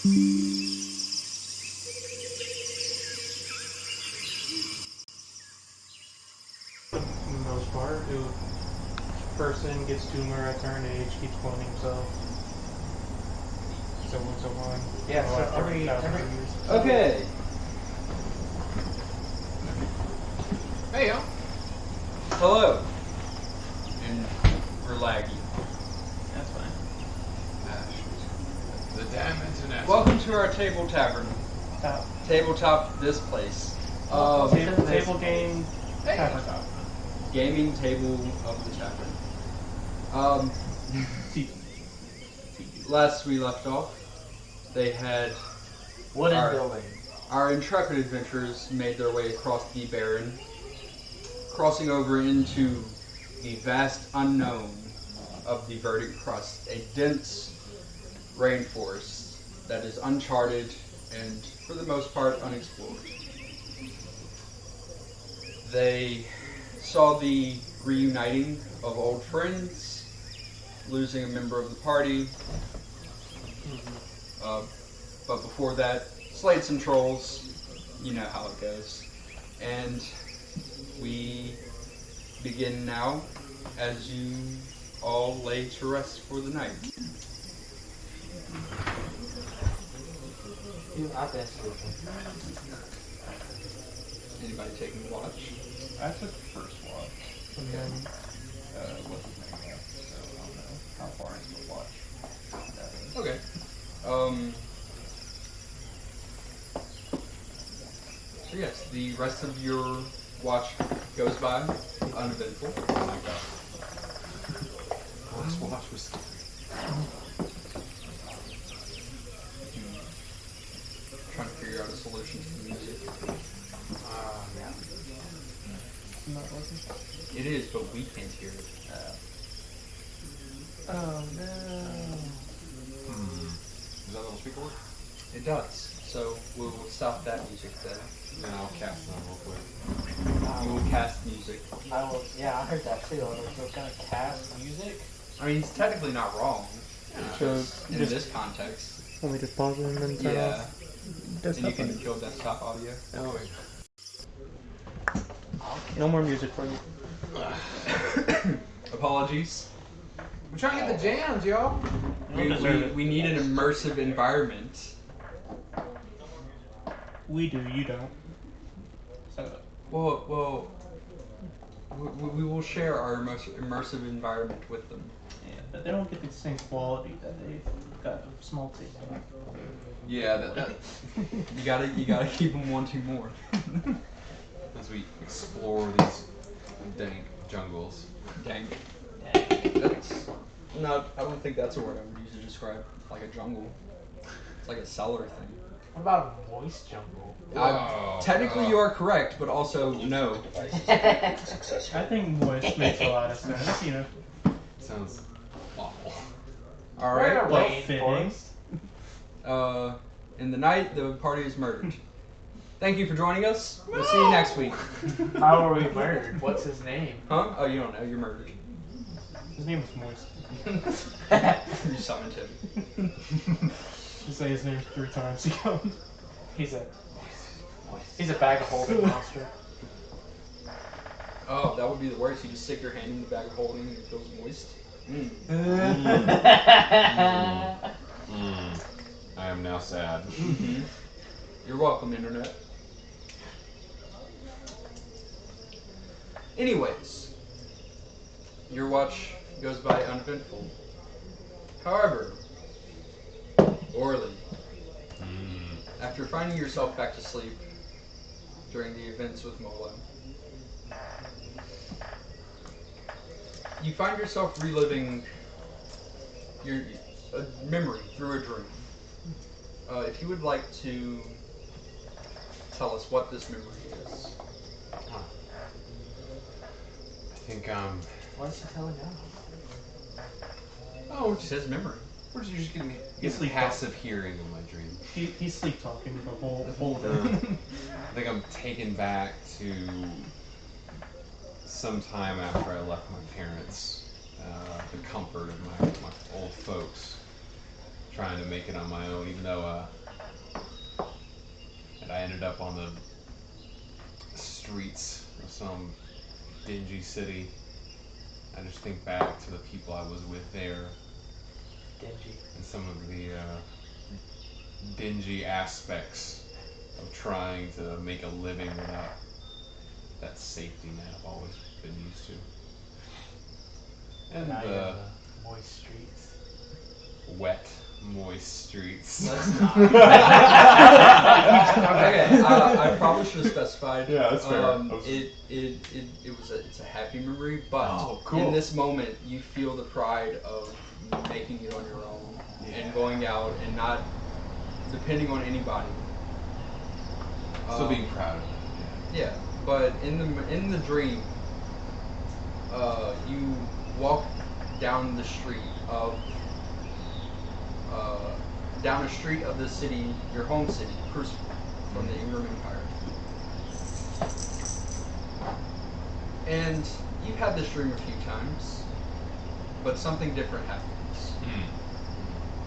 For the most part, person gets tumor at a certain age, keeps cloning himself. So on, so on. Yeah, For so like every 30,000 years. Okay. Hey, yo. Hello. And we're laggy. That's fine. The damn internet. Welcome to our table tavern. Tabletop this place. Table game, Hey. tabletop. Gaming table of the tavern. Last we left off, they had Wooden Alright. building. our intrepid adventurers made their way across the Barren, crossing over into the vast unknown of the Verdant Crust, a dense rainforest that is uncharted and, for the most part, unexplored. They saw the reuniting of old friends, losing a member of the party, but before that, slayed some trolls. You know how it goes. And we begin now as you all lay to rest for the night. I've been sleeping. Anybody taking watch? I took the first watch, and then what's his name left, so I don't know how far into the watch that is. Okay. So yes, the rest of your watch goes by uneventful. Oh my god. Last watch was Trying to figure out a solution to the music. Yeah. Not working? It is, but we can't hear it. Oh no. Does that little speaker work? It does. So we'll stop that music then. Then I'll cast them real quick. You will cast music. I will. Yeah, I heard that too. I was gonna cast music. I mean, it's technically not wrong So in just this context. let me just pause it and then turn Yeah. off And you desktop. can kill desktop audio. Oh, No more music for you. Apologies. we're trying to get the jams, yo. You don't deserve it. We need an immersive environment. We do, you don't. So, Well, we will share our immersive environment with them. yeah, but they don't get the same quality that they've got of small table. Yeah, that You gotta keep them wanting more. as we explore these dank jungles. Dang. That's not. I don't think that's a word I would use to describe like a jungle. It's like a cellar thing. What about a moist jungle? Technically, you are correct, but also no. I think moist makes a lot of sense, you know. Sounds awful. All We're in right. a well, rainforest. In the night, the party is murdered. Thank you for joining us. We'll see you next week. How are we murdered? What's his name? Huh? Oh, you don't know. You're murdered. His name is Moist. You summoned him. Just say his name 3 times, he comes. He's a bag of holding monster. Oh, that would be the worst. You just stick your hand in the bag of holding and it feels moist. I am now sad. You're welcome, Internet. Anyways, your watch goes by uneventful. However, Orly, after finding yourself back to sleep during the events with Molo, you find yourself reliving a memory through a dream. If you would like to tell us what this memory is. I think What's he telling now? oh, It says memory. we're just getting He's sleep passive hearing of my dream. He's sleep talking the whole Uh, day. I think I'm taken back to some time after I left my parents, the comfort of my old folks, trying to make it on my own, even though and I ended up on the streets of some dingy city. I just think back to the people I was with there Dingy. and some of the dingy aspects of trying to make a living without that safety net I've always been used to. And now you're the in the moist streets. wet, moist streets. Let's not. Okay, I probably should have specified. Yeah, that's fair. It's a happy memory, but Oh, cool. in this moment, you feel the pride of making it on your own and going out and not depending on anybody. Still being proud of it. Yeah, but in the dream, you walk down the street of the city, your home city, Crucible, from the Ingram Empire. And you've had this dream a few times, but something different happens.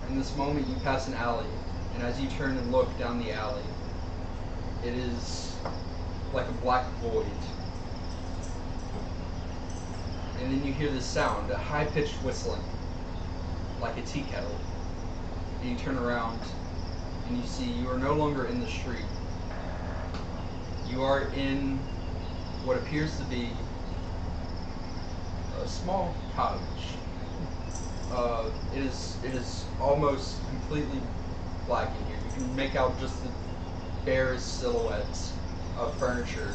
In this moment, you pass an alley, and as you turn and look down the alley, it is like a black void. And then you hear this sound, a high-pitched whistling, like a tea kettle. And you turn around, and you see you are no longer in the street. You are in what appears to be a small cottage. It is almost completely black in here. You can make out just the barest silhouettes of furniture.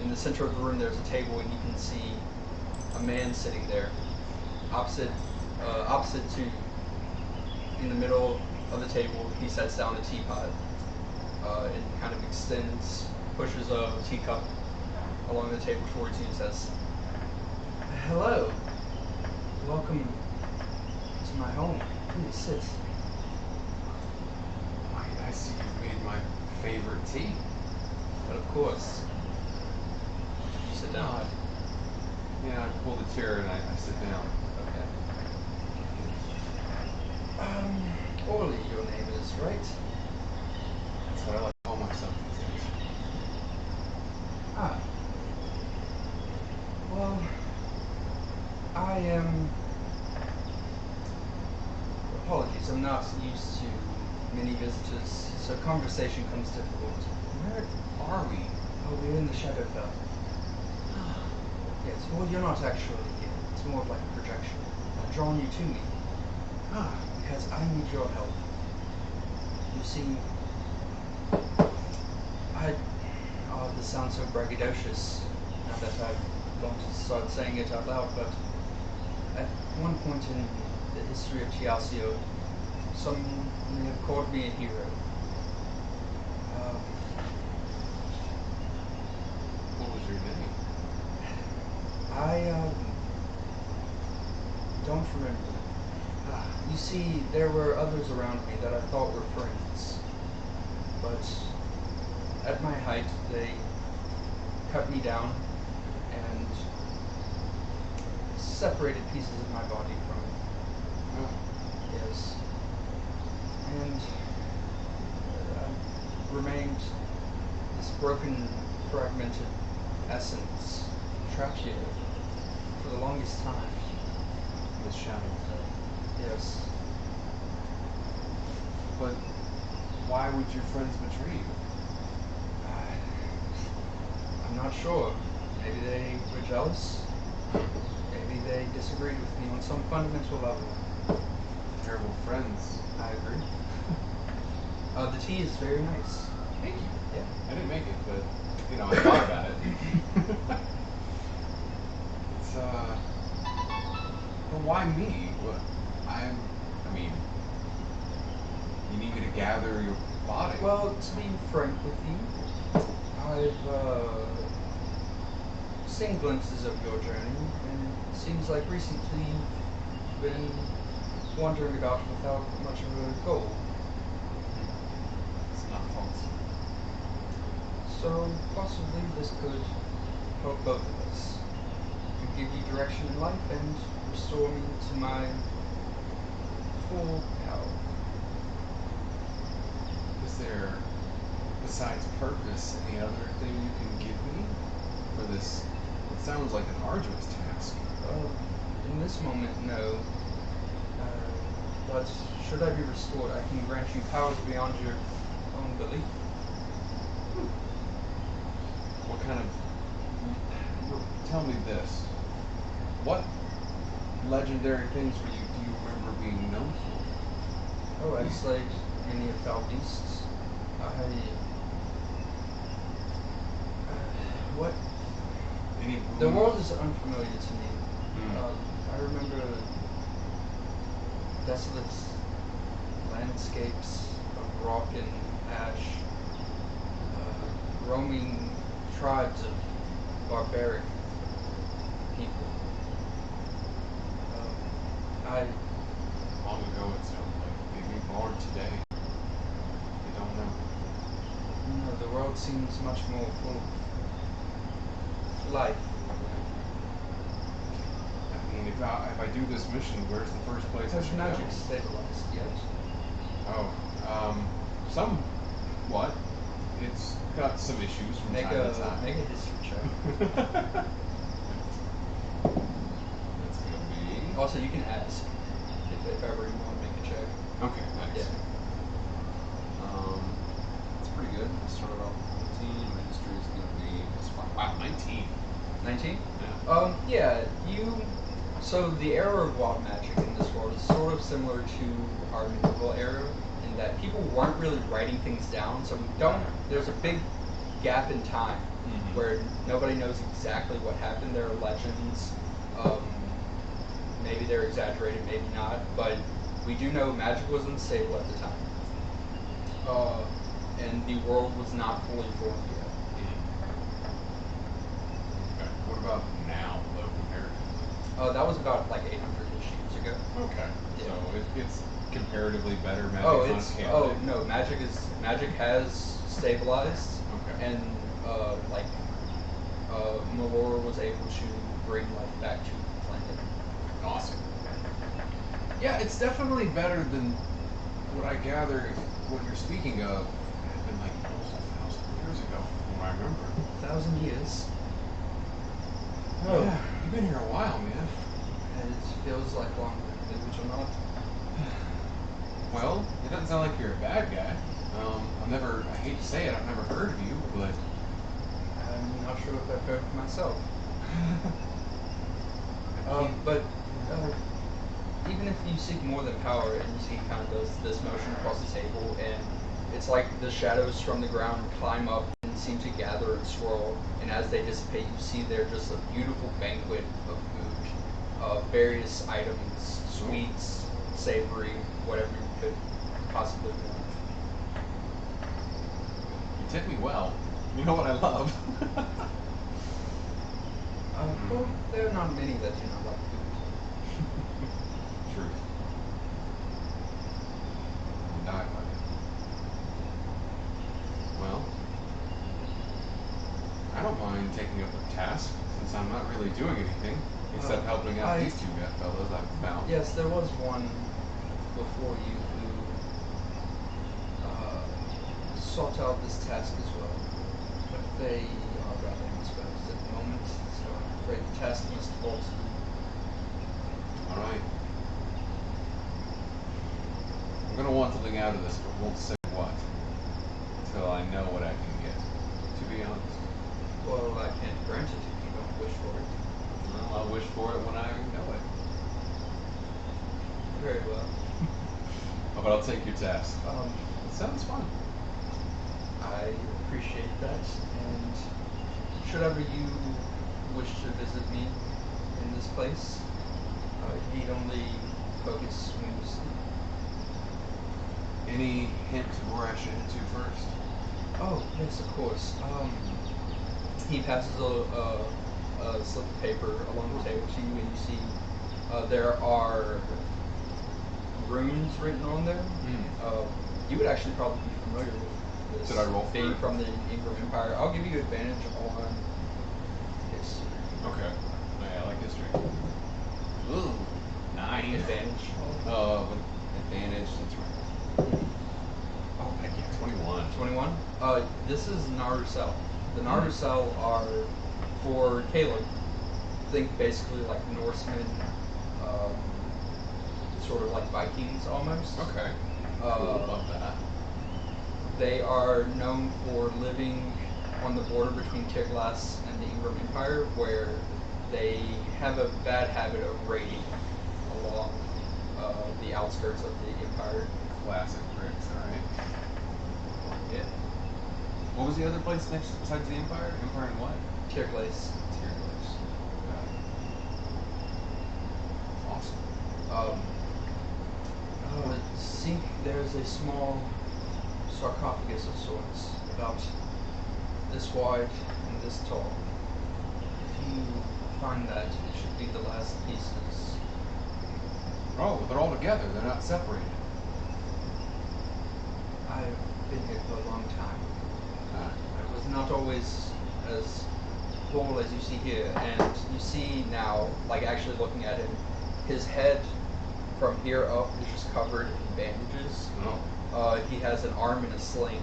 In the center of the room, there's a table, and you can see a man sitting there, opposite to you. In the middle of the table, he sets down a teapot and kind of pushes a teacup along the table towards you and says, "Hello, welcome to my home. Please sit." I see you've made my favorite tea. But of course, you sit down. Yeah, I pull the chair and I sit down. Okay. Orly, your name is, right? That's what I like to call myself these days. Ah. Well, I am... Apologies, I'm not used to many visitors, so conversation comes difficult. Where are we? Oh, we're in the Shadowfell. Yes, well, you're not actually here. It's more of like a projection. I've drawn you to me. Because I need your help. You see, this sounds so braggadocious now that I've gone to start saying it out loud, but at one point in the history of Chiasio, some may have called me a hero. What was your name? I don't remember. You see, there were others around me that I thought were friends, but at my height, they cut me down and separated pieces of my body from me. Yes. And I remained this broken, fragmented essence trapped here for the longest time. The Shadowfell. Yes. But why would your friends betray you? I'm not sure. Maybe they were jealous. Maybe they disagreed with me on some fundamental level. Terrible friends. I agree. The tea is very nice. Thank you. Yeah. I didn't make it, but I thought about it. It's well, why me? What? You need me to gather your body. Well, to be frank with you, I've seen glimpses of your journey, and it seems like recently you've been wandering about without much of a goal. It's not false. So possibly this could help both of us. Could give you direction in life and restore me to my full power. Is there besides purpose, any other thing you can give me for this? It sounds like an arduous task. In this moment, no. But should I be restored, I can grant you powers beyond your own belief. What kind of... Tell me this. What legendary things do you remember being known for? Oh, I slayed many of foul beasts. What? Any The boons? world is unfamiliar to me. Hmm. I remember desolate landscapes of rock and ash, roaming tribes of barbaric people. Long ago it sounded like they'd be born today. You don't know. The world seems much more full of life. I mean, if I do this mission, where's the first place I Has should magic go? stabilized yet? Oh, somewhat. It's got some issues from Make time a to time. make a history check. That's gonna be... Also, you can ask if ever you want to make a check. Okay, nice. Yeah. It's pretty good. I started off with 19. My history is gonna be... Wow, 19. 19? Yeah. Yeah, so the era of wild magic in this world is sort of similar to our medieval era in that people weren't really writing things down, so there's a big gap in time Mhm. where nobody knows exactly what happened. There are legends, maybe they're exaggerated, maybe not, but we do know magic was unstable at the time. And the world was not fully formed yet. Okay. What about now, though, comparatively? That was about like 800-ish years ago. Okay. Yeah. So it's comparatively better magic Oh, on it's Canada. no, magic has stabilized, Okay. and Malora was able to bring life back to the planet. Awesome. Yeah, it's definitely better than what I gather. What you're speaking of happened like almost 1,000 years ago, from what I remember. 1,000 years. Yeah, you've been here a while, man. And it feels like longer, believe it or not. Well, it doesn't sound like you're a bad guy. I hate to say it, I've never heard of you, but I'm not sure if I've heard of myself. Even if you seek more than power, and you see kind of this motion across the table, and it's like the shadows from the ground climb up and seem to gather and swirl, and as they dissipate, you see there just a beautiful banquet of food, various items, sweets, savory, whatever you could possibly want. you tip me well. You know what I love. Well, there are not many that do not like food. Truth. And I like it. Well, I don't mind taking up a task since I'm not really doing anything except helping out these two fellows I've found. Yes, there was one before you who sought out this task as well. But they are rather indisposed at the moment, so I'm afraid the task must fall to you. All right. I'm gonna want something out of this, but won't say what until I know what I can get. To be honest. Well, I can't grant it if you don't wish for it. Well, I'll wish for it when I know it. Very well. Oh, but I'll take your task. It sounds fun. I appreciate that, and should ever you wish to visit me in this place, you need only focus when you sleep. Any hint of where I should head to first? Oh, yes, of course. He passes a slip of paper along the table to you, and you see there are runes written on there. You would actually probably be familiar with this. Should I roll for being it? from the Ingram Empire? I'll give you advantage on history. Okay. Yeah, I like history. Ooh, 9. Advantage. With advantage, that's right. Oh, heck yeah, 21. 21. This is Narusel. The Narusel are, for Caleb, think basically like Norsemen, sort of like Vikings almost. Okay. Love that. They are known for living on the border between Tiglass and the Ingram Empire, where they have a bad habit of raiding along the outskirts of the empire. Classic bricks. All right. Yeah. What was the other place next besides the Empire? Empire and what? Tiglass. Tirglass. Awesome. See, there's a small sarcophagus of sorts, about this wide and this tall. If you find that, it should be the last pieces. Oh, they're all together. They're not separated. I've been here for a long time. Ah. I was not always as whole as you see here, and you see now, like actually looking at him, his head from here up is just covered in bandages. Oh. He has an arm in a sling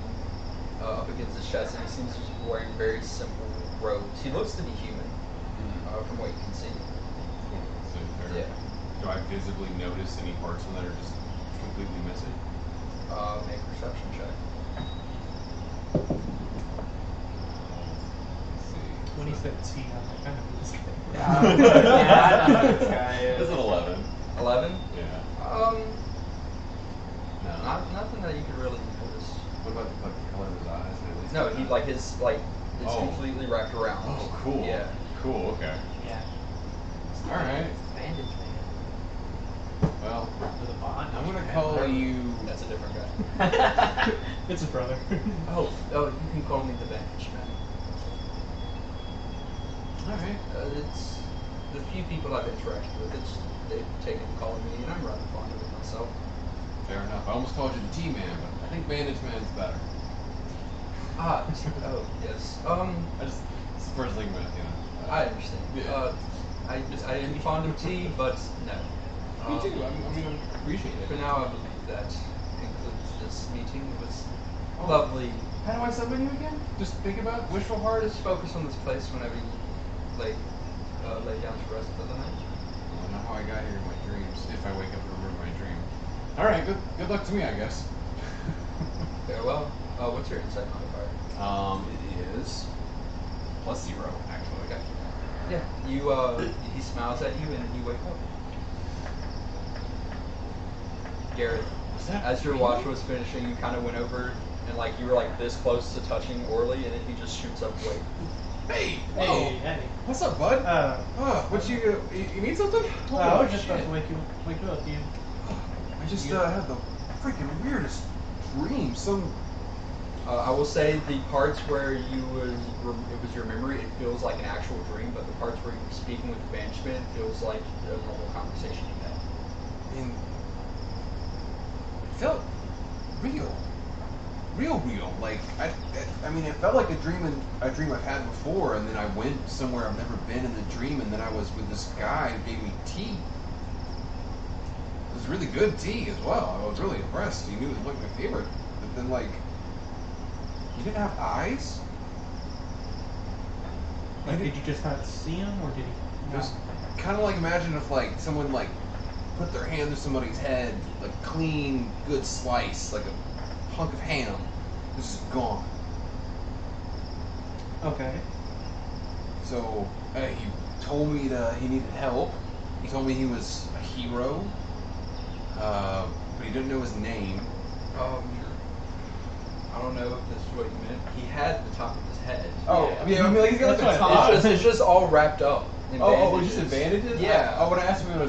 up against his chest, and he seems to be wearing very simple robes. He looks to be human, from what you can see. So Yeah. do I visibly notice any parts of them that are just completely missing? Make a perception check. Let's see. When he said T, I'm like, I know who this guy is. Yeah, I know who this guy is. It's an 11. 11? Yeah. No. Nothing that you could really notice. What about the color of his eyes? At least No, he like his like it's Oh. completely wrapped around. Oh, cool. Yeah. Cool. Okay. Yeah. All right. Bandage man. Well, With a bond. I'm gonna call you. That's a different guy. It's his brother. Oh, you can call me the Bandage Man. All right. It's the few people I've interacted with. They've taken to calling me, and I'm rather fond of it myself. Fair enough. I almost called you the T-Man, but I think Bandage Man's better. Oh yes. It's the first thing about I understand. Yeah. I am fond of tea, but no. Me too. I appreciate For it. now, I believe that concludes this meeting. It was Oh. lovely. How do I summon you again? Just think about it. Wishful heart is. Just focus on this place whenever you lay down to rest for the night. I don't know how I got here in my dreams. If I wake up and remember my dream. All right. Good luck to me, I guess. Farewell. What's your insight modifier? It is +0, actually. Okay. Yeah. You. He smiles at you, and you wake up. Garrett, Was that as your real? watch was finishing, you kind of went over and like you were like this close to touching Orly, and then he just shoots up away. Hey. Hey, Oh. hey. What's up, bud? What you need something? I Holy was just about shit. to wake you up. You. I just had the freaking weirdest dream. I will say the parts where it was your memory, it feels like an actual dream, but the parts where you were speaking with the Banshman, it feels like a normal conversation you had. And it felt real. Real. Like I mean, it felt like a dream I've had before, and then I went somewhere I've never been in the dream, and then I was with this guy who gave me tea. It was really good tea as well. I was really impressed. He knew it was like my favorite, but then like he didn't have eyes. Like, did you just not see him, or did he? It was kind of like, imagine if like someone like put their hand to somebody's head, like clean, good slice, like a hunk of ham. This is gone. Okay. So he told me he needed help. He told me he was a hero, but he didn't know his name. I don't know if this is what you meant. He had the top of his head. I mean, like he's got That's like the what I top. It's just all wrapped up. In bandages. just bandages? Yeah. When I asked him,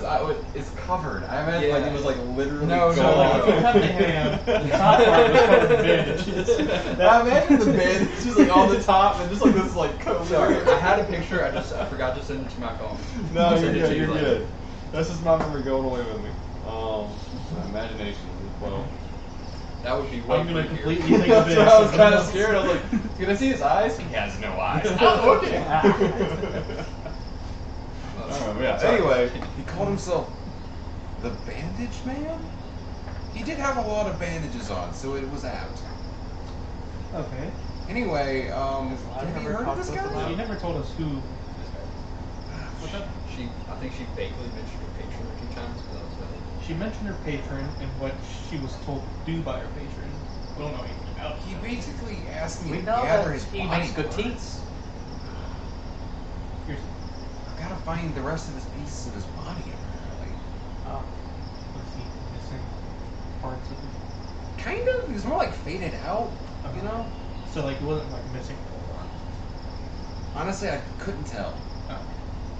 it's covered. I imagine like it was like literally No, So no, like, no. if you cut the ham, the top part was covered in bandages. I imagine the bandage just like on the top and just like this like coat. Sorry, I had a picture. I forgot to send it to my phone. No, I'll you're send it good. to you You're later. good. That's just my memory going away with me. My imagination as well. That would be I'm way gonna creepier. completely think of That's this. why I was kind of scared. I was like, "Can I see his eyes?" He has no eyes. Oh, okay. Alright, yeah. Sorry. Anyway, He called himself the Bandage Man. He did have a lot of bandages on, so it was out. Okay. Anyway, have you never heard of talked this to us guy? about She never told us who. What's up? I think she vaguely mentioned her patron a few times, but that was about it. She mentioned her patron and what she was told to do by her patron. We don't know anything about He it. basically asked me We to know gather that his he body makes good parts. teats. Here's, I've got to find the rest of his pieces of his body, apparently. Oh. was he missing parts of it? Kind of. He was more like faded out, you know? So like it wasn't like missing a whole lot. Honestly, I couldn't tell.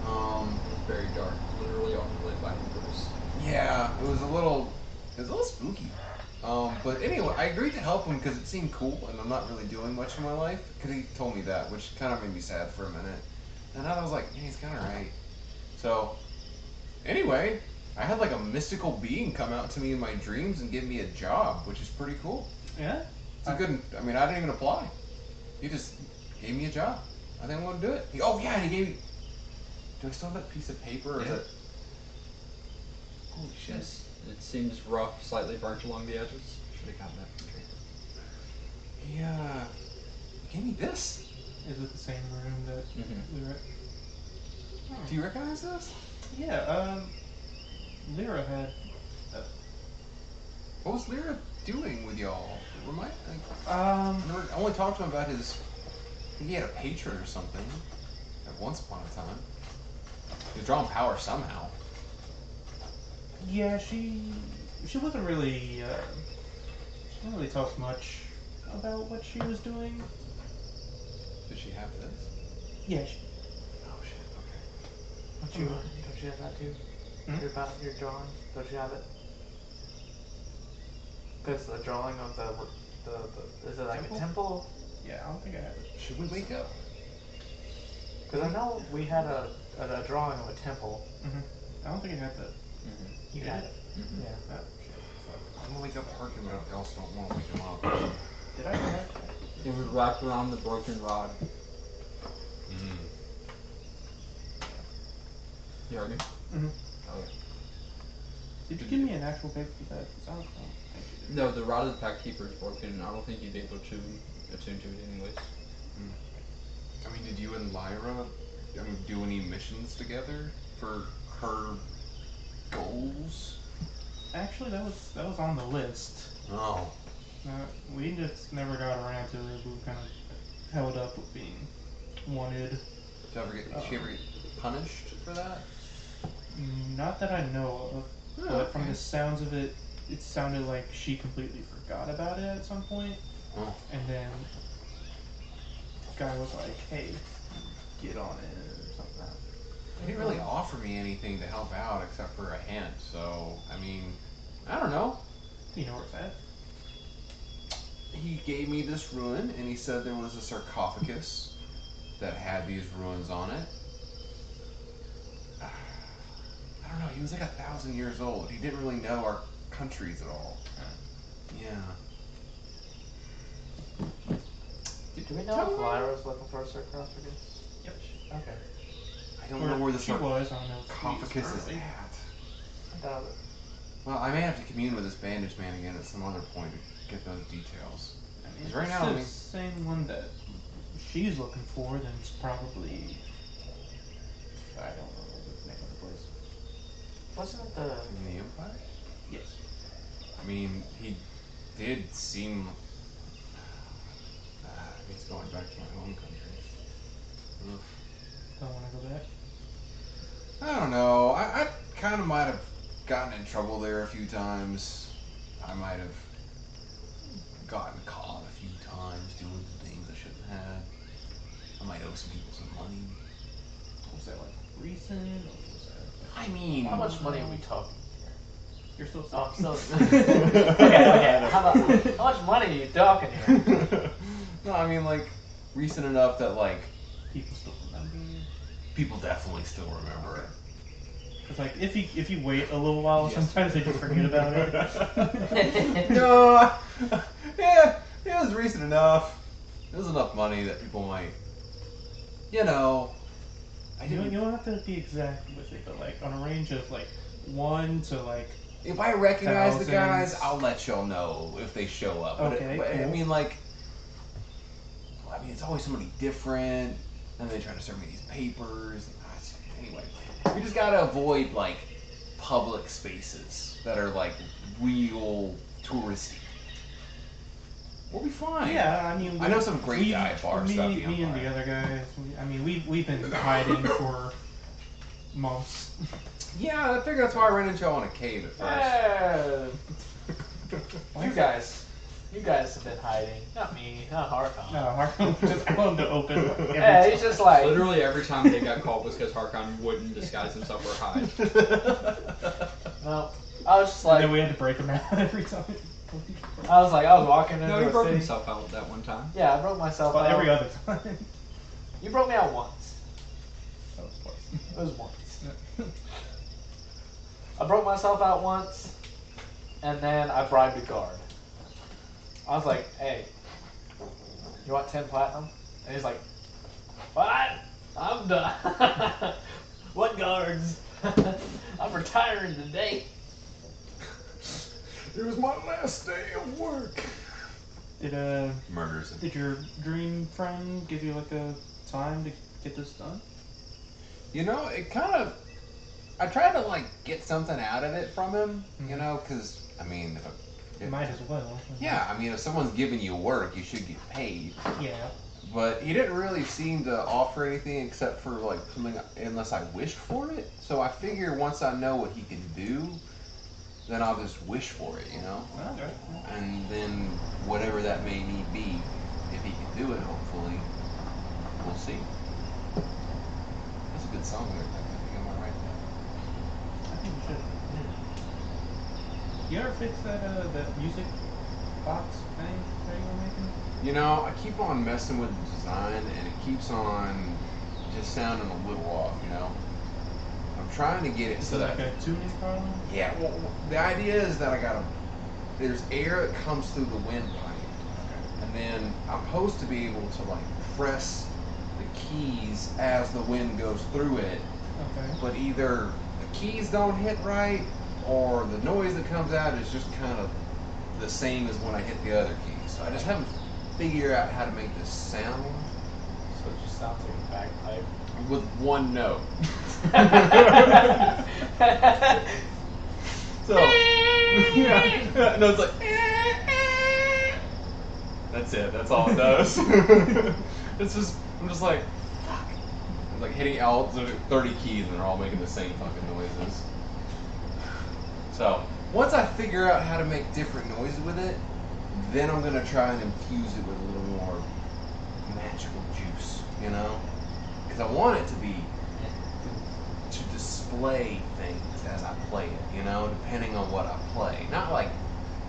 Oh. It was very dark, literally only lit by embers. Yeah, it was a little spooky. But anyway, I agreed to help him because it seemed cool, and I'm not really doing much in my life. Because he told me that, which kind of made me sad for a minute. And then I was like, yeah, he's kind of right. So, anyway, I had like a mystical being come out to me in my dreams and give me a job, which is pretty cool. Yeah? It's a good. I mean, I didn't even apply. He just gave me a job. I didn't want to do it. Oh yeah, and he gave me. Do I still have that piece of paper? Or is Yeah. it? Holy shit! Yes. It seems rough, slightly burnt along the edges. Should have gotten that from Draper. He gave me this. Is it the same room that Mhm. we were at? Oh. Do you recognize this? Yeah, Lyra had What was Lyra doing with y'all? Remind. um I only talked to him about his. I think he had a patron or something. At once upon a time. He was drawing power somehow. yeah, she wasn't really she didn't really talk much about what she was doing. Did she have this? Yeah, she, Oh shit. Okay. Don't you have that too? Hmm? Your drawing? Don't you have it? Because the drawing of the is it like Temple? a temple? yeah, I don't think I have it. Should we wake up? Because I know we had a drawing of a temple. I don't think I had that. Mm-hmm. You Did had it? it. Mm-hmm. Yeah, that shit. I'm gonna wake up Harkin, but I also don't want to wake him up. Did I have that? It was wrapped around the broken rod. You heard me? Mm-hmm. Oh yeah. Did you give me an actual paper for that? 'Cause I don't think you did. No, the rod of the Pact Keeper is broken. I don't think you'd be able to attune to it anyways. I mean, did you and Lyra, do any missions together for her goals? Actually, that was on the list. Oh. We just never got around to it. We were kind of held up with being wanted. Did she ever get punished for that? Not that I know of, but from the sounds of it, it sounded like she completely forgot about it at some point. Oh. And then guy was like, "Hey, get on it," or something. He didn't really offer me anything to help out except for a hint, so, I mean, I don't know. You know where it's at? He gave me this ruin, and he said there was a sarcophagus that had these ruins on it. I don't know, he was like 1,000 years old. He didn't really know our countries at all. Yeah. Do we know if Lyra's looking for a sarcophagus? Yep. Okay. I don't know where the she was on those sarcophagus is currently. at. I doubt it. Well, I may have to commune with this bandage man again at some other point to get those details. I mean, Because right if now, I it's mean, the same one that she's looking for, then it's probably, I don't know the name of the place. Wasn't it the in the Empire? Yes. I mean, he did seem. He's going back to my home country. Ugh. Don't want to go back. I don't know. I kind of might have gotten in trouble there a few times. I might have gotten caught a few times doing some things I shouldn't have. I might owe some people some money. Was that like recent, or was that? I mean, how much money are we talking? You're still Oh, stuck. I'm still. okay. How much money are you talking here? No, I mean like recent enough that like People still remember you. people definitely still remember it. Cause like if you wait a little while, Yes. sometimes they just forget about it. No, yeah, it was recent enough. It was enough money that people might, you know. I You didn't. don't have to be exact with it, but like on a range of like 1 to like. If I recognize the guys, Thousands. I'll let y'all know if they show up. Okay, But I cool. mean, like, I mean, it's always somebody different. And they try to serve me these papers. Anyway, we just gotta avoid like public spaces that are like real touristy. We'll be fine. Yeah, I mean, I know some great we- dive bars Me, throughout the me and the Empire. other guys. I mean, we've been hiding for months. Yeah, I figured that's why I ran into y'all in a cave at first. You guys have been hiding. Not me, not Harkon. No, Harkon just out in the open. Every Yeah, he's time. just like. Literally every time they got caught was because Harkon wouldn't disguise himself or hide. No. I was just And like. then we had to break him out every time. I was walking into No, he a broke city. himself out that one time. Yeah, I broke myself But out. every other time. You broke me out once. That was twice. It was once. I broke myself out once, and then I bribed a guard. I was like, hey, you want 10 platinum? And he's like, what? I'm done. What guards? I'm retiring today. It was my last day of work. Murders. Did your dream friend give you like a time to get this done? You know, it kind of. I tried to like get something out of it from him. You know, because I mean, You might as well. yeah, I mean, if someone's giving you work, you should get paid. Yeah. But he didn't really seem to offer anything except for like something, unless I wished for it. So I figure once I know what he can do, then I'll just wish for it, you know? Okay. And then whatever that may need be, if he can do it, hopefully, we'll see. That's a good song there. I think I'm gonna write that. I think we should. You ever fix that music box thing that you were making? You know, I keep on messing with the design, and it keeps on just sounding a little off, you know? I'm trying to get it Is so it that... like a tuning problem? Yeah, well, the idea is that there's air that comes through the windpipe, and then I'm supposed to be able to like press the keys as the wind goes through it, Okay. but either the keys don't hit right, or the noise that comes out is just kind of the same as when I hit the other keys. So I just haven't figured out how to make this sound So it just sounds like a bagpipe. with one note. So, yeah, no, it's like, that's it, that's all it does. It's just, I'm just like, fuck. It's like hitting Alt, there's 30 keys and they're all making the same fucking noises. So, once I figure out how to make different noises with it, then I'm gonna try and infuse it with a little more magical juice, you know? Because I want it to be to display things as I play it, you know, depending on what I play. Not like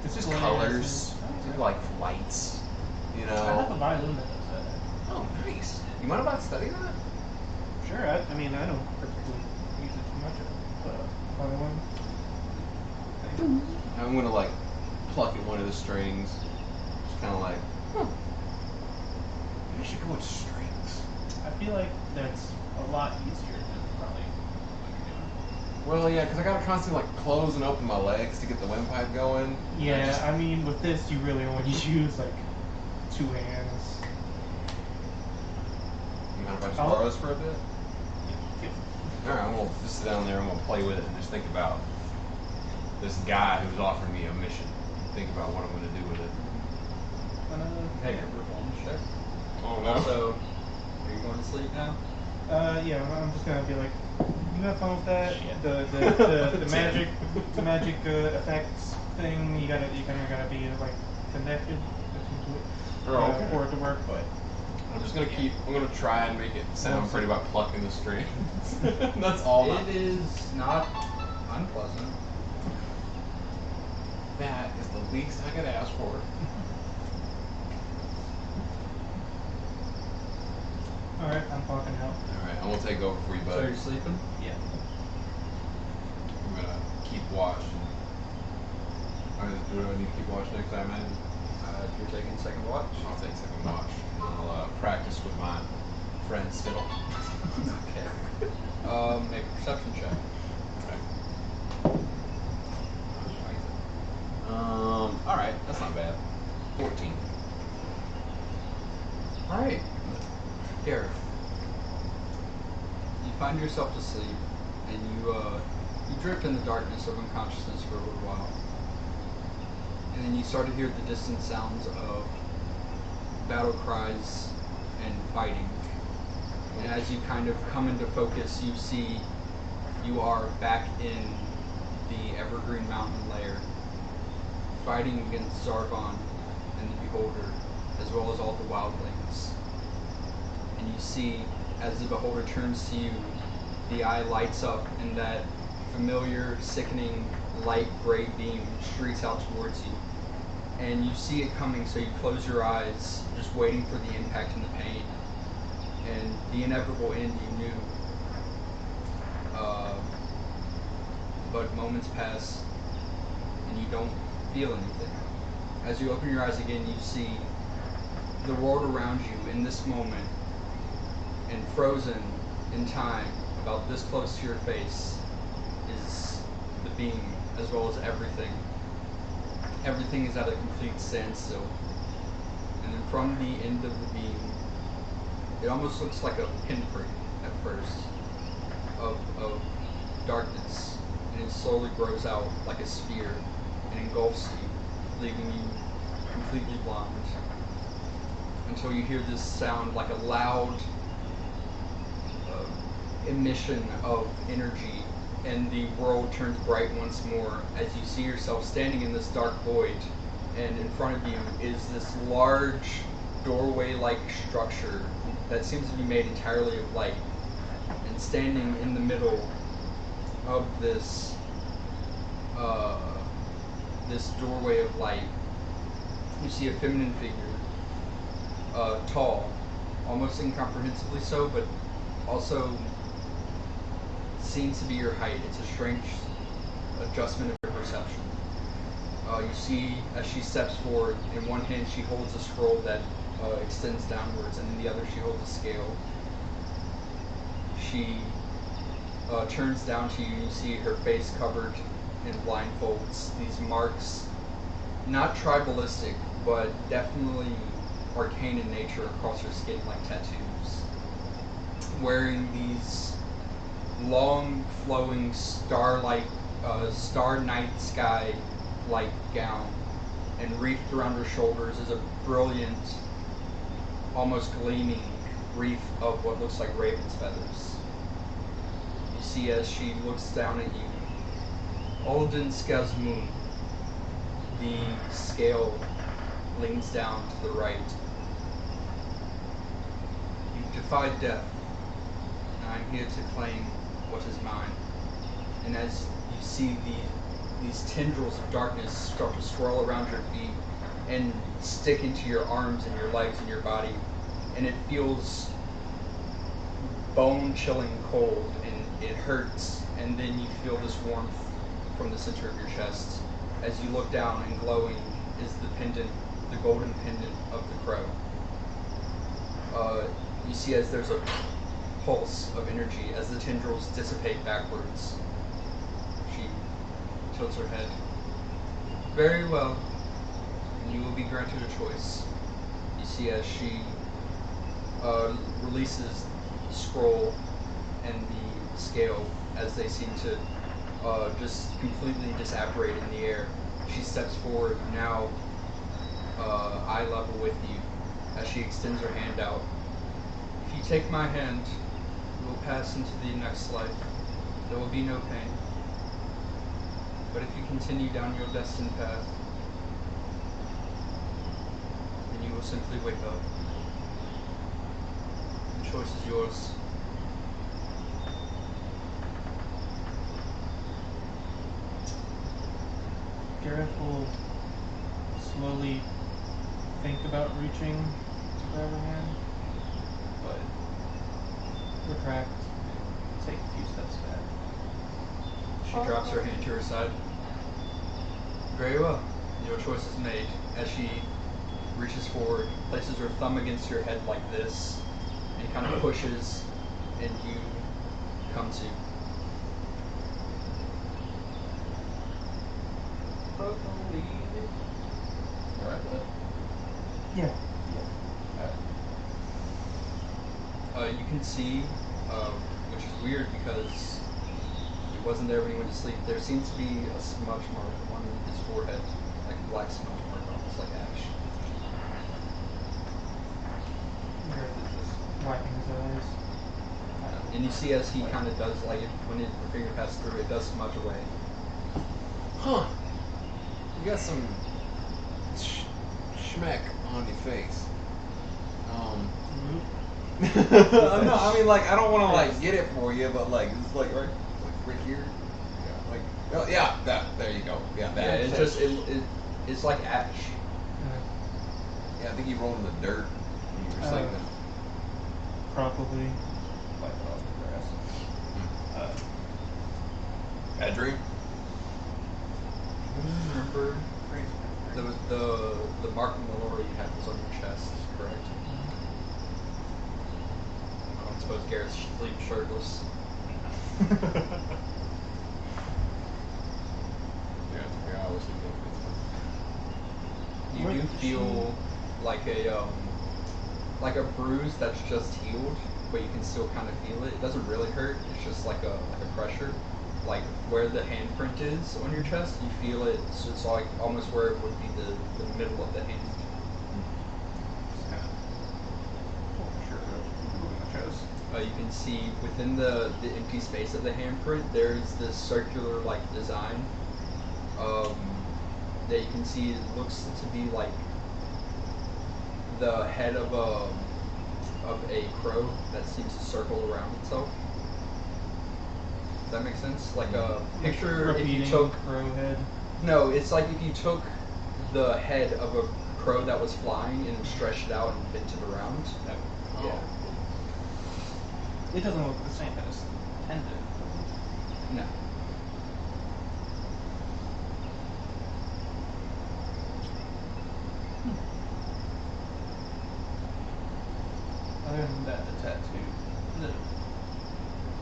it's just Display colors, as- just like lights, you I have a know. violin that does that. Oh, nice. You mind if I study that? Sure, I mean, I don't particularly use it too much, but violin. I'm gonna like pluck at one of the strings, just kind of like, maybe I should go with strings. I feel like that's a lot easier than probably what Well, yeah, because I gotta constantly like close and open my legs to get the windpipe going. you're doing. I just- Yeah, I mean, with this, you really only use like 2 hands. You mind if I just I'll- borrow this for a bit? Yeah. All right, I'm gonna just sit down there. I'm gonna play with it and just think about this guy who's offering me a mission. Think about what I'm gonna do with it. Hey, your performance check. Oh no. So, are you going to sleep now? Yeah, I'm just gonna be like, you have fun with that. Shit. The magic effects thing. You kind of gotta be like connected to it Oh, okay. for it to work. But I'm just gonna I'm gonna try and make it sound pretty about plucking the strings. That's all. It is not unpleasant. That is the least I could ask for. all right, I'm clocking out. All right, I'm gonna take over for you, So buddy. you're sleeping? Yeah. I'm gonna keep watch. Do I need to keep watch next time, man? If you're taking second watch. I'll take second watch. And I'll practice with my friend Spittle. Okay. Make a perception check. All right, that's not bad. 14. All right. find yourself asleep, and you drift in the darkness of unconsciousness for a little while. And then you start to hear the distant sounds of battle cries and fighting. And as you kind of come into focus, you see you are back in the Evergreen Mountain lair, fighting against Zarvon and the Beholder, as well as all the wildlings. And you see, as the Beholder turns to you, the eye lights up, and that familiar, sickening, light gray beam streaks out towards you. And you see it coming, so you close your eyes, just waiting for the impact and the pain. And the inevitable end you knew. But moments pass, and you don't feel anything. As you open your eyes again, you see the world around you in this moment, and frozen in time, about this close to your face, is the beam, as well as everything. Everything is at a complete standstill. And then from the end of the beam, it almost looks like a pinprick at first of darkness, and it slowly grows out like a sphere and engulfs you, leaving you completely blind, until you hear this sound like a loud emission of energy, and the world turns bright once more as you see yourself standing in this dark void, and in front of you is this large doorway-like structure that seems to be made entirely of light. And standing in the middle of this this doorway of light, you see a feminine figure, tall, almost incomprehensibly so, but also seems to be your height. It's a strange adjustment of your perception. You see, as she steps forward, in one hand she holds a scroll that extends downwards, and in the other she holds a scale. She turns down to you, and you see her face covered in blindfolds. These marks, not tribalistic, but definitely arcane in nature across her skin like tattoos. Wearing these long, flowing, star night sky-like gown, and wreathed around her shoulders is a brilliant, almost gleaming wreath of what looks like raven's feathers. You see, as she looks down at you, Olden Skazmoon, the scale leans down to the right. You've defied death, and I'm here to claim what is mine. And as you see these tendrils of darkness start to swirl around your feet and stick into your arms and your legs and your body, and it feels bone-chilling cold, and it hurts, and then you feel this warmth from the center of your chest. As you look down, and glowing is the pendant, the golden pendant of the crow. You see, as there's a pulse of energy, as the tendrils dissipate backwards, she tilts her head. Very well, and you will be granted a choice. You see, as she releases the scroll and the scale, as they seem to just completely disapparate in the air, she steps forward, now eye level with you, as she extends her hand out. If you take my hand, you will pass into the next life. There will be no pain. But if you continue down your destined path, then you will simply wake up. The choice is yours. Gareth will slowly think about reaching to grab her hand, but retract and take a few steps back. She drops her hand to her side. Very well. Your choice is made. As she reaches forward, places her thumb against your head like this, and kind of pushes, and you come to. Alright, bud. Yeah. Alright. You can see which is weird because he wasn't there when he went to sleep. There seems to be a smudge mark on his forehead, like a black smudge mark, almost like ash. Gareth is just wiping his eyes. And you see as he kind of does, like when the finger passes through, it does smudge away. Huh. You got some schmeck on your face. No, I mean, like, I don't want to, like, get it for you, but, like, it's, like, right here. Yeah, like, oh, yeah, there you go. Yeah, that. Yeah, it's just, it's like ash. Yeah, I think you rolled in the dirt when you were saying that. Probably wipe it off the grass. Bad dream? Remember the mark on the lower you had was on your chest, correct? I don't suppose Gareth sleeps shirtless. Yeah, I always think You do feel like a bruise that's just healed, but you can still kind of feel it. It doesn't really hurt. It's just like a pressure. Like where the handprint is on your chest, you feel it. So it's like almost where it would be the middle of the hand. Just kind of pull the shirt up, moving my chest. You can see within the empty space of the handprint, there's this circular like design that you can see. It looks to be like the head of a crow that seems to circle around itself. Does that make sense? Like a picture if you took crow head. No, it's like if you took the head of a crow that was flying and stretched it out and bent it around. Yeah. It doesn't look the same as tendon. No. Other than that, the tattoo, the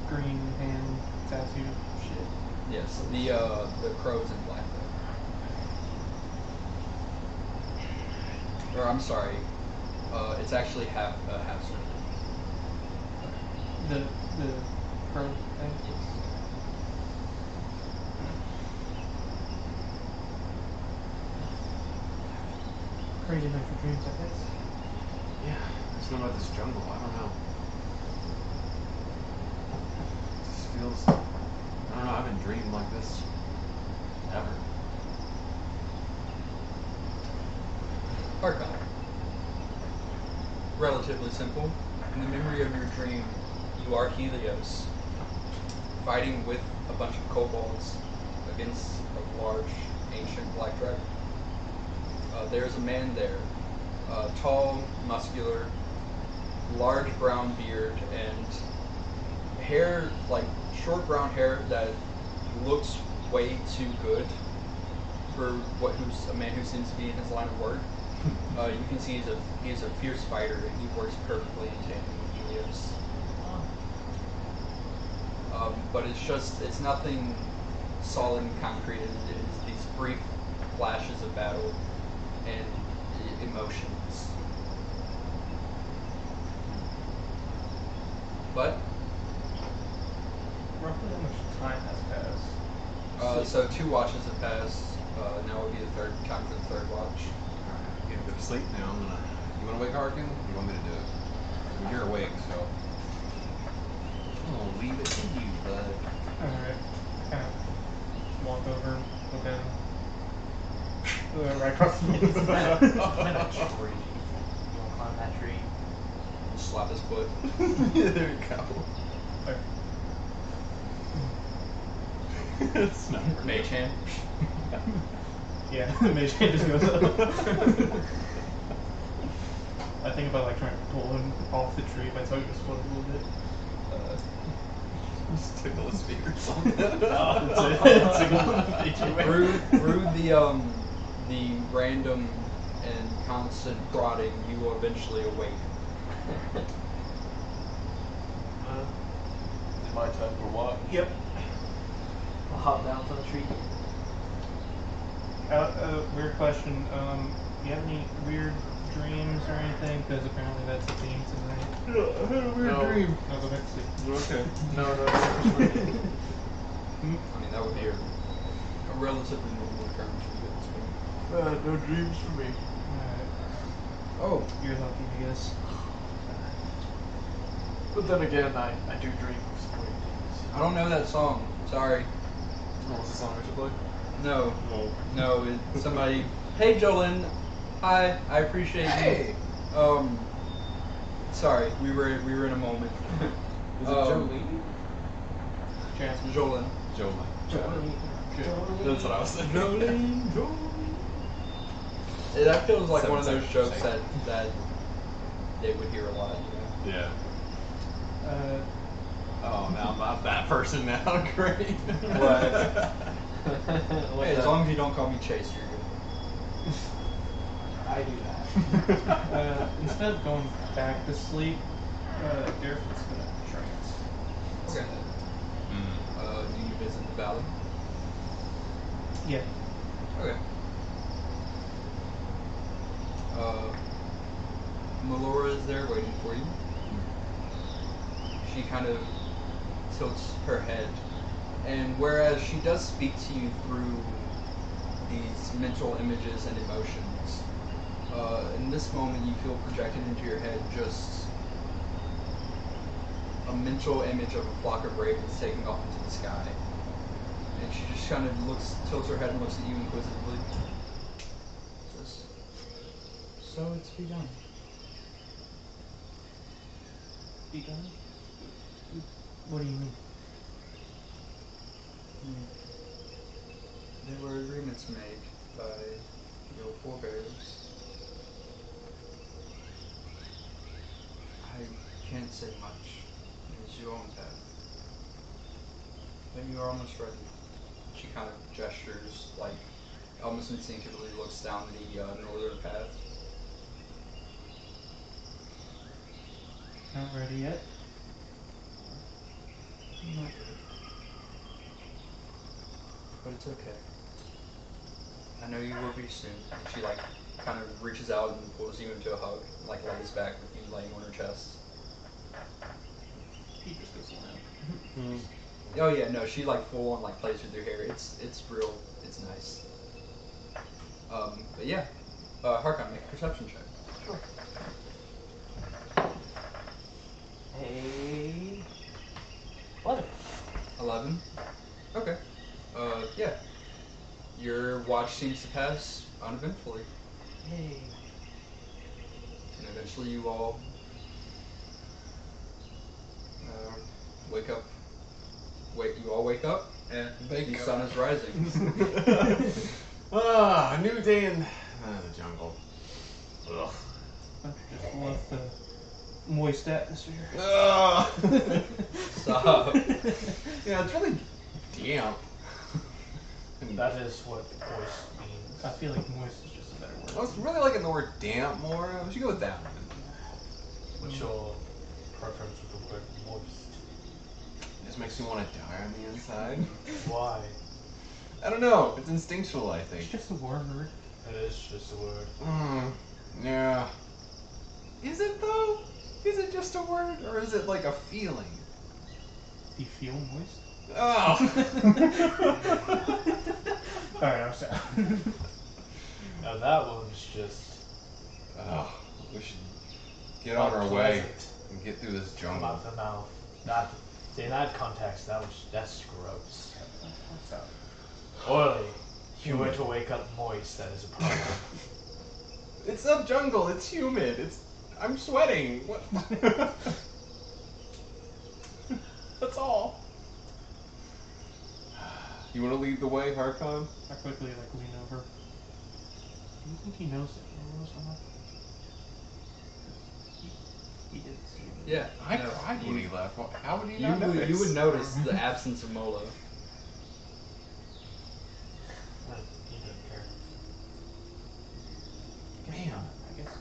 green hand tattoo shit. Yes, the crow's in black though. Or I'm sorry, it's actually half circle. The crow thing. Crazy night for dreams, I guess. Yeah, there's something about this jungle. I don't know. It just feels. I don't know. I haven't dreamed like this ever. Archon. Relatively simple. In the memory of your dream, you are Helios, fighting with a bunch of kobolds against a large, ancient black dragon. There's a man there, tall, muscular, large brown beard, and hair, like short brown hair that looks way too good for who's a man who seems to be in his line of work. You can see he's a fierce fighter, and he works perfectly in tandem with Helios. But it's nothing solid and concrete. It is these brief flashes of battle and emotions. But Roughly how much time has passed? so 2 watches have passed. Now would be the third time for the third watch. Alright, getting to sleep now. You want to wake Arkin? You want me to do it? I mean, you're awake, so. I'm gonna leave it to you, bud. Alright. Kind of walk over, look at him. Right across the Climb a tree. You want to climb that tree? Slap his foot. Yeah, there you go. It's not Mage hand. Yeah, the mage hand just goes up. I think about like trying to pull him off the tree by tugging his foot a little bit. Just tickle his feet or something. Through the random and constant prodding, you will eventually awake. Is it my time for what? Yep. I'll hop down from the tree. Weird question. You have any weird dreams or anything? Because apparently that's a theme tonight. I had a weird No. dream. I'll go back to sleep. Okay. No. I mean, that would be a relatively normal occurrence for you at this point. No dreams for me. Alright. Oh, You're lucky, I guess. But then again, I do dream of some weird things. I don't know that song. Sorry. Oh, what's the song I should play? No, No. no. It's somebody. Hey, Jolene. Hi. I appreciate Hey! you. Sorry. We were in a moment. Is it Jolene? Chance. Jolene. Jolene. That's what I was thinking. Jolene. That feels like 7 one of those seconds, jokes second. that they would hear a lot. You know? Yeah. Uh, Oh, now I'm not that person now. Great. What? What Hey, as the- long as you don't call me Chase, you're good. I do that. Instead of going back to sleep, Barefoot's gonna trance. Okay. Do you visit the valley? Yeah. Okay. Melora is there waiting for you. She kind of tilts her head, and whereas she does speak to you through these mental images and emotions, in this moment you feel projected into your head just a mental image of a flock of ravens taking off into the sky. And she just kind of tilts her head and looks at you inquisitively. Says, so it's begun. Begun? What do you mean? There were agreements made by your forebears. I can't say much, as you own that. But you are almost ready. She kind of gestures, like, almost instinctively looks down the northern path. Not ready yet? Not yet. But it's okay. I know you will be soon. And she, like, kind of reaches out and pulls you into a hug, like, lays back with you laying on her chest. He just goes around. Oh yeah, no, she like full on like plays with your hair. It's real. It's nice. But yeah, Harkon, make a perception check. Sure. Hey. 11. 11. Okay. Yeah. Your watch seems to pass uneventfully, Yay. and eventually you all wake up. You all wake up, and the sun is rising. Ah, a new day in the jungle. Ugh. I just love the moist atmosphere. Ugh. Stop. Yeah, it's really damp. And That is what voice means. I feel like moist is just a better word. I was really liking the word damp more. We should go with that one. What's your preference with the word moist? It just makes me want to die on the inside. Why? I don't know. It's instinctual, I think. It's just a word. It is just a word. Yeah. Is it though? Is it just a word, or is it like a feeling? Do you feel moist? Oh. Alright, I'm sorry. Now that one's just Oh, we should get on our way unpleasant. and get through this Come jungle. out the mouth. Not in that context. That's gross. Oily. If you were to wake up moist, that is a problem. It's a jungle. It's humid. I'm sweating. What? That's all. You want to lead the way, Harkon? I quickly like lean over. Do you think he knows that Molo's someone? He did see me. Yeah. I no, cried when he left. How would you You not notice? you would notice the absence of Molo. He doesn't care. Man, I guess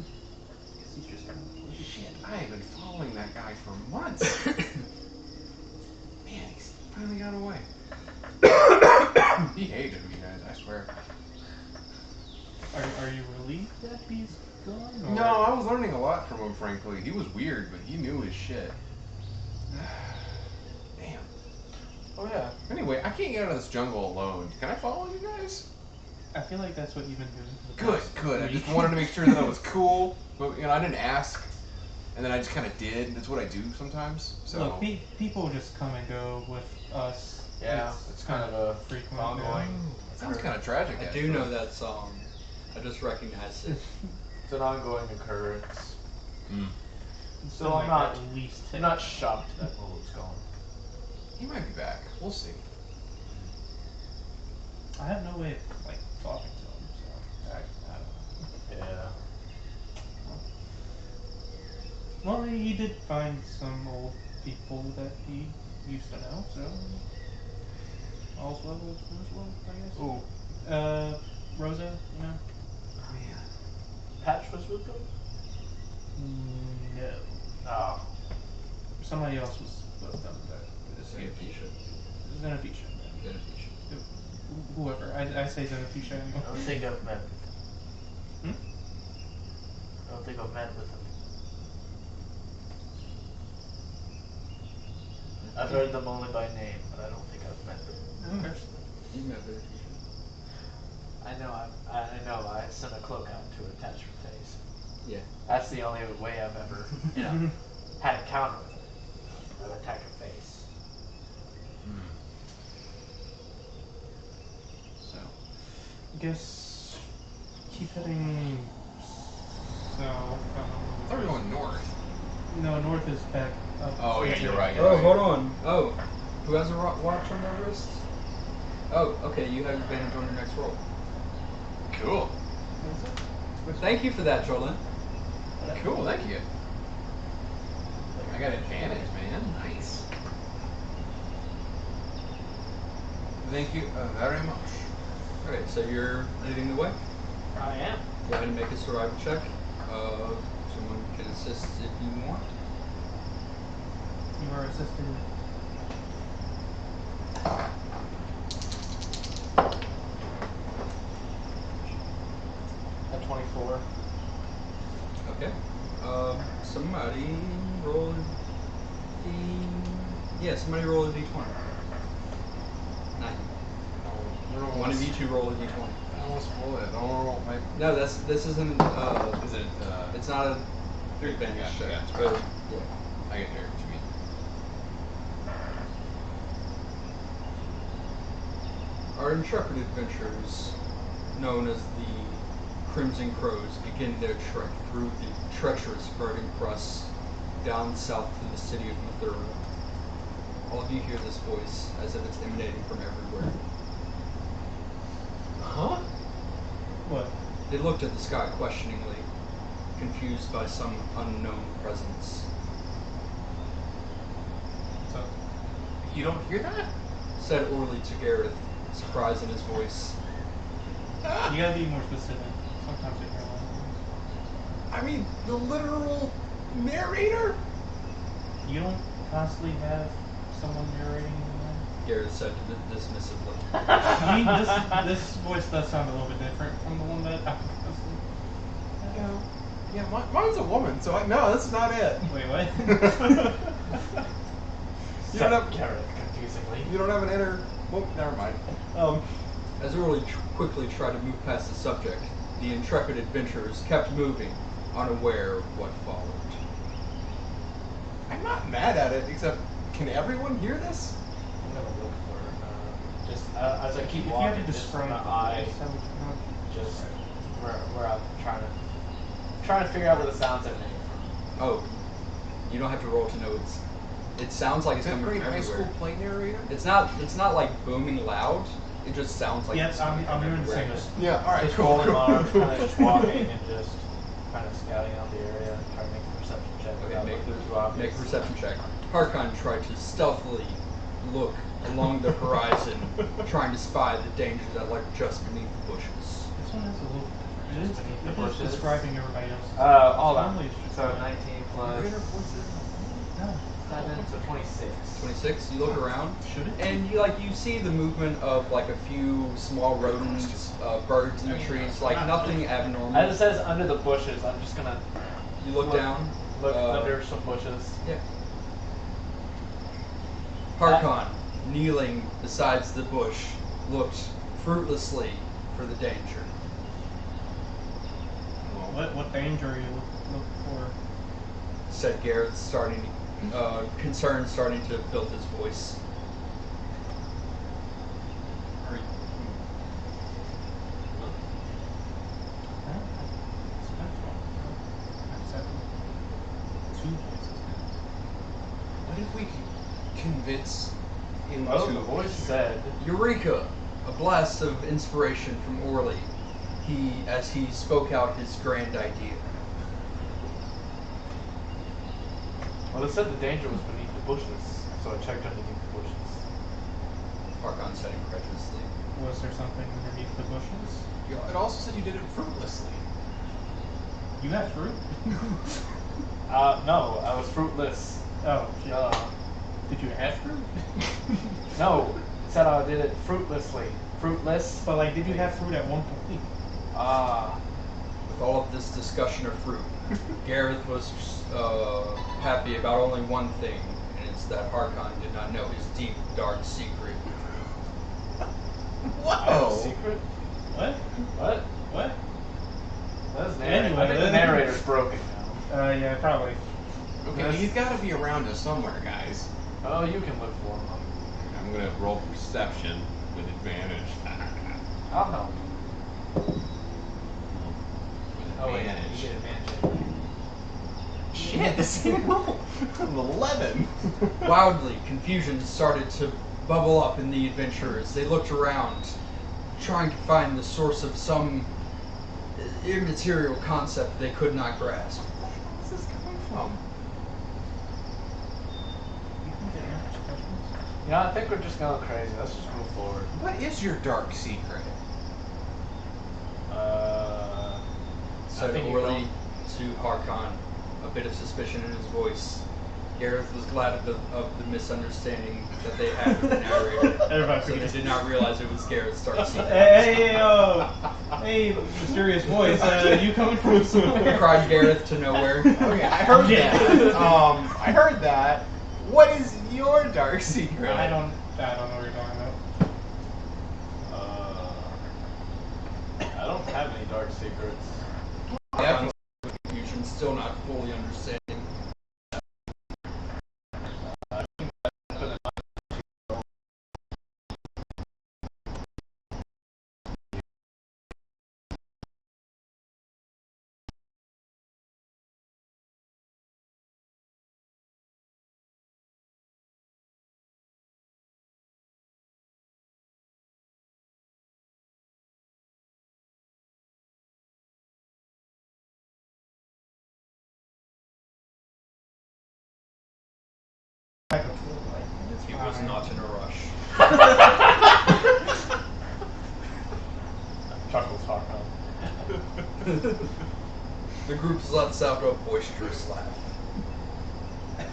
he's just kind of shit, I have been following that guy for months. Man, he's finally got away. He hated me, guys, I swear. Are Are you relieved that he's gone? Or? No, I was learning a lot from him, frankly. He was weird, but he knew his shit. Damn. Oh yeah. Anyway, I can't get out of this jungle alone. Can I follow you guys? I feel like that's what you've been doing. For the Good, past good. I week. just wanted to make sure that I was cool, but you know, I didn't ask, and then I just kind of did. That's what I do sometimes. So Look, people just come and go with us. Yeah, it's kind of a frequent. ongoing. it sounds kind of tragic. I actually. do know that song. I just recognize it. It's an ongoing occurrence. Mm. It's So been I'm like not- at least I'm not shocked that Molo's gone. He might be back. We'll see. I have no way of like talking to him, so I don't know. Yeah. Well, he did find some old people that he used to know, so all's well that ends well, I guess. Ooh. Rosa, you know? Man. Patch was with them? No. Oh. Somebody else was with them, but Xenophasia. Xenophasia. Xenophasia. Whoever. I say Xenophasia anymore. I don't think I've met. Hmm? I don't think I've met with them. I've heard them only by name, but I don't think I've met them personally. You met Xenophasia. I know. I sent a cloak out to attach her face. Yeah. That's the only way I've ever, had encounter with her. I've attacked her face. So, I guess keep heading south. I thought we were going north. No, north is back up. Oh, yeah, you're right. Oh, hold on. Oh, who has a watch on their wrist? Oh, okay, you have advantage on your next roll. Cool. Thank you for that, Jolin. Cool. Thank you. I got advantage, man. Nice. Thank you very much. Alright, so you're leading the way. I am. Go ahead and make a survival check. Someone can assist if you want. You are assisted. At 24. Okay. Somebody roll a yeah, somebody roll a d20. 9. One of you two roll a d20. I almost roll it. I don't roll my. No, this isn't Is it? it's not a advantage Gotcha, check. gotcha. But, yeah. I get here. What you mean? Our intrepid adventurers, known as the Crimson Crows, begin their trek through the treacherous Guardian Crust down south to the city of Mathura. All of you hear this voice as if it's emanating from everywhere. Huh? What? They looked at the sky questioningly, confused by some unknown presence. So, You don't hear that? Said Orly to Gareth, surprise in his voice. you gotta be more specific. Sometimes it can I mean, the literal narrator? You don't constantly have someone narrating Gareth said dismissively. I mean, this voice does sound a little bit different from the one that I was Yeah, mine's a woman, so no, that's not it. Wait, what? You don't have, Gareth, confusingly. you don't have an inner. Well, never mind. As Orly quickly tried to move past the subject, the intrepid adventurers kept moving, unaware of what followed. I'm not mad at it, except can everyone hear this? I'm gonna look for just as I keep If you walking, had to just describe my the eye, voice, how would you just where I'm trying to figure out where the sounds emanate from. Oh, you don't have to roll to know it sounds like it's Fifth coming grade from high school everywhere. play narrator? It's not like booming loud. It just sounds like Yes, it's coming I'm from hearing the everywhere. same. Yeah, alright, Just cool. rolling my arms, kind of just walking and just kind of scouting out the area, trying to make a perception check Okay, without make looking too a obvious. perception check. Harkon tried to stealthily look along the horizon, trying to spy the danger that lurked just beneath the bushes. This one is a little different. It is, Beneath the it is bushes. describing everybody else. Hold on. Normally it's just So 19 plus. No. 7, so 26. 26. You look around, Should it? and you see the movement of like a few small rodents, birds in the trees, like nothing abnormal. As it says under the bushes, I'm just gonna You look down. look under some bushes. Yeah. Harkon, kneeling beside the bush, looked fruitlessly for the danger. What danger are you looking for? Said Gareth, concern starting to build his voice. What if we could convince him Oh, to... the voice said. Eureka! A blast of inspiration from Orly. As he spoke out his grand idea. Well, it said the danger was beneath the bushes, so I checked underneath the bushes. Harkon said incredulously. Was there something underneath the bushes? It also said you did it fruitlessly. You have fruit? No, I was fruitless. Oh, shit. Did you have fruit? No, it said I did it fruitlessly. Fruitless? But like, did you have fruit at one point? With all of this discussion of fruit, Gareth was happy about only one thing, and it's that Harkon did not know his deep, dark secret. I have a Whoa! secret? What? What? What? That's narrator. Anyway, I think the then- narrator's broken now. Yeah, probably. Okay, he's got to be around us somewhere, guys. Oh, you can look for him. I'm gonna roll perception with advantage. I'll know. With Oh, wait, advantage. you get advantage. Shit, the same roll. An 11. Wildly, confusion started to bubble up in the adventurers. They looked around, trying to find the source of some immaterial concept they could not grasp. Where's this coming from? You know, I think we're just going crazy. Let's just move forward. What is your dark secret? Said think you Orly to Harkon, a bit of suspicion in his voice. Gareth was glad of the misunderstanding that they had with the narrator. Everybody So they did not realize it was Gareth's dark secret. Hey, mysterious voice. You coming from somewhere? Cried Gareth to nowhere. Okay, I heard Yeah. that. I heard that. What is your dark secret? I don't know what you're talking about. I don't have any dark secrets. Harkon's confusion, still not fully understanding. He was not in a rush. Chuckles Harkon. The group lets out a boisterous laugh.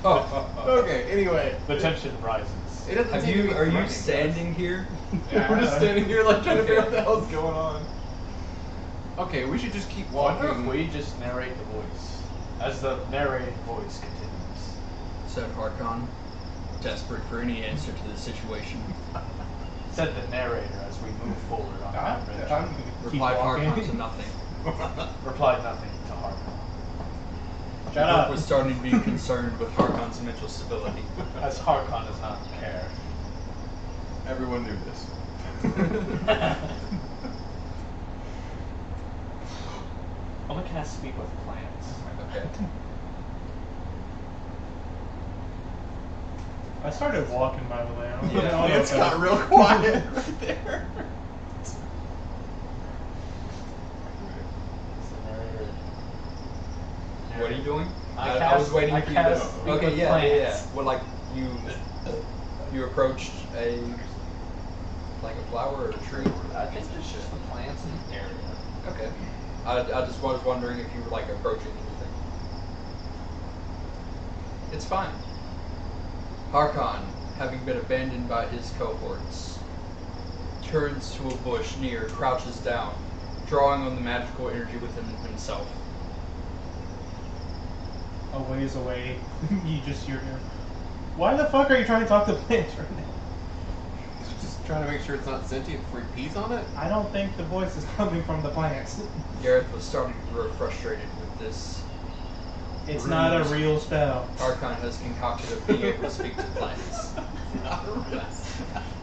Okay, anyway. The tension rises. It doesn't seem to be Are you threatening standing here? us. We're just standing here like trying to figure out Okay. what the hell's going on. Okay, we should just keep I wonder if walking. we just narrate the voice. As the narrated voice continues. Said Harkon, desperate for any answer to the situation. Said the narrator as we move forward on our adventure. Replied Harkon to nothing. Replied nothing to Harkon. The group was starting to be concerned with Harkon's mental stability. As Harkon does not care. Everyone knew this. I'm gonna cast Speak with Plants. Okay. I started walking, by the way. I don't Yeah, know. It's got real quiet right there. It's the narrator. What are you doing? I I was cast- waiting I for you to. cast Speak Okay, with yeah. Plants. Well, like you approached a flower or a tree. I think it's just the plants in the area. Okay. I just was wondering if you were like approaching anything. It's fine. Harkon, having been abandoned by his cohorts, turns to a bush near, crouches down, drawing on the magical energy within himself. A ways away, you just hear him. Why the fuck are you trying to talk to plants right now? Just trying to make sure it's not sentient before he pees on it? I don't think the voice is coming from the plants. Gareth was starting to grow frustrated with this. It's not a real spell. Harkon has concocted of being able to speak to plants. Not a risk.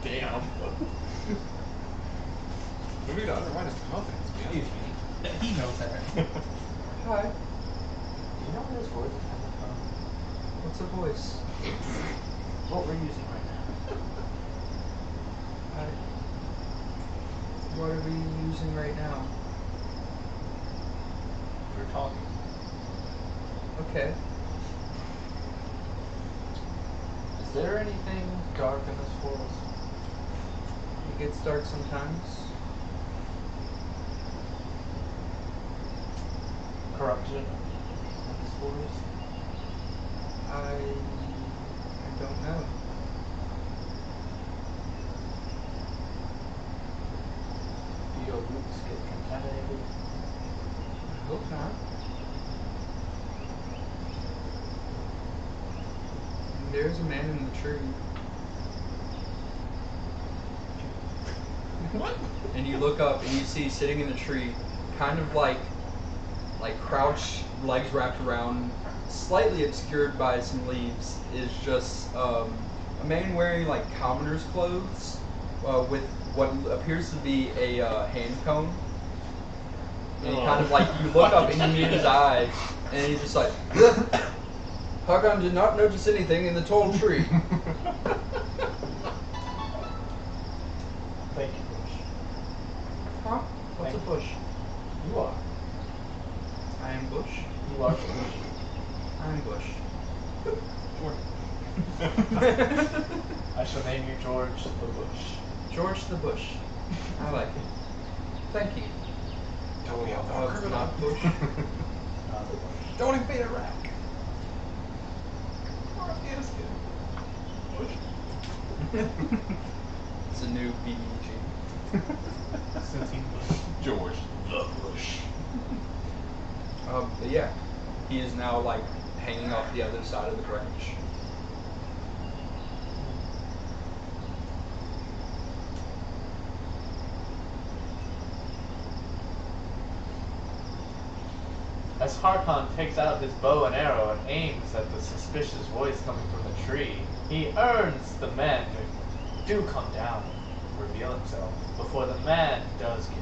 Damn. Maybe to undermine his confidence, man. He knows that. Hi, Do you know where this voice is coming from? what's a voice? What we're using right now. Hi. What are we using right now? We're talking. Okay. Is there anything dark in this forest? It gets dark sometimes. Corruption in this forest? I don't know. Do your roots get contaminated? I hope not. There's a man in the tree. What? And you look up and you see sitting in the tree, kind of like crouched, legs wrapped around, slightly obscured by some leaves, is just a man wearing like commoner's clothes, with what appears to be a hand comb. And he kind of like, you look up and you meet his eyes, and he's just like, Harkon did not notice anything in the tall tree. Thank you, Bush. Huh? What's a bush? You are. I am Bush. You are Bush. I am Bush. I shall name you George the Bush. George the Bush. I like it. Thank you. Don't be a Not Bush. Not the Bush. Don't invade Iraq. Or Afghanistan. It's a new BEG. Centine Bush. George the Bush. But yeah, he is now like hanging off the other side of the branch. As Harkon takes out his bow and arrow and aims at the suspicious voice coming from the tree, he earns the man to do come down and reveal himself before the man does get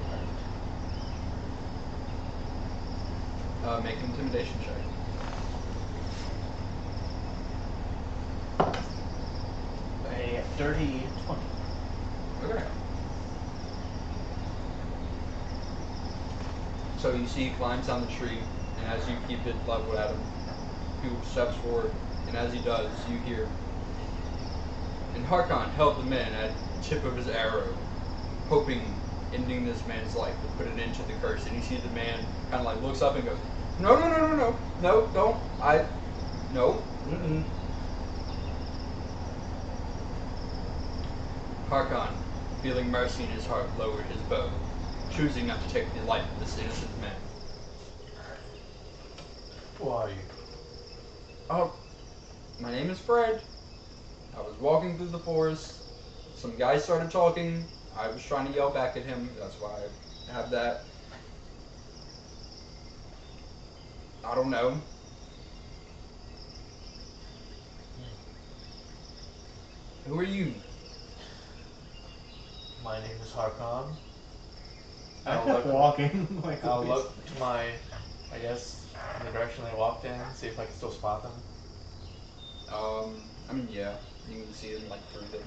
hurt. Make an intimidation check. A dirty 20. Okay. So you see he climbs on the tree, and as you keep it level at him, he steps forward, and as he does, you hear. And Harkon held the man at the tip of his arrow, hoping ending this man's life would put an end to the curse. And you see the man kind of like looks up and goes, "No, no, no, no, no, no, don't, no, mm-mm." Harkon, feeling mercy in his heart, lowered his bow, choosing not to take the life of this innocent man. Who are you? Oh, my name is Fred. I was walking through the forest. Some guy started talking. I was trying to yell back at him. That's why I have that. I don't know. Who are you? My name is Harkon. I I'll kept look- walking. Like I'll a look to my, I guess, in the direction they walked in, see if I can still spot them. I mean, yeah. You can see them like through the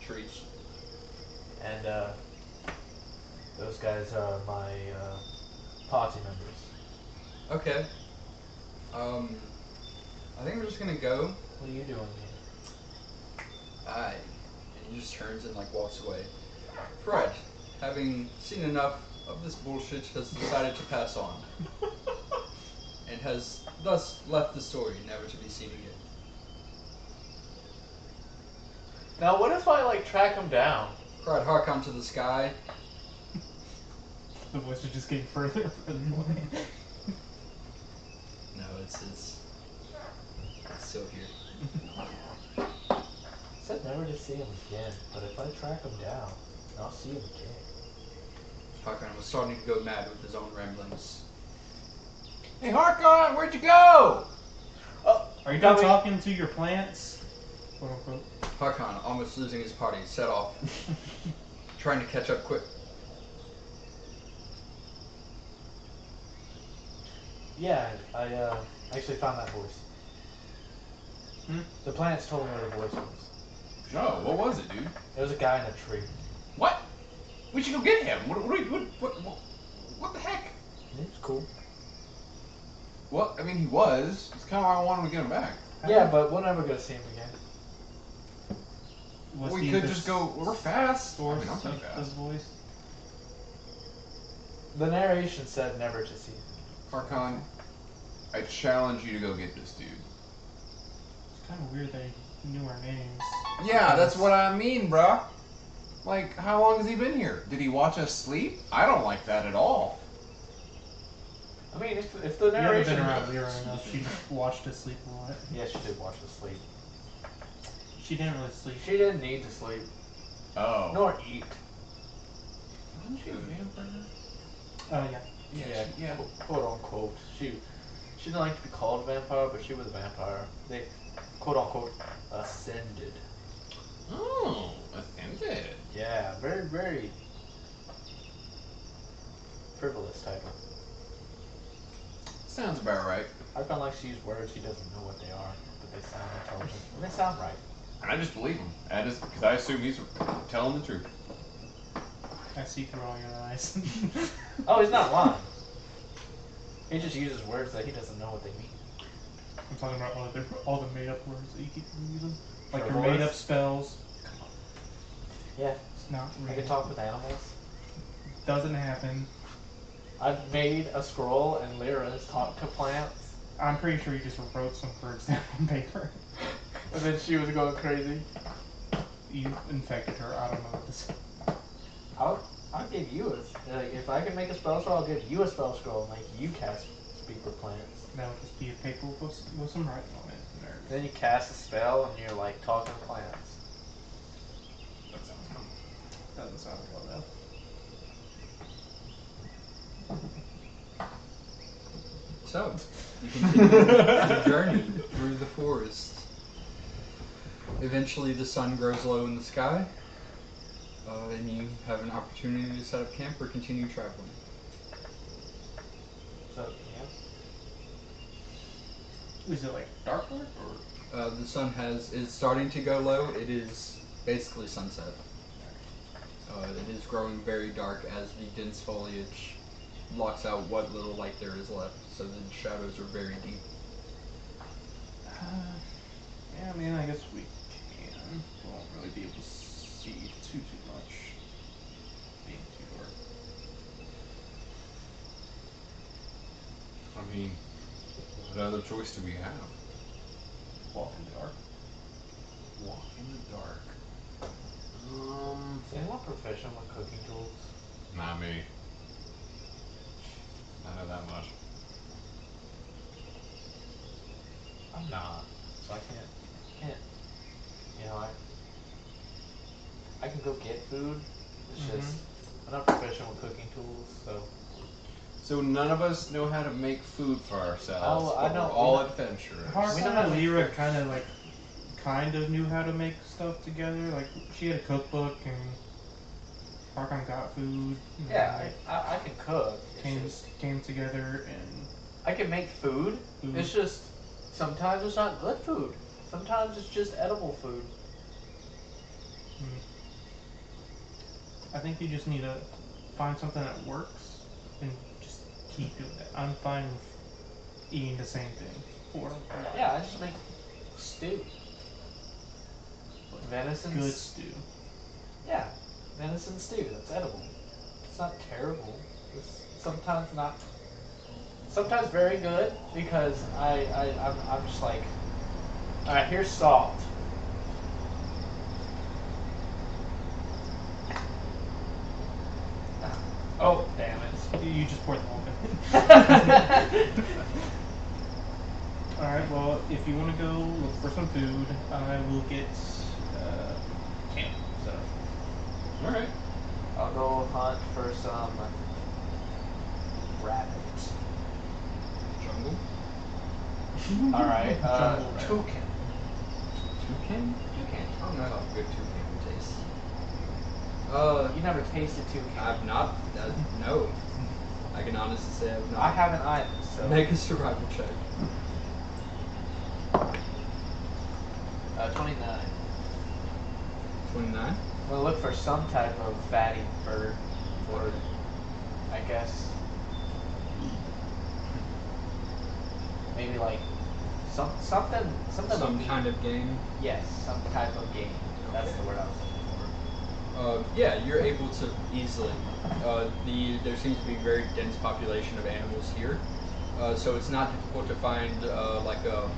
trees. And those guys are my party members. Okay. I think we're just gonna go. What are you doing here? And he just turns and like walks away. Fred, having seen enough of this bullshit, has decided to pass on. And has thus left the story never to be seen again. Now, what if I like track him down? Cried Harkon to the sky. The voice is just getting further and further away. No, it's still here. Said never to see him again, but if I track him down, I'll see him again. Harkon was starting to go mad with his own ramblings. Hey, Harkon, where'd you go? Oh, Are you got done me. talking to your plants? Quote unquote. Harkon, almost losing his party, set off, trying to catch up quick. Yeah, I actually found that voice. The plants told me where the voice was. No, what was it, dude? It was a guy in a tree. What? We should go get him. What the heck? It was cool. Well, I mean, he was. It's kind of why I wanted to get him back. Yeah, but we're never gonna see him again. Was We he could the just go. We're fast. I source mean, I'm pretty of fast. this voice? The narration said never to see him. Harkon, I challenge you to go get this dude. It's kind of weird that he knew our names. Yeah, that's what I mean, bruh. Like, how long has he been here? Did he watch us sleep? I don't like that at all. I mean, if the You haven't narration. been around Lyra enough. She watched us sleep a lot. Yeah, she did watch us sleep. She didn't really sleep. She didn't need to sleep Oh. nor eat. Isn't she a vampire? Oh yeah. Yeah. Quote unquote. She didn't like to be called a vampire, but she was a vampire. They quote unquote ascended. Oh, offended. Yeah, very very frivolous title. Sounds about right. I found like she used words he doesn't know what they are, but they sound intelligent and they sound right. And I just believe him. Because I assume he's telling the truth. I see through all your eyes. Oh, he's not lying. He just uses words that he doesn't know what they mean. I'm talking about all the made up words that you keep using. Like your Frivolous? made up spells. Yeah, It's not I real. can talk with animals. Doesn't happen. I've made a scroll and Lyra's talked to plants, I'm pretty sure you just wrote some words down on paper. and then she was going crazy. You infected her. I don't know what this. I'll give you if I can make a spell scroll, I'll give you a spell scroll and make you cast speak with plants. That would just be a paper with some writing on it. There. Then you cast a spell and you're like talking to plants. That sounds good. Doesn't sound well enough. So, you continue the journey through the forest. Eventually, the sun grows low in the sky, and you have an opportunity to set up camp or continue traveling. So yeah. Is it like darker or? The sun is starting to go low. It is basically sunset. It is growing very dark as the dense foliage blocks out what little light there is left, so the shadows are very deep. Yeah, I mean, I guess we can. We won't really be able to see too much. Being too dark. I mean, what other choice do we have? Walk in the dark. Walk in the dark. Is anyone proficient with cooking tools? Not me. Not know that much. I'm not, so I can't. You know, I can go get food. It's just I'm not proficient with cooking tools, so. So none of us know how to make food for ourselves. Oh, I but know. We're all We know- adventurers. We know how to Harkon and make Lyra fish. kind of knew how to make stuff together. Like she had a cookbook and Harkon got food. And Yeah, they I can cook. It's came just, together and I can make food. Food. It's just sometimes it's not good food. Sometimes it's just edible food. I think you just need to find something that works and just keep doing that. I'm fine with eating the same thing. Or Yeah, I just make stew. Venison. good stew. Yeah, venison stew. That's edible. It's not terrible. It's sometimes not. Sometimes very good because I'm just like, all right, here's salt. You just pour the whole thing. Alright, well, if you want to go look for some food, I will get camp set up. Alright. I'll go hunt for some rabbits. Jungle. Alright, Jungle rabbit. toucan. Toucan? Toucan. I don't know how good toucan tastes. You never tasted toucan. I've not. No. I can honestly say I've not. I haven't either, so. Make a survival check. 29. 29. I'm gonna look for some type of fatty bird, or I guess maybe like something Some meat. kind of game. Yes, some type of game. That's the word I was looking Yeah, you're able to easily. There seems to be a very dense population of animals here, so it's not difficult to find like a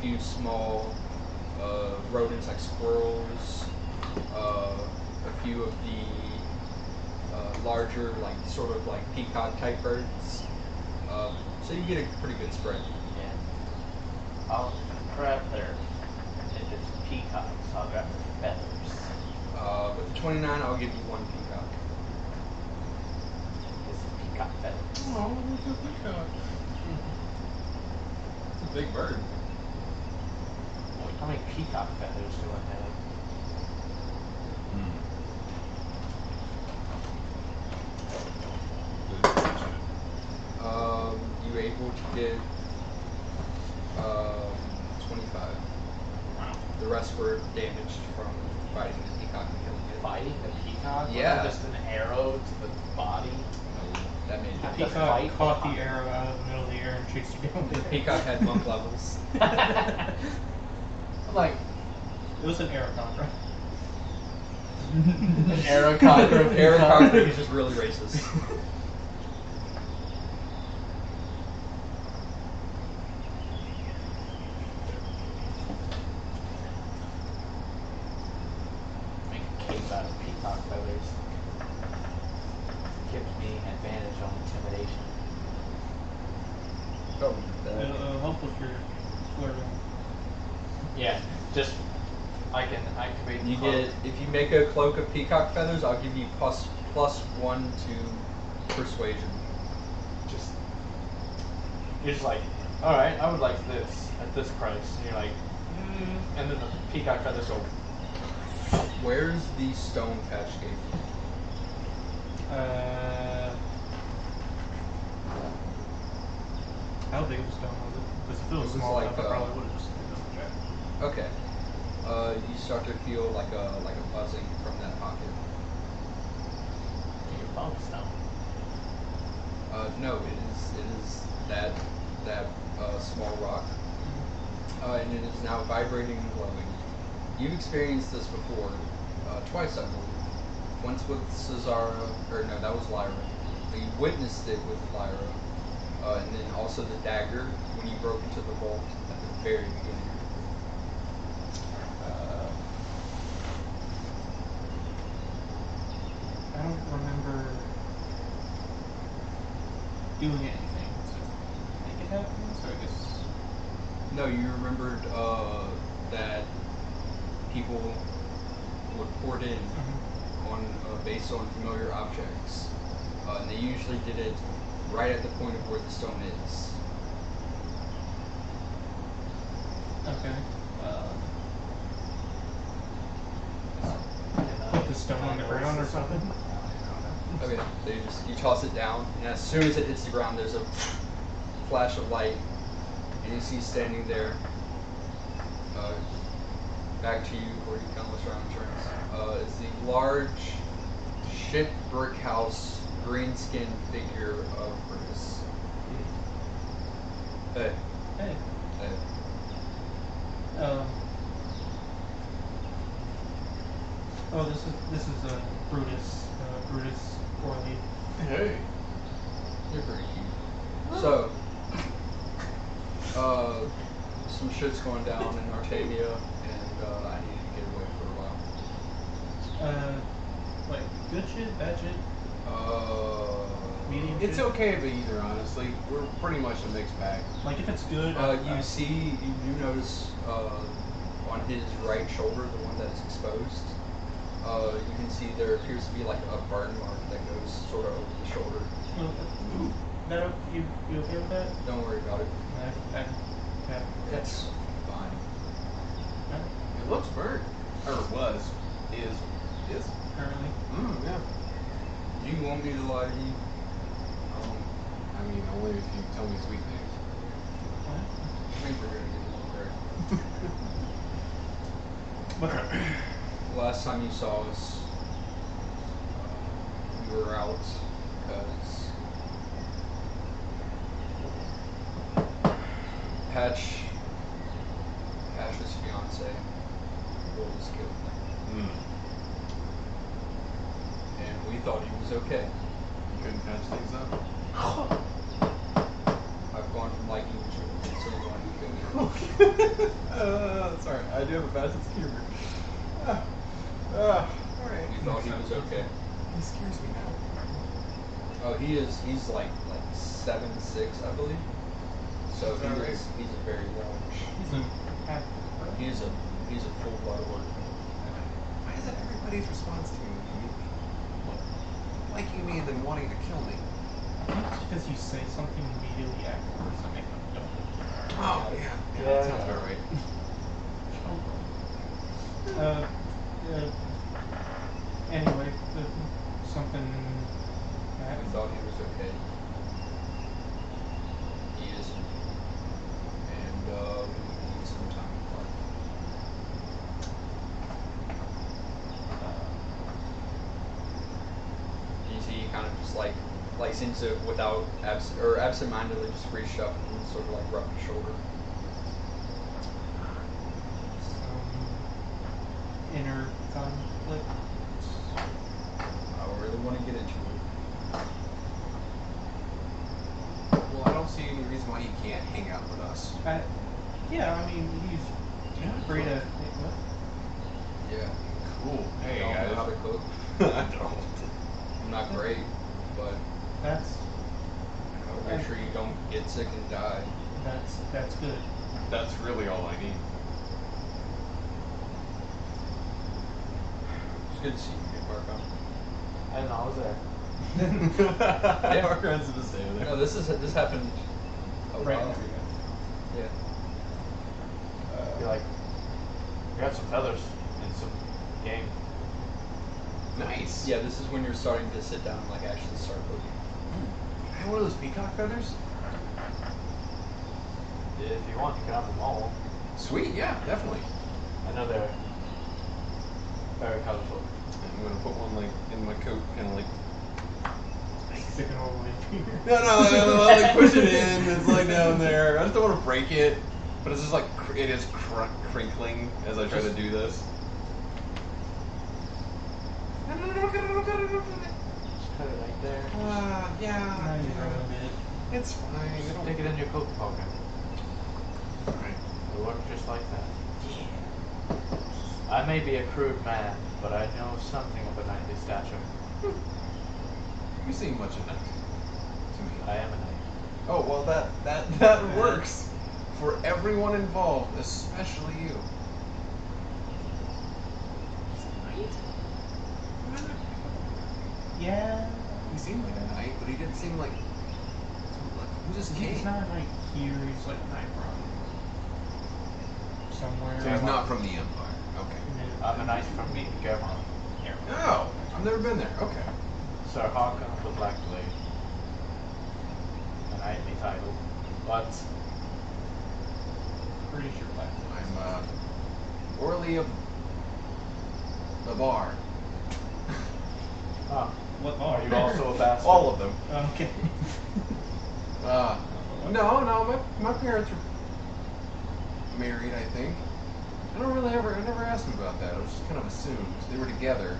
few small rodents like squirrels, a few of the larger like sort of like peacock type birds. So you get a pretty good spread. for. Yeah. I'll grab their. If it's peacocks, I'll grab their feathers. With the 29, I'll give you one peacock. It's peacock feathers. Oh, look at peacock. It's a big bird. How many peacock feathers do I have? Good question. You were able to get 25. Wow. The rest were damaged from fighting the peacock and killing it. Fighting the peacock? Was Yeah. it just an arrow to the body? No, that made The it. fight Peacock caught behind. the arrow out of the middle of the air and chased you down. The peacock had monk levels. I'm like, It was an aerococker. an arrow cocker of Eric peacock. Cocker is just really racist. Make a cape out of peacock feathers. Gives me advantage on intimidation. Oh, It'll help with your flirting. Yeah, just I can activate the you cloak. get if you make a cloak of peacock feathers, I'll give you plus 1 to persuasion. Just you're just like, all right, I would like this at this price, and you're like, and then the peacock feathers go. Where's the stone patch gate? How big of a stone was it? Because if it was It was small like, enough, I probably would have just picked up the jack. Okay. You start to feel like a buzzing from that pocket. Your bump stone. No, it is that small rock, and it is now vibrating and glowing. You've experienced this before, twice, I believe. Once with Cesara, or no, that was Lyra. You witnessed it with Lyra, and then also the dagger when you broke into the vault at the very beginning. I don't remember doing anything to make it happen, so I guess. No, you remembered that people would port in on based on familiar objects, and they usually did it right at the point of where the stone is. Okay. And, Put the stone on the ground or something? Okay, so you toss it down, and as soon as it hits the ground, there's a flash of light, and you see standing there. Back to you, or you can list round turns. Is the large ship brick house green skinned figure of Brutus. Hey, Hey. hey. Oh, this is Brutus. Brutus Orly. Hey. You're pretty cute. So, some shit's going down in Artavia, and I need to get away for a while. Like good shit, bad shit. medium. It's shit? okay but either, honestly. We're pretty much a mixed bag. Like if it's good. You do notice on his right shoulder, the one that is exposed, you can see there appears to be like a burn mark that goes sort of over the shoulder. That you okay with that? Don't worry about it. Okay. It's fine. It looks burnt. Or was. Is. Currently. Yeah. Do you want me to lie to you? I mean, only if you tell me sweet things. I think we're gonna get along great. What's up? Last time you saw us, we were out because Patch's fiance was killed, and we thought he was okay. You couldn't patch things up? I've gone from liking you to someone who killed you. Sorry, I do have a bad sense of humor. Alright. We thought he was okay. He scares me now. Oh, he's like 7'6", I believe. So Is that right? he's a very large. He's a full blood orc. Why is that everybody's response to me? Liking me and then wanting to kill me. Because you say something immediately afterwards and make them don't. Oh, yeah. Yeah, That sounds yeah. about right. Anyway, something. We thought he was okay. He isn't. And we need some time apart. You see, he kind of just like seems to without absent-mindedly just reached up and sort of like rubbed his shoulder. Inner conflict. I don't really want to get into it. Well, I don't see any reason why he can't hang out with us. Yeah, I mean, he's free to. What? Yeah. Cool. Hey, I don't guys. know how to cook. I don't. I'm not great, but That's I'll make sure you don't get sick and die. that's good. That's really all I need. It's good to see you, Barcon. I didn't know I was there. Yeah. Our friends are the same. No, this happened a Right while after. ago. Yeah. Be like, we got some feathers and some game. Nice. Yeah, this is when you're starting to sit down and like actually start cooking. Can I have one of those peacock feathers? If you want, you can have them all. Sweet, yeah, definitely. I know they're very colorful. I'm gonna put one like in my coat, kind of like. Stick it all the way in here. No, like push it in. It's like down there. I just don't want to break it, but it's just like it is crinkling as I try to do this. Just put it right there. Now Yeah. you ruined it. It's fine. I don't Stick it in your coat pocket. Alright. It'll work just like that. I may be a crude man, but I know something of a knightly stature. You seem much a knight to me. I am a knight. Oh well, that works for everyone involved, especially you. Yeah. He seemed like a knight, but he didn't seem like. Who's this king? He's not like here. He's like not from somewhere. So he's not from the Empire. Okay. I'm a knight from Germon. Oh, I've never been there. Okay. Sir Harkon of the Black Blade. A knightly title. But Pretty sure black. I'm Orly of the Bar. What are you also a bastard? All of them. Okay. No, my parents were married, I think. I never asked them about that. I was just kind of assumed they were together.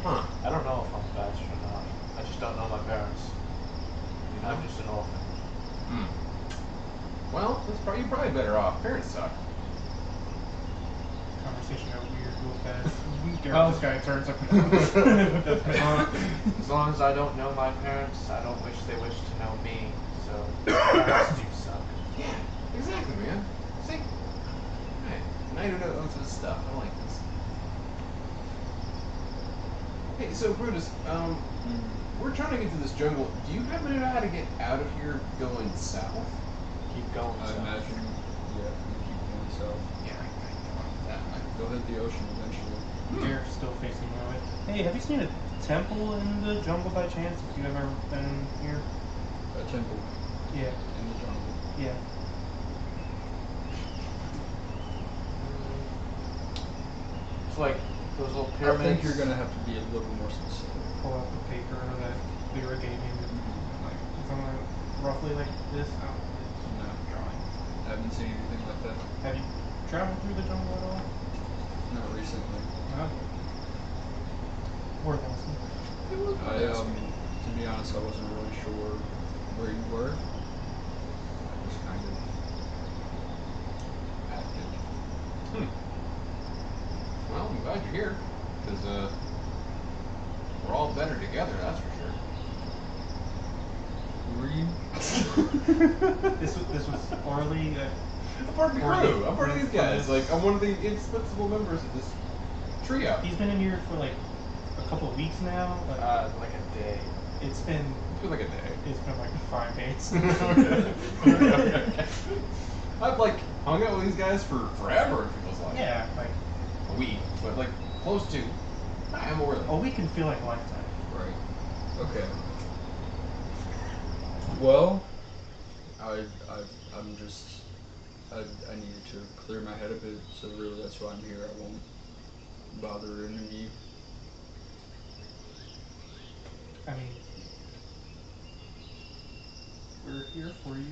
Huh. I don't know if I'm a bastard or not. I just don't know my parents. I'm just an orphan. Well, you're probably better off. Parents suck. conversation got weird real fast. Well- This guy turns up. As long as I don't know my parents, I don't wish they wish to know me. So parents do suck. Yeah, exactly, man. See? Right. Now you know this stuff. I like this. Hey, so Brutus, we're trying to get to this jungle. Do you happen to know how to get out of here going south? Keep going. I son. imagine, yeah, you keep going south. Yeah, I that way. You'll hit the ocean eventually. They're still facing that way. Hey, have you seen a temple in the jungle by chance? If you've ever been here? A temple Yeah, in the jungle. yeah. It's like those little I pyramids. think you're gonna have to be a little more specific. Pull out the paper that Lyra gave him. Like something roughly like this. Oh, No, drawing. I haven't seen anything like that. Have you traveled through the jungle at all? Not recently. No. Worth asking. To be honest, I wasn't really sure where you were. I just kind of acted. Well, I'm glad you're here, because we're all better together, that's for sure. Who were you? This was Orly. I'm part of the crew. I'm part of these guys. Like, I'm one of the indispensable members of this trio. He's been in here for like a couple of weeks now. Like a day. It's been It's been like a day. it's been like 5 days. Okay. I've like hung out with these guys for forever. It feels like Yeah, like a week, but like close to. I'm more than a week can feel like a lifetime. Right. Okay. Well, I'm just, I needed to clear my head a bit, so really that's why I'm here. I won't bother any of you. I mean, we're here for you.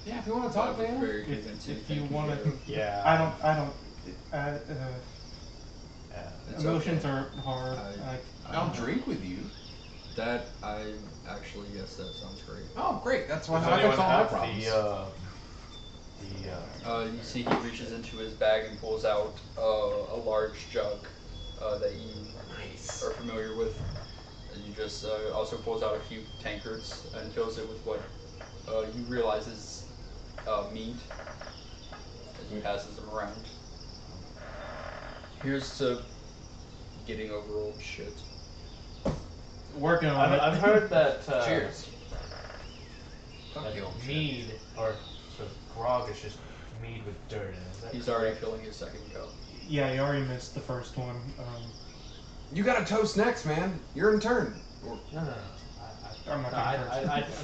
Yeah, if you want to talk, That was man. very If, convincing. if you Thank want Joe. to, Yeah. I don't. Yeah. It's Emotions okay. are hard. I'll drink with you. That, actually, yes, that sounds great. Oh, great. That's why Does I anyone fix all my have problems. You see he reaches into his bag and pulls out a large jug that you Nice. are familiar with. And you just also pulls out a few tankards and fills it with what you realize is mead as he passes them around. Here's to getting over old shit. Working on it. I've heard that. Cheers. Fuck That the old shit. mead or so grog is just mead with dirt in it. Is that He's already filling his second cup. Yeah, you already missed the first one. You got to toast next, man. You're in turn. Or, No. I'm not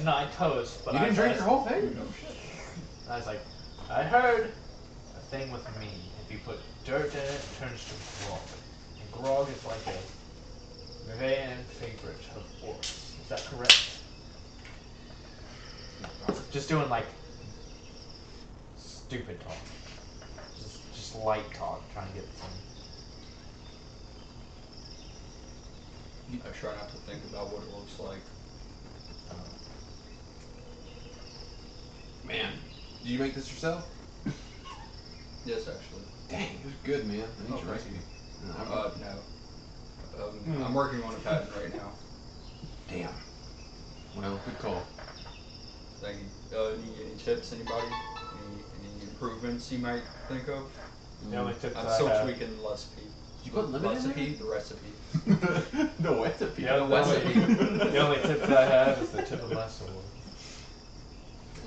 No, I toast, but you didn't drink your whole thing? I was like, I heard a thing with mead. If you put dirt in it, it turns to grog. And grog is like a van favorite of orcs. Is that correct? Just doing like stupid talk. Just light talk, trying to get some. I try not to think about what it looks like. Man, did you make this yourself? Yes, actually. Dang, it was good, man. I need Oh, your thank recipe. No. I'm working on a patent right now. Damn. Well, good call. Thank you. Any tips, anybody? Any improvements you might think of? The only tips I'm I still have. tweaking the recipe. Did you put lemon Recipe? in The recipe. there? No recipe. The only tips I have is the tip of my sword.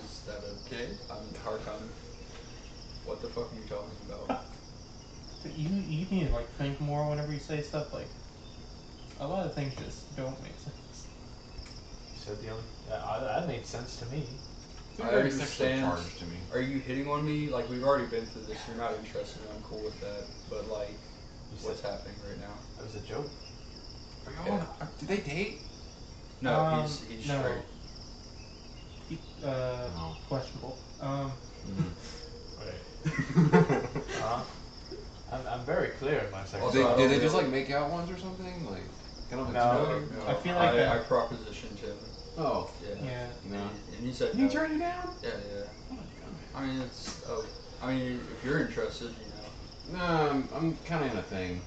Is that okay? I'm hard on. What the fuck are you talking about? You need to like think more whenever you say stuff. Like a lot of things just don't make sense. You said the only. That made sense to me. You're I very sexually understand. charged to me. Are you hitting on me? Like, we've already been through this. You're not interested. I'm cool with that. But, like, You what's said happening right now? it was a joke. Are y'all, did they date? No, he's no. straight. No. Questionable. Right. I'm very clear in my section. Also, Did I they, don't did they just really- like make out once or something? Like, kind of No. exploding? I feel like I that- propositioned him. Oh. Yeah. Yeah. No. And he said Can you no. turn it down? Yeah. Oh my God. I mean, it's. Oh, I mean, if you're interested, you know. I'm kind of in a thing.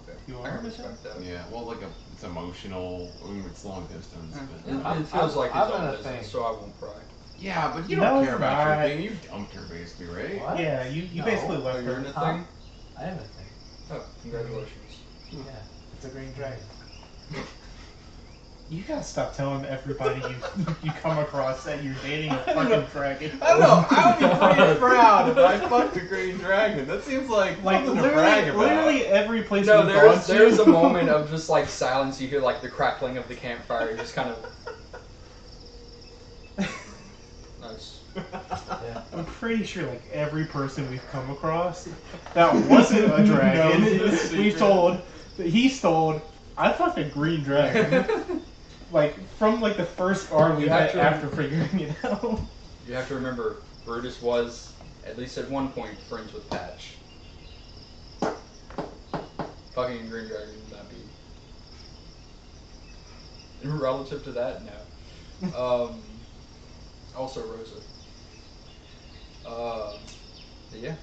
Okay. You I are? can respect that. Yeah, well, like it's emotional. I mean, it's long distance. But, It feels like his I'm own in a business, thing. so I won't pry. yeah, but you No, don't it's care about not. your thing. You dumped her basically, right? What? Yeah, you No. basically Oh, left you're in her. a Huh? thing? I am a thing. Oh, congratulations. Yeah, it's a green dragon. You gotta stop telling everybody you come across that you're dating a fucking dragon. I don't know. I would be pretty proud if I fucked a green dragon. That seems like Like something to brag about. literally every place No, we've gone there's to. a moment of just like silence. You hear like the crackling of the campfire. You just kind of. Nice. Yeah. I'm pretty sure like every person we've come across that wasn't a dragon, Knows the secret. he's told, I fucked a green dragon. Like from like the first bar we You met have to- after figuring it out. You have to remember, Brutus was, at least at one point, friends with Patch. Fucking a green dragon would not be. Relative to that, no. Also Rosa. But yeah.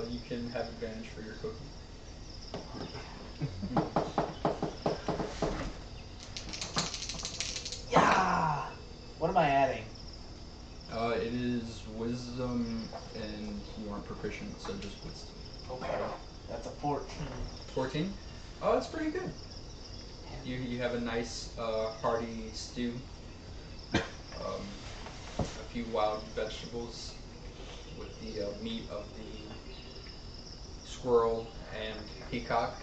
You can have advantage for your cooking. Yeah. What am I adding? It is wisdom, and you aren't proficient, so just wisdom. Okay. That's a 14. 14? Oh, that's pretty good. You have a nice hearty stew. A few wild vegetables with the meat of the squirrel and peacock.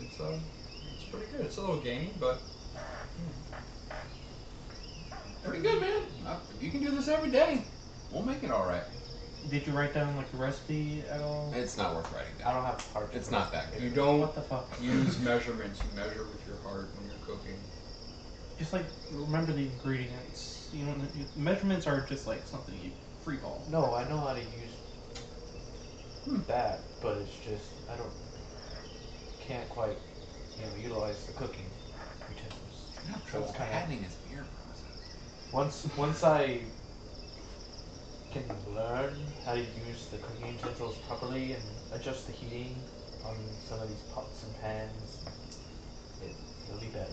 It's pretty good. It's a little gamey, but Pretty good, man. You can do this every day. We'll make it all right. Did you write down like the recipe at all? It's not worth writing I down. don't have heart. It's not that good. you don't What the fuck? use measurements. You measure with your heart when you're cooking. Just like remember the ingredients. You know, measurements are just like something you freeball. No, I know how to use that, but it's just I can't quite utilize the cooking utensils. I have So trouble it's kinda- patenting his beer process. Once I can learn how to use the cooking utensils properly and adjust the heating on some of these pots and pans, it'll be better.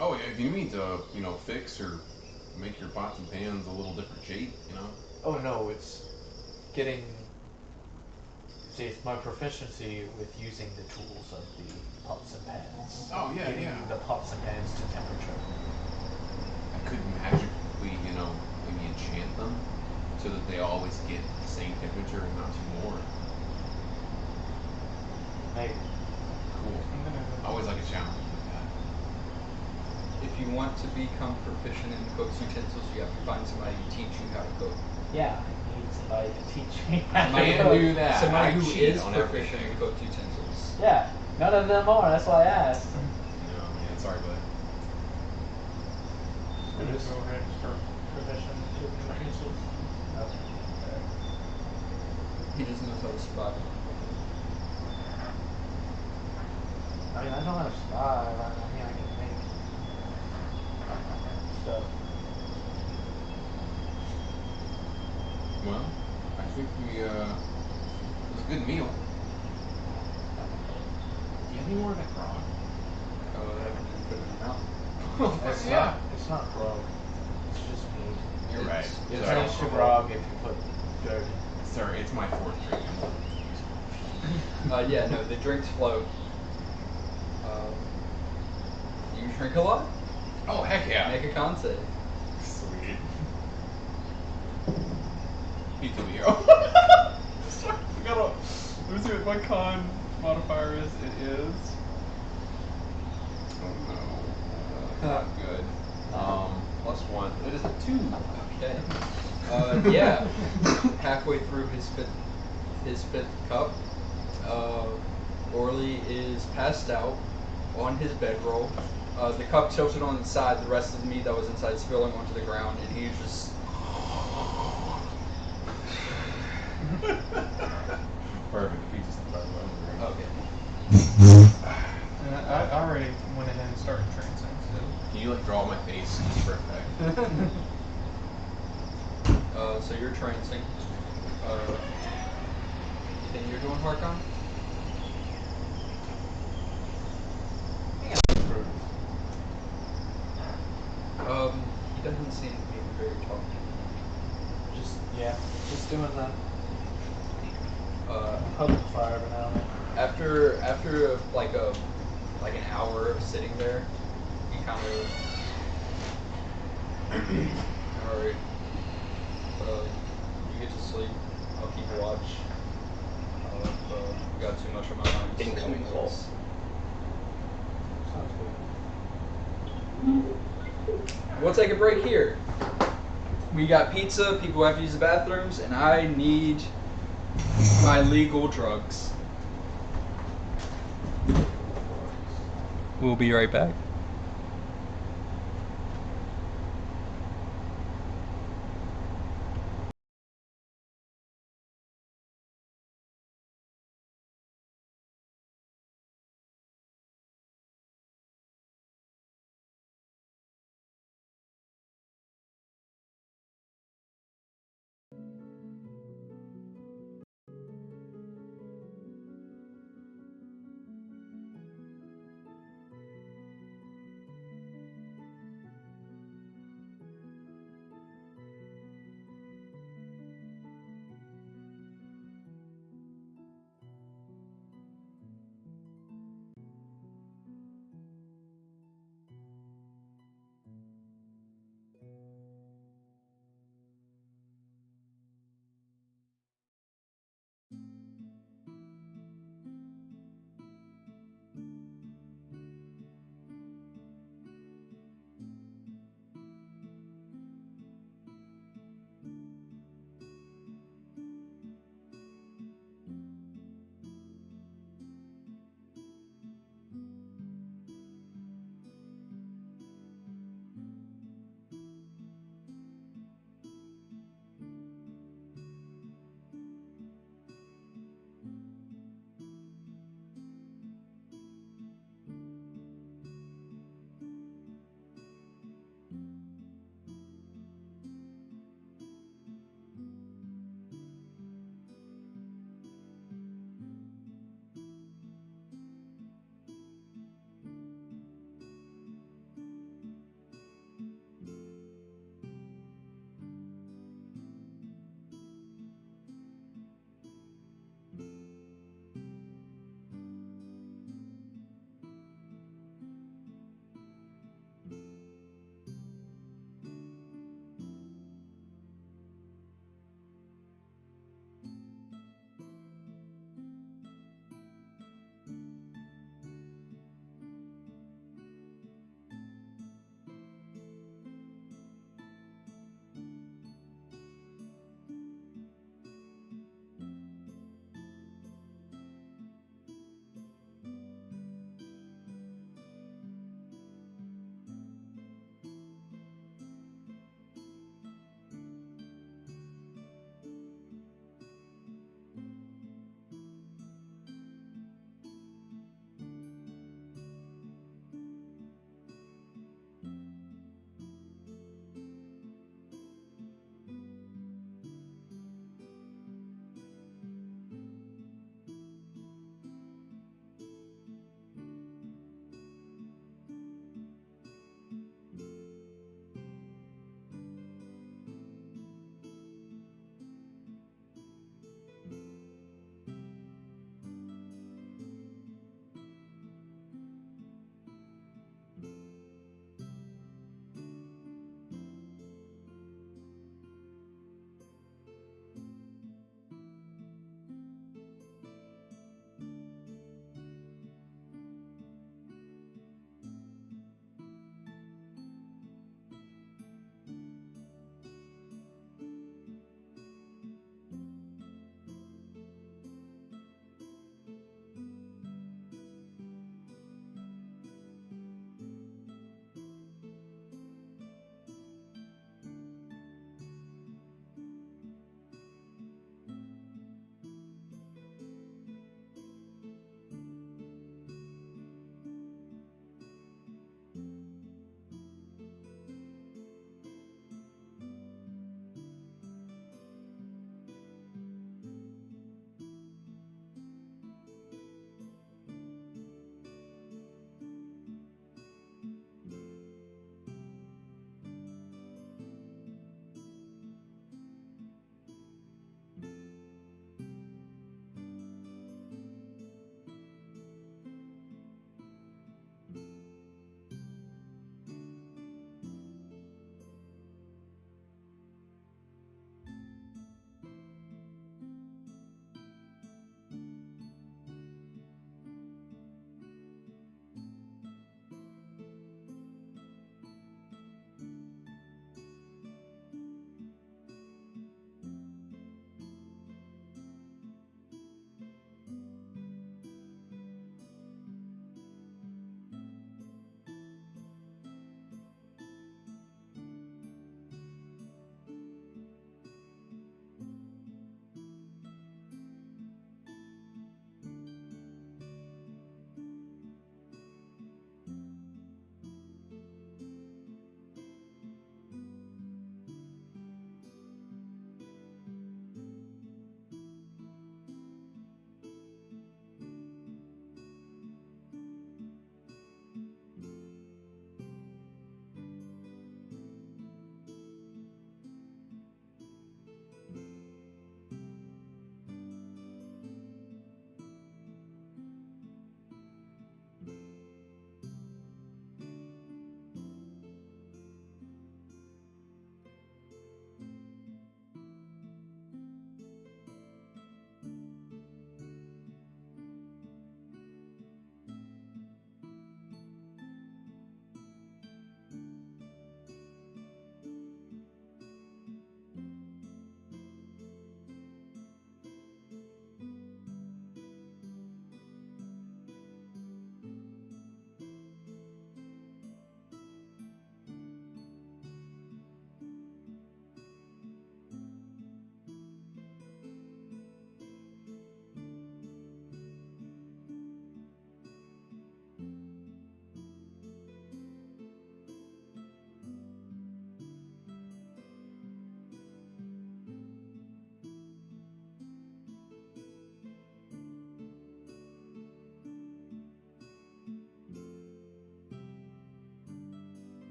Oh yeah, if you need to, fix or make your pots and pans a little different shape, Oh no, it's getting. See, it's my proficiency with using the tools of the pots and pans. Oh, yeah, Getting yeah. the pots and pans to temperature. I could magically, maybe enchant them so that they always get the same temperature and not too more. Maybe. Cool. I'm gonna. I always like a challenge like that. If you want to become proficient in cook's utensils, you have to find somebody to teach you how to cook. Yeah, I need somebody to teach me how to Somebody can't cook. do that. Somebody I who cheat is on proficient everything. in cooked utensils. Yeah, none of them are. That's why I asked. No, man, sorry, bud. I'm gonna go ahead and start proficient with utensils. He just knows how to spot. I mean, I know how to spy. I mean, I can make stuff. Well, I think it was a good meal. Do you have any more of that grog? I haven't even put it in my mouth. It's not grog. It's just meat. You're right. It It's turns to alcohol. grog if you put dirt in. Sorry, it's my fourth drink. Yeah, no, the drinks float. You drink a lot? Oh, heck yeah. Make a con save. Sweet. Pizza hero. Sorry, let me see what my con modifier is. It is. Oh no. Not good. +1. It is a 2. Okay. Yeah. Halfway through his fifth cup, Orly is passed out on his bedroll. The cup tilted on its side, the rest of the meat that was inside spilling onto the ground, and he's just Perfect. The pizza's the best one. okay. And I already went ahead and started trancing. So. Can you draw my face just for effect? So you're trancing. Anything you're doing, Harkon? I think I'm improved. He doesn't seem to be very talkative. Just doing the Uh, public fire every now and then. after like an hour of sitting there, he kind of all right. You get to sleep. I'll keep watch. Got too much on my mind. Incoming call. Sounds good. We'll take a break here. We got pizza. People have to use the bathrooms, and I need my legal drugs. We'll be right back.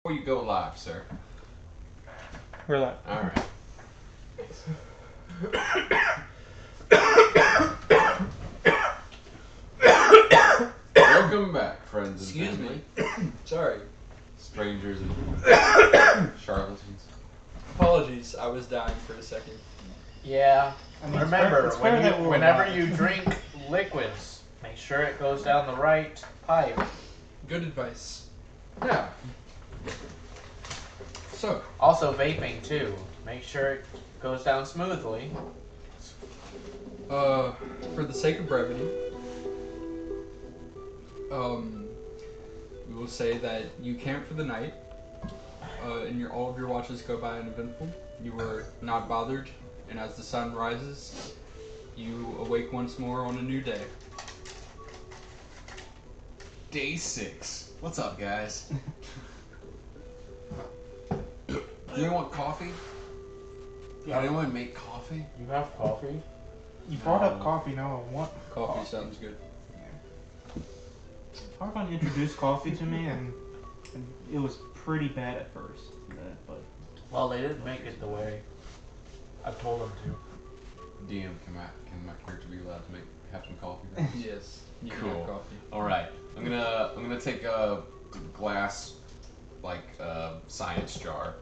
before you go live, sir. We're live. All right. Welcome back, friends and Excuse family. me. Sorry. Strangers and charlatans. Apologies. I was dying for a second. Yeah. I mean, Remember, it's fair that we're whenever alive. you drink liquids, make sure it goes down the right pipe. Good advice. Yeah. So, Also, vaping too. Make sure it goes down smoothly. For the sake of brevity, we will say that you camp for the night, and all of your watches go by uneventful. You were not bothered, and as the sun rises, you awake once more on a new day. Day 6. What's up, guys? Do you want coffee? Can anyone make coffee? You have coffee? You brought up coffee, now I want Coffee sounds good. Harvon introduced coffee to me, and it was pretty bad at first. But Well, they didn't make it the way I told them to. DM, can my character be allowed to have some coffee? Yes. You can Cool. have coffee. All right. I'm gonna take a glass science jar,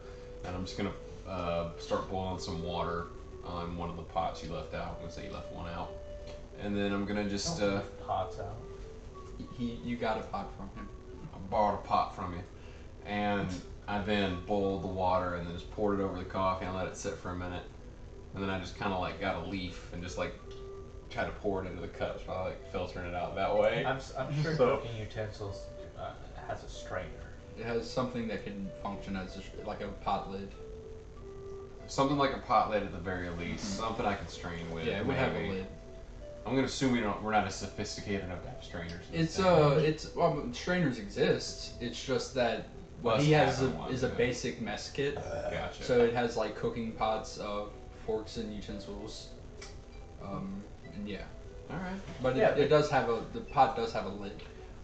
and I'm just gonna start boiling some water on one of the pots you left out. I'm gonna say you left one out, and then I'm gonna just Don't leave pots out. You got a pot from him. I borrowed a pot from you, and I then boiled the water and then just poured it over the coffee and let it sit for a minute, and then I just kind of like got a leaf and just like tried to pour it into the cups by like filtering it out that way. I'm sure So- cooking utensils has a strainer. It has something that can function as like a pot lid. Something like a pot lid at the very least. Something I can strain with. Yeah, it would have a maybe. lid. I'm gonna assume we're not as sophisticated enough to have strainers. in It's this thing. well, strainers exist. It's just that what Must he has have one, is a yeah. basic mess kit. Gotcha. So it has like cooking pots, forks and utensils. And yeah, All right. but Yeah, it does have the pot does have a lid.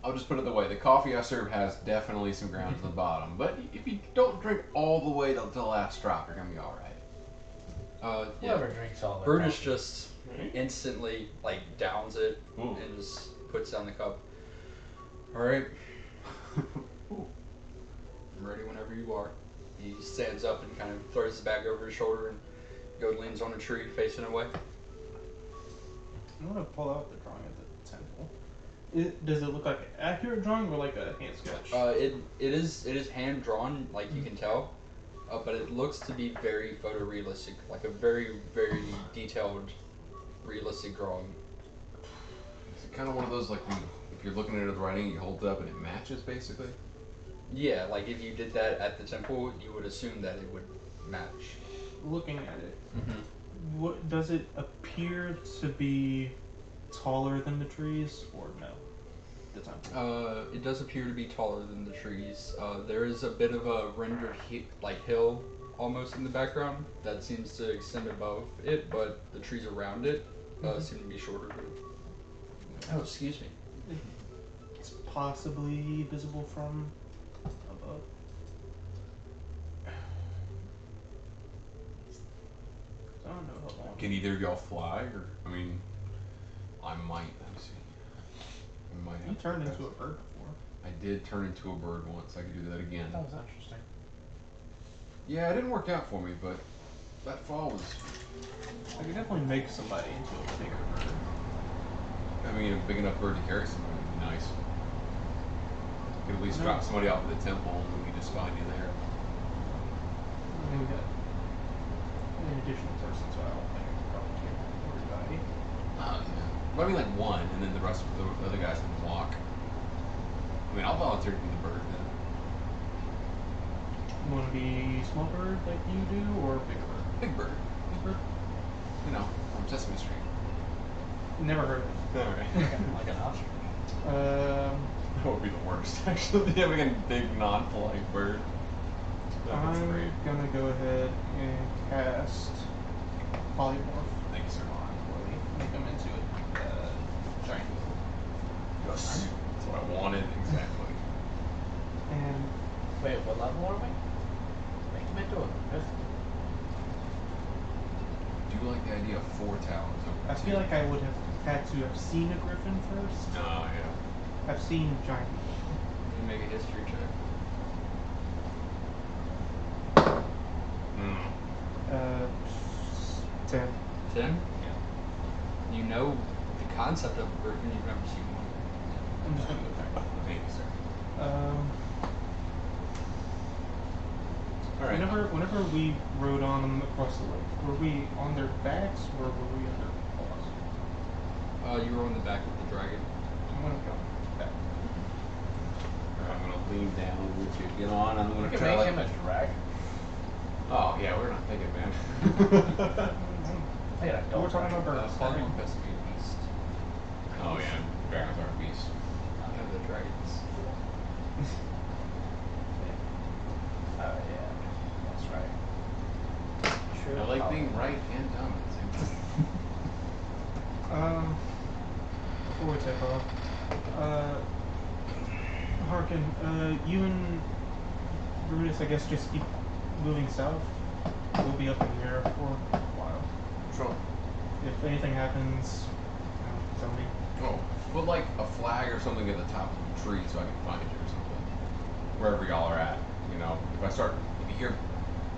I'll just put it the way. The coffee I serve has definitely some ground to the bottom, but if you don't drink all the way to the last drop, you're gonna be all right. Yeah. Whoever drinks all that. Brutus coffee. just instantly like downs it Ooh. and just puts down the cup. All right, I'm ready whenever you are. He stands up and kind of throws his bag over his shoulder and leans on a tree facing away. I'm gonna pull out the drawing of the temple. Does it look like an accurate drawing or like a hand sketch? It is hand drawn, like you can tell, but it looks to be very photorealistic, like a very very detailed, realistic drawing. Is it kind of one of those like if you're looking at the writing, you hold it up and it matches basically? Yeah, like if you did that at the temple, you would assume that it would match. Looking at it, what does it appear to be taller than the trees, or no? The temple. It does appear to be taller than the trees. There is a bit of a rendered hill almost in the background that seems to extend above it, but the trees around it seem to be shorter. Oh, excuse me. It's possibly visible from above. I don't know how long. Can either of y'all fly, or I mean, I might. Let me see. I might You have to turned pass. into a bird before. I did turn into a bird once. I could do that again. That was interesting. Yeah, it didn't work out for me, but that fall was. I could definitely make somebody into a bigger bird. I mean, a big enough bird to carry somebody would be nice. Could at least drop somebody off at the temple, and we could just find you there. I mean, we got an additional person, so I don't think I could probably get everybody. Yeah. But I mean, like one, and then the rest of the other guys can walk. I mean, I'll volunteer to be the bird then. You want to be small bird like you do, or bigger bird? Big bird. Big bird. You know, from Sesame Street. Never heard of it. Alright. Like an ostrich. That would be the worst, actually. Having a big non-flying bird. That's I'm great. gonna go ahead and cast polymorph. Thank you, sir. On Willie. Make him into a giant eagle. Yes. That's what I wanted, exactly. And Wait, what level are we? Make him into a fifth. Do you like the idea of 4 talons over I 2? feel like I would have had to have seen a griffin first. Oh, yeah. I've seen giant. You make a history check. Mm. 10. 10? You know the concept of a griffin, you've never seen one. I'm just gonna go back. Thank you, sir. Alright. Whenever we rode on them across the lake, were we on their backs or were we on their paws? You were on the back of the dragon. I'm gonna go back. I'm gonna lean down with you. Get on. I'm You gonna can try make like. him a dragon. Oh yeah, we're not thinking, man. Yeah, We're talking about birds. Polymorph has to be a beast. Oh yeah, dragons aren't beasts. Yeah, the dragons. Oh yeah, that's right. True. I like being right and dumb at the same time. Before we take off, Harkin, you and Brutus, I guess, just keep moving south. We'll be up in the air for a while. Sure. If anything happens, tell me. Oh, put like a flag or something at the top of the tree so I can find you or something. Wherever y'all are at, you know. If you hear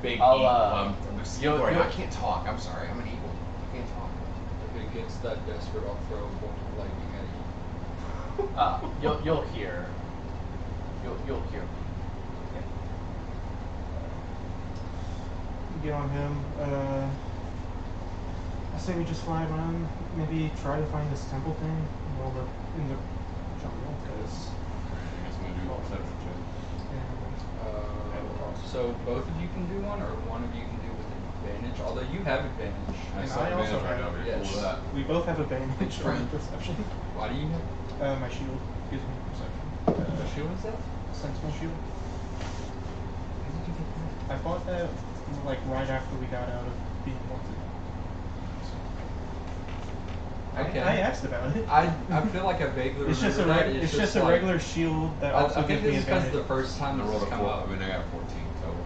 big I'll, eagle, you'll- I can't talk. I'm sorry. I'm an eagle. I can't talk. If it gets that desperate, I'll throw a bolt of lightning at you. You'll hear. You'll hear me. Get on him. I say we just fly around, maybe try to find this temple thing while we're in the jungle, because. I guess I'm gonna do a perception check. So both of you can do one, or one of you can do with advantage. Although you have advantage. And saw I also advantage right have- over here. yes. Cool with that. We both have advantage Thanks, on friend. perception. Why do you have? My shield gives me perception. What shield is that? Sentinel shield. I bought that like right after we got out of being wanted. Okay. I asked about it. I feel like I vaguely It's just a remember that. it's just a like- regular shield that also I think gives me this is because advantage. the first time I this rolled has a come 4. up. I mean, I got 14 total.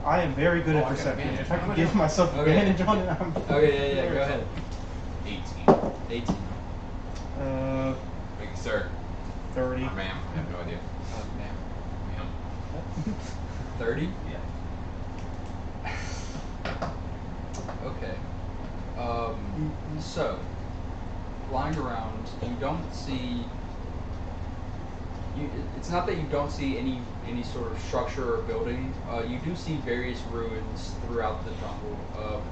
I am very good Oh, at I got perception. advantage. If I How can much give am I? myself Okay. advantage on it, I'm. Okay, yeah, go ahead. 18. 18. 18. Thank you, sir. 30. Or ma'am. I have no idea. Oh, man. Ma'am. 30? Yeah. Okay. So, flying around, you don't see. It's not that you don't see any sort of structure or building. You do see various ruins throughout the jungle.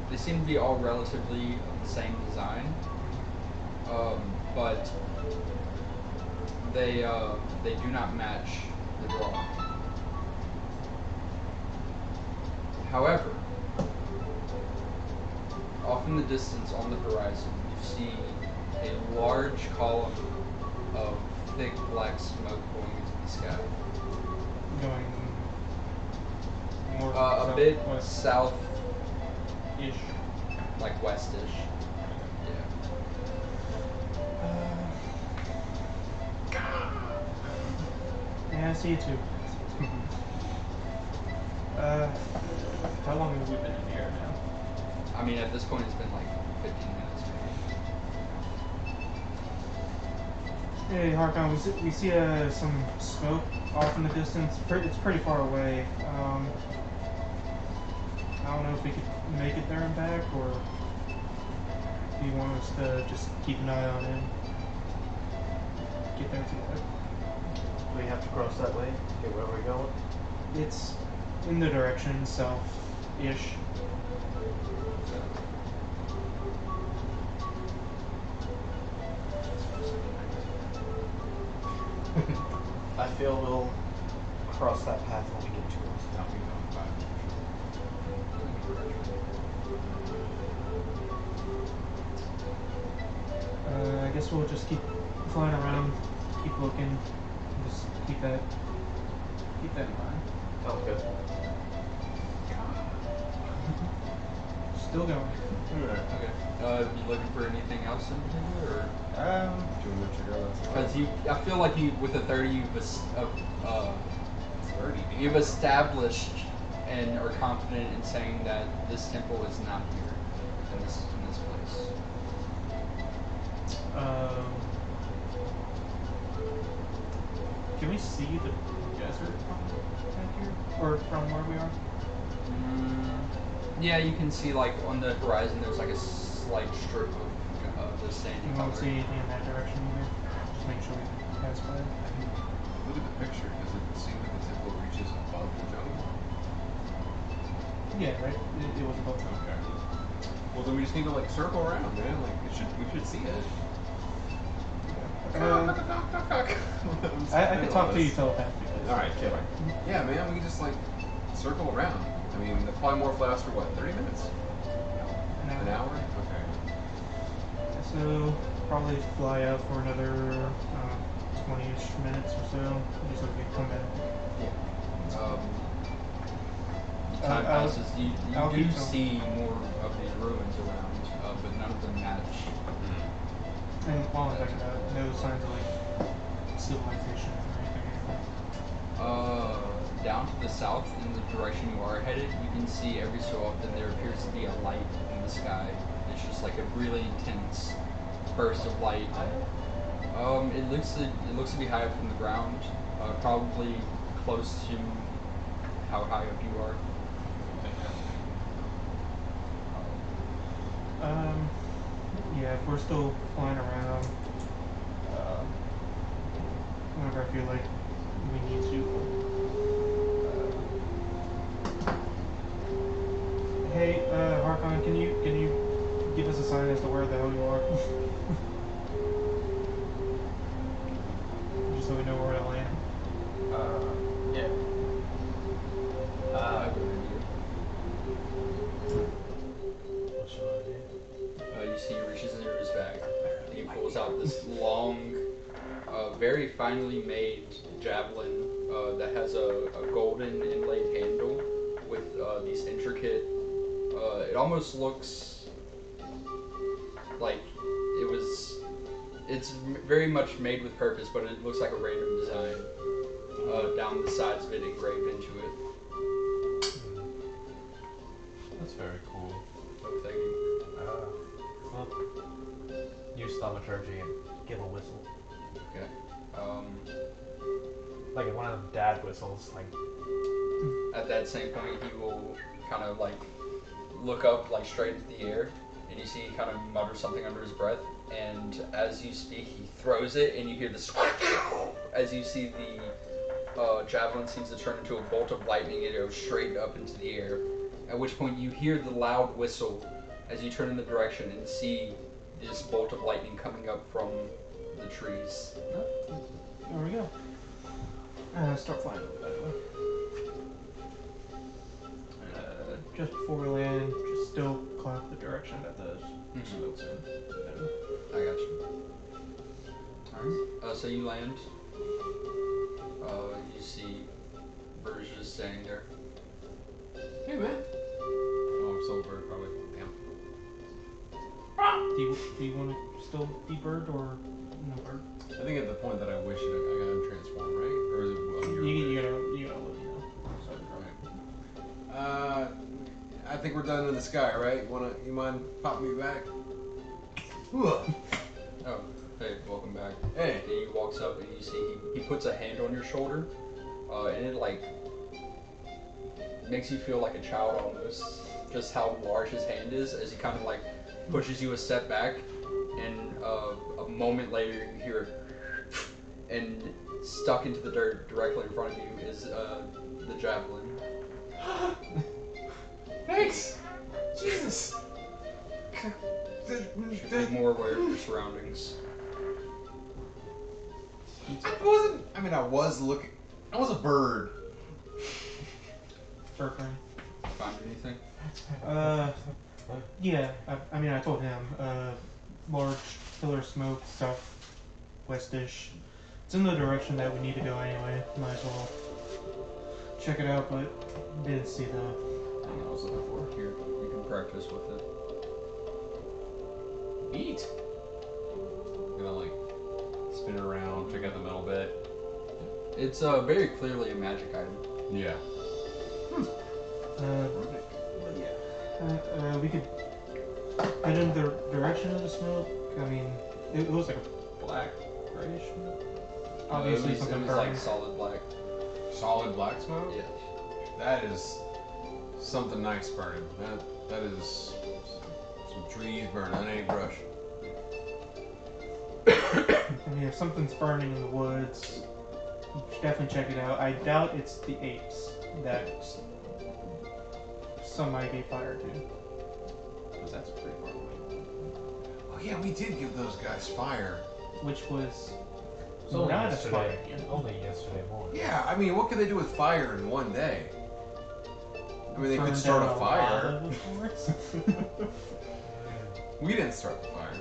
They seem to be all relatively of the same design, but they do not match the drawing. However, off in the distance on the horizon, you see a large column of thick black smoke going into the sky. Going more A bit west-ish. south-ish, like west-ish. Yeah, I see it too. How long have we been in the air now? I mean, at this point, it's been like 15 minutes maybe. Hey, Harkon, we see some smoke off in the distance. It's pretty far away. I don't know if we could make it there and back, or do you want us to just keep an eye on him? Get there together. Do we have to cross that way? Get where we're going? It's in the direction south-ish. I feel we'll cross that path when we get to it. I'll be going by. I guess we'll just keep flying around, keep looking, just keep that in mind. Sounds good. Still going. Alright. Okay. You looking for anything else in particular, or? Doing what your girl Because I feel like you, with a 30, you've established and are confident in saying that this temple is not here in this place. Can we see the desert from back here, or from where we are? Yeah, you can see like on the horizon. There's like a slight strip of the sandy We won't color. see anything in that direction either. Just make sure we pass by. Look at the picture. Does it seem that the temple reaches above the jungle? Yeah, right. It was above. Okay. Well, then we just need to like circle around, man. Like we should see it. I could talk to you telepathically. All right, kill it. Yeah, man. We can just like circle around. I mean, the polymorph lasts for what? 30 minutes? An hour? Okay. So probably fly out for another 20-ish minutes or so, just so we can come back. Time I'll- passes. You I'll do keep some. see more of these ruins around, but none of them match. And while I'm talking about it, no signs of like civilization or anything. Down to the south, in the direction you are headed, you can see every so often there appears to be a light in the sky. It's just like a really intense burst of light. It looks to be high up from the ground, probably close to how high up you are. Yeah, if we're still flying around, whenever I feel like we need to. Hey, Harkon, can you give us a sign as to where the hell you are? Just so we know where to land. Yeah. What should I do? You see he reaches into his bag and he pulls out this long, very finely made javelin that has a golden inlaid handle with these intricate. It almost looks like it's very much made with purpose, but it looks like a random design down the sides of it engraved into it. That's very cool. So thank you. Well, use thaumaturgy and give a whistle. Okay. Like one of them dad whistles, like. At that same point, he will kind of like look up like straight into the air, and you see he kind of mutter something under his breath. And as you speak, he throws it, and you hear this as you see the javelin seems to turn into a bolt of lightning and it goes straight up into the air. At which point, you hear the loud whistle as you turn in the direction and see this bolt of lightning coming up from the trees. There we go. Start flying over that way. Just before we land, just still clock the direction that the smoke's in. I got you. Alright. So you land. You see Burge just standing there. Hey, man. Oh, I'm so bird, probably. Damn. Do you want to still be bird or no bird? I think at the point that I wish I got untransformed, right? Or is it on your You wish? gotta let me know. Right. I think we're done in the sky, right? You mind popping me back? Oh, hey, welcome back. Hey. And he walks up and you see he puts a hand on your shoulder, and it like makes you feel like a child almost. Just how large his hand is as he kind of like pushes you a step back, and a moment later you hear and stuck into the dirt directly in front of you is the javelin. Thanks! Jesus! Should be more aware of your surroundings. I was looking. I was a bird. Furframe. Find anything? Yeah. I told him. Large pillar of smoke, southwestish. It's in the direction that we need to go anyway. Might as well check it out, but didn't see the thing I was looking for. Here, you can practice with it. Neat. Gonna like spin it around, check out the metal bit. It's very clearly a magic item. Yeah. We could head in the direction of the smoke. I mean, it was like a black, grayish smoke. Obviously, it something was burning. like solid black. Solid black smoke? Yeah. That is something nice burning. That is some trees burning. That ain't brush. I mean, if something's burning in the woods, you should definitely check it out. I doubt it's the apes that some might be fired to. Because that's pretty far away. Oh yeah, we did give those guys fire. Which was It was only not a yesterday. fire. Only yesterday morning. Yeah, I mean, what could they do with fire in one day? I mean, they could Burned start down a lot fire. of the forest. We didn't start the fire.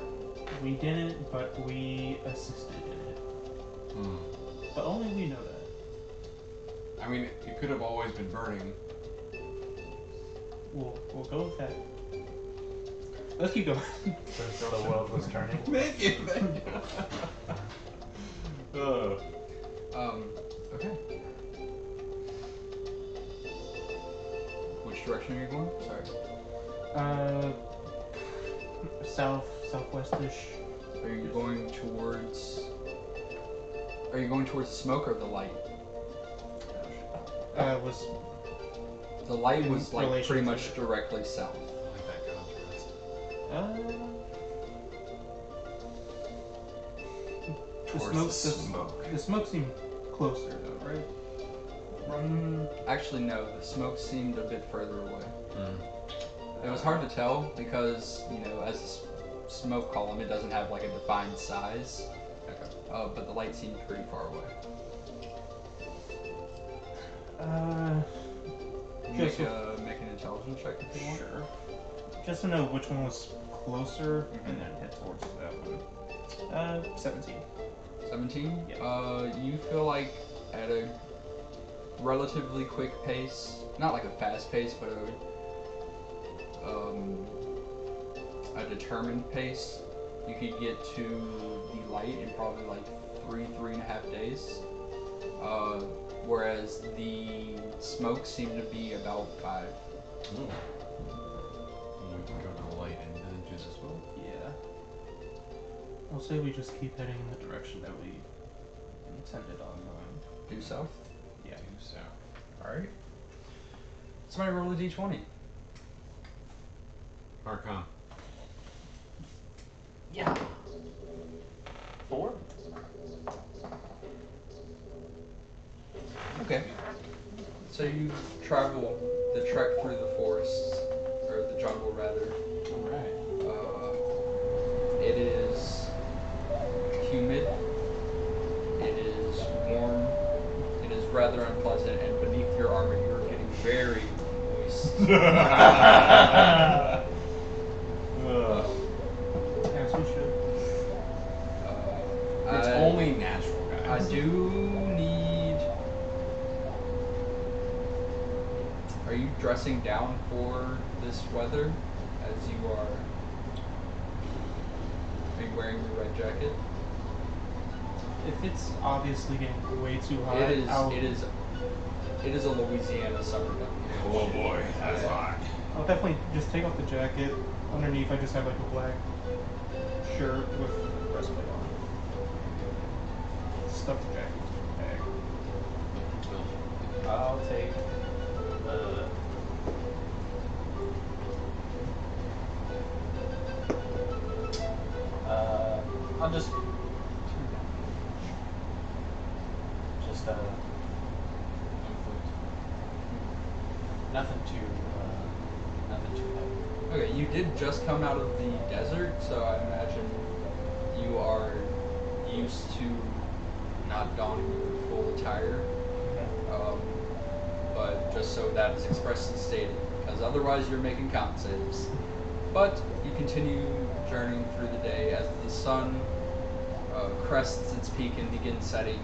We didn't, but we assisted in it. Hmm. But only we know that. I mean, it could have always been burning. We'll go with that. Let's keep going. Since the world was turning. Thank you. Okay. Which direction are you going? Sorry. Southwestish. Are you going towards? Are you going towards the smoke or the light? Was The light was In like relation pretty to much it. directly south. I like that contrast. The Towards smoke. the smoke. The smoke seemed closer, though, right? Actually, no. The smoke seemed a bit further away. Hmm. It was hard to tell because as a smoke column, it doesn't have like a defined size. Okay. But the light seemed pretty far away. Just Make an intelligence check if you want. sure. Just to know which one was closer, and then head towards that one. 17. 17? Yeah. You feel like at a relatively quick pace, not like a fast pace, but a determined pace, you could get to the light in probably like 3.5 days. Whereas the smoke seemed to be about 5. Ooh. We can go to the light and then to the smoke. Yeah. I'll say we just keep heading in the direction that we intended on going. Due south? Yeah. So. Alright. Somebody roll a d20. Archon. Yeah. 4? Okay. So you travel the trek through the forests, or the jungle rather. Alright. It is humid. It is warm. It is rather unpleasant, and beneath your armor, you're getting very moist. As we should. It's only natural, I guys. do need. Are you dressing down for this weather? As you are. Are you wearing your red jacket? If it's obviously getting way too hot, It is. I'll, It is. It is a Louisiana summer day. Oh boy, that's hot. I'll definitely just take off the jacket. Underneath, I just have like a black shirt with a breastplate on. Stuff the jacket in the bag. I'll take the. I'll just. Just, nothing too heavy. Okay, you did just come out of the desert, so I imagine you are used to not donning your full attire. But just so that is expressly stated, because otherwise you're making con saves. But you continue journeying through the day as the sun crests its peak and begins setting.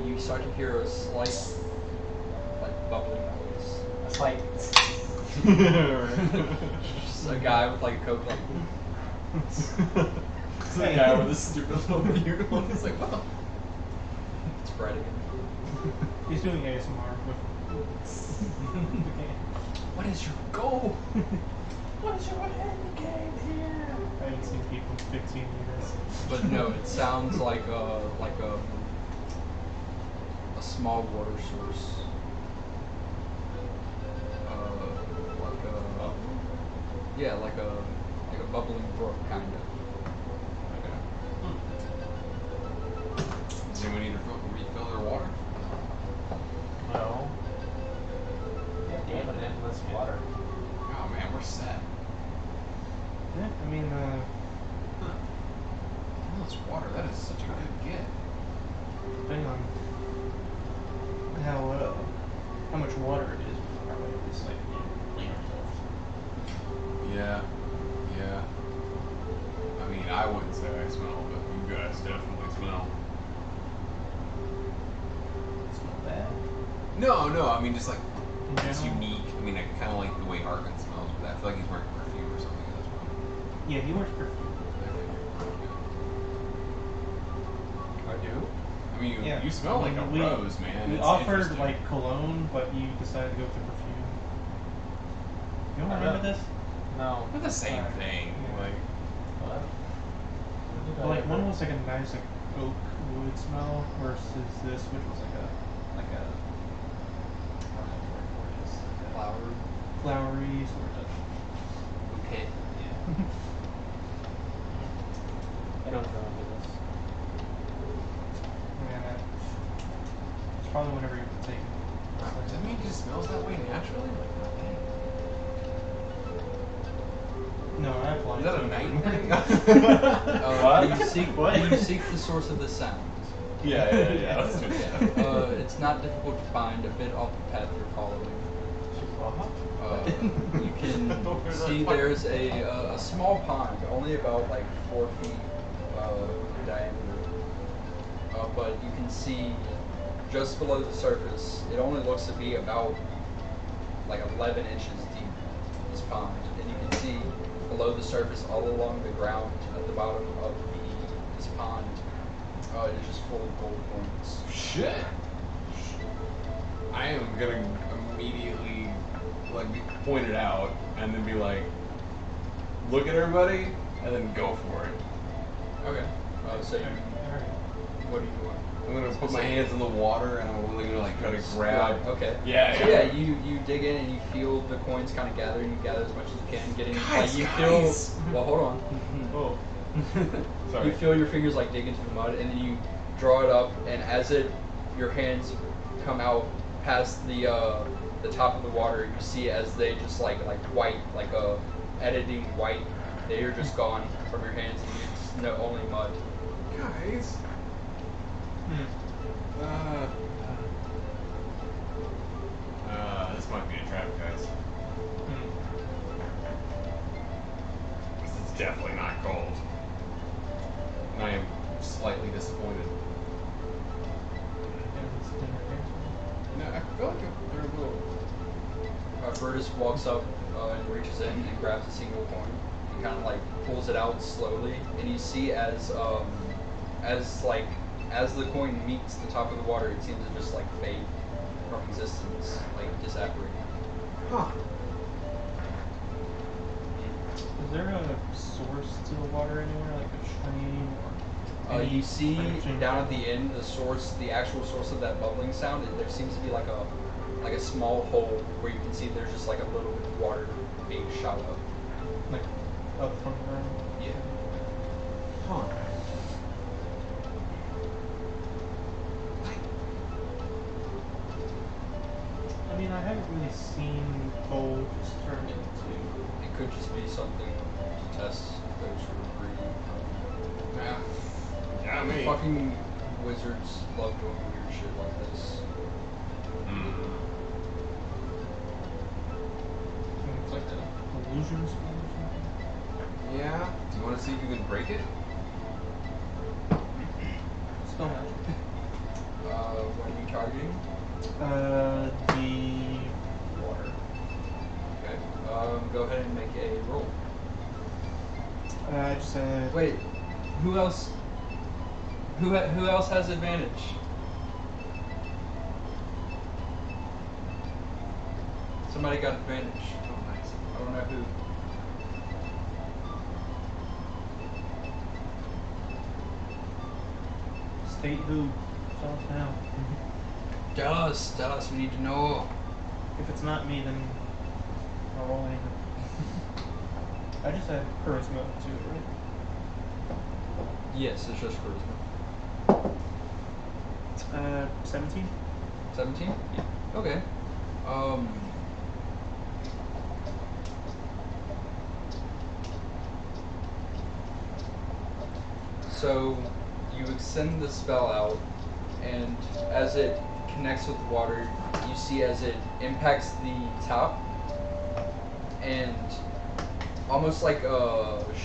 You start to hear a slight, like bubbling noise. It's like. Just a guy with like a coat, like It's the guy with the stupid little uniform. It's like, well, spreading it. He's doing ASMR with the game. what is your goal? What's your end game here? I haven't seen people in 15 years. But no, it sounds like a small water source. Like a bubbling brook kind of. Does anyone need to refill their water? No. Damn it, endless water. Oh man, we're set. Yeah, I mean, Endless water, that is such a good get. depending on how much water it is, we can probably at least like clean ourselves. Yeah. Yeah. I mean, I wouldn't say I smell, but you guys definitely smell. Smell bad. No, no, I mean, just like, In it's general? unique. I mean, I kind of like the way Harkin smells, but I feel like he's wearing perfume or something. That's why. Yeah, he wears perfume. I do? I mean, Yeah. you smell like a We- rose, man. We It's offered interesting. like cologne, but you decided to go with the perfume. You don't I remember know. this? No. Not the same Alright. thing. Yeah. Like, What? Well, like one was like a nice like oak wood smell versus this, which was like a I don't know what the word for it is. Like a Flower. flowery sort of. Okay. Yeah. I don't remember this. Yeah. It's probably whenever you're taking. does that mean it just smells that way naturally? Like, oh, dang. No, I applied. Is that a to night it. thing? You seek the source of the sound. Yeah. Let's do that. It's not difficult to find, a bit off the path you're following. You can see there's a small pond, only about like 4 feet in diameter. But you can see just below the surface, it only looks to be about like 11 inches deep, this pond. And you can see below the surface, all along the ground at the bottom of this pond, is just full of gold coins. Shit. I am gonna immediately like point it out and then be like, look at everybody, and then go for it. Okay. So you, what do you want? I'm gonna put my hands in the water and I'm really gonna like try to grab. Okay. Yeah, So yeah. you dig in and you feel the coins kind of gather, and you gather as much as you can, getting Guys, like you guys. feel. Well, hold on. Oh. Sorry. You feel your fingers like dig into the mud, and then you draw it up, and as your hands come out past the top of the water, you see as they just like white, like editing white, they are just gone from your hands, and it's only mud. Guys. This might be a trap, guys. This is definitely not gold. And I am slightly disappointed. No, I feel like they're a little. Brutus walks up and reaches in and grabs a single coin. He kind of like pulls it out slowly, and you see as the coin meets the top of the water, it seems to just like fade from existence, like disapparating. Huh. Is there a source to the water anywhere, like a stream or? You see branching- down at the end the actual source of that bubbling sound. There seems to be like a small hole where you can see there's just like a little bit of water being shot up. like up from the ground. Yeah. Huh. I mean, I haven't really seen gold just turned into. It could just be something to test those who are greedy. Yeah. Yeah, me. Fucking wizards love doing weird shit like this. It's like an illusion school or something. Yeah. Do you want to see if you can break it? Spell magic. What are you targeting? The water. Okay. Go ahead and make a roll. I just said. Wait, who else? Who else has advantage? Somebody got advantage. Oh, nice. I don't know who. State who. Tell us now. Tell us, we need to know. If it's not me, then I'll roll anything. I just had charisma too, right? Yes, it's just charisma. 17? 17? Yeah. Okay. So you extend the spell out, and as it connects with the water, you see as it impacts the top, and almost like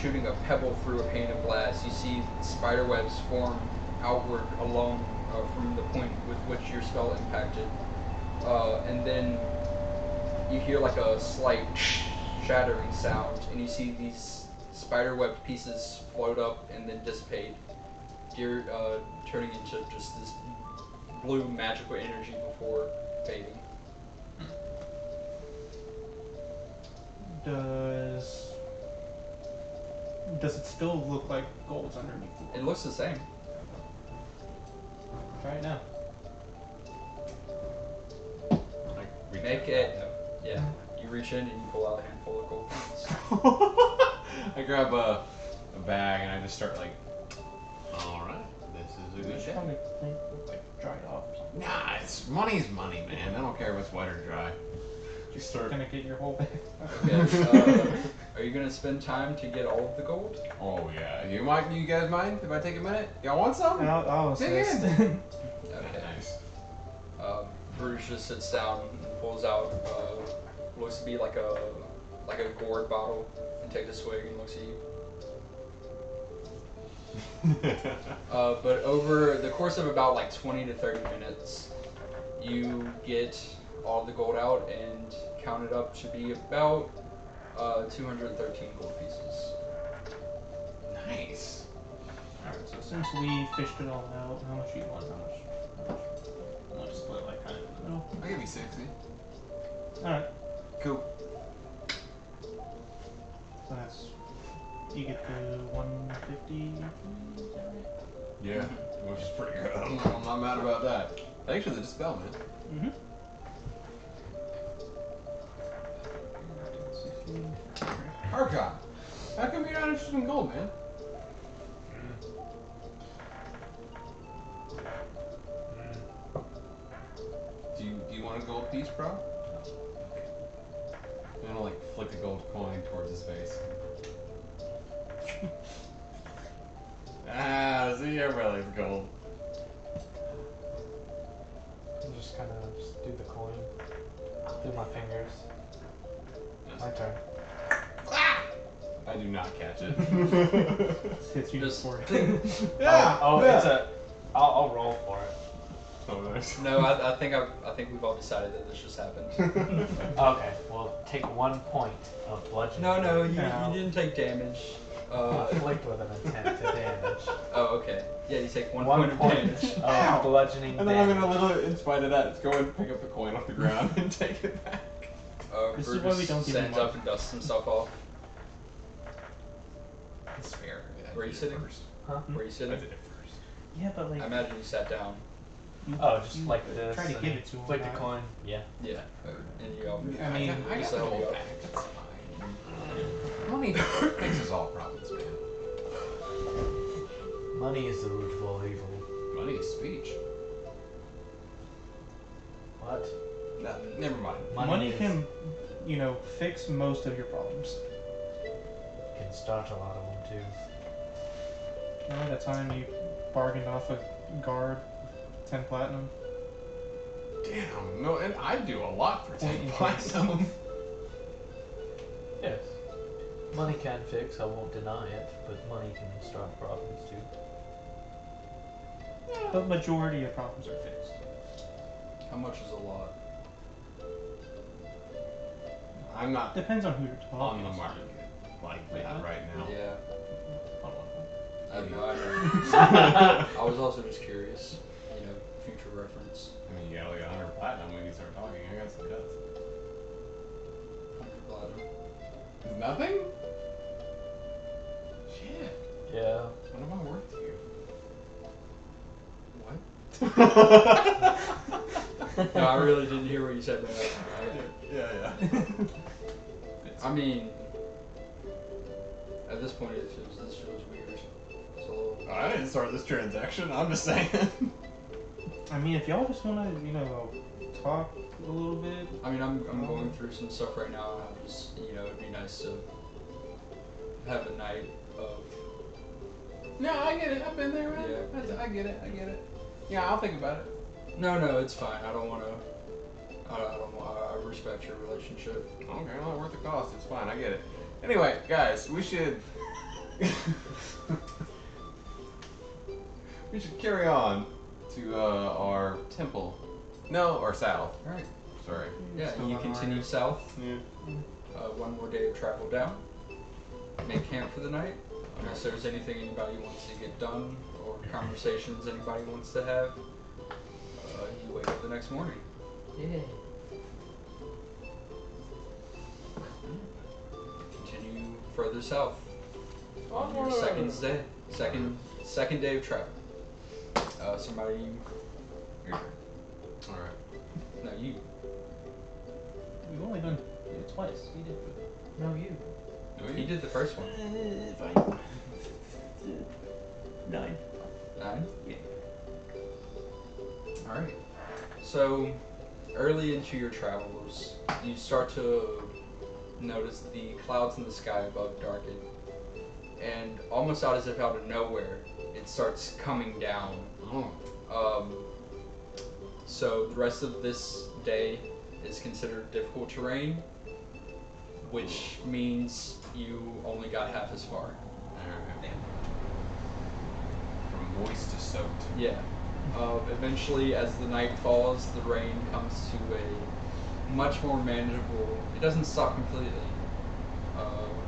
shooting a pebble through a pane of glass, you see spider webs form outward along from the point with which your spell impacted. And then you hear like a slight shattering sound, and you see these spiderweb pieces float up and then dissipate. You're turning into just this blue magical energy before fading. Does it still look like gold's underneath the water? It looks the same. Try it now. Like, reach Make out. it. Yeah. You reach in and you pull out a handful of gold coins. I grab a bag and I just start like, all right, this is a good shot. Probably like dried off or something. Nah, it's money's money, man. I don't care if it's wet or dry. Just start. Gonna get your whole bag. Okay. Are you gonna spend time to get all of the gold? Oh yeah. You guys mind if I take a minute? Y'all want some? I'll Dig assist. in. Okay. Nice. Bruce just sits down and pulls out looks to be like a gourd bottle and takes a swig and looks at you. But over the course of about like 20 to 30 minutes, you get all the gold out and count it up to be about 213 gold pieces. Nice. Alright, so since we fished it all out, how much do you want? How much? I'll just split like kind of in the middle. I'll give you 60. Alright, Cool. so that's. You get the 150, is that right? Yeah, which is pretty good. I'm not mad about that. Thanks for the dispel, man. Mm-hmm. Archon, how come you're not interested in gold, man? Do you want a gold piece, bro? I'm gonna like flick a gold coin towards his face. See, everybody likes gold. I'm just kind of just do the coin through my fingers. My turn. I do not catch it. Hits you Just for it. Oh, it's a. I'll roll for it. Oh, nice. No, I think we've all decided that this just happened. Okay, well, take 1 point of bludgeoning. No, you No. didn't take damage. Afflict with an intent to damage. Oh, okay. Yeah, you take 1 1 point of point damage. of bludgeoning And then I'm damage. gonna, in spite of that, go and pick up the coin off the ground and take it back. This is Brutus why we don't give stands him up and dusts himself off. It's fair. Where are you sitting? First. Huh? Where are you I sitting? did it first. Yeah, but like. I imagine you sat down. Oh, just like this. Try to and give it to him. Flick the not- coin. Yeah. Yeah. And you all. I mean, I got just the help gold you out. back. That's fine. Money fixes all problems, man. Money is the root of all evil. Money is speech. What? No, never mind. Money is- can, fix most of your problems. Can start a lot of them too. Remember that time you bargained off a guard 10 platinum? Damn. No, and I do a lot for 10 Point in platinum. Yes. Money can fix, I won't deny it, but money can start problems too. But majority of problems are fixed. How much is a lot? I'm not Depends on who you're talking on the to. market like that right now. Yeah. On one. I know. I was also just curious. You know, future reference. I mean, you got like 100 platinum when you start talking. I got some cuts. 100 platinum. Is nothing? Shit. Yeah. What am I worth to you? What? No, I really didn't hear what you said, but Yeah. I mean, at this point, this feels weird. So I didn't start this transaction. I'm just saying. I mean, if y'all just want to, talk a little bit. I mean, I'm going through some stuff right now, and I'm just, it'd be nice to have a night of. No, I get it. I've been there, man. Yeah. I get it. Yeah, I'll think about it. No, it's fine. I don't want to. I respect your relationship. Okay, well, worth the cost. It's fine. I get it. Anyway, guys, we should carry on to our temple. No, or south. All right. Sorry. Yeah, Still you on continue our- south. Yeah. One more day of travel down. Make camp for the night. Unless there's anything anybody wants to get done or conversations anybody wants to have, you wake up the next morning. Yeah. Continue further south on your Onward. second day of travel. Somebody, All right. no, you. We've only done it twice. He did. No, you. He did the first one. Fine. 9. 9. Yeah. All right. So, early into your travels, you start to notice the clouds in the sky above darken, and almost out of nowhere, it starts coming down. Oh. So the rest of this day is considered difficult terrain, which means you only got half as far. Alright. From moist to soaked. Yeah. Eventually, as the night falls, the rain comes to a much more manageable. It doesn't stop completely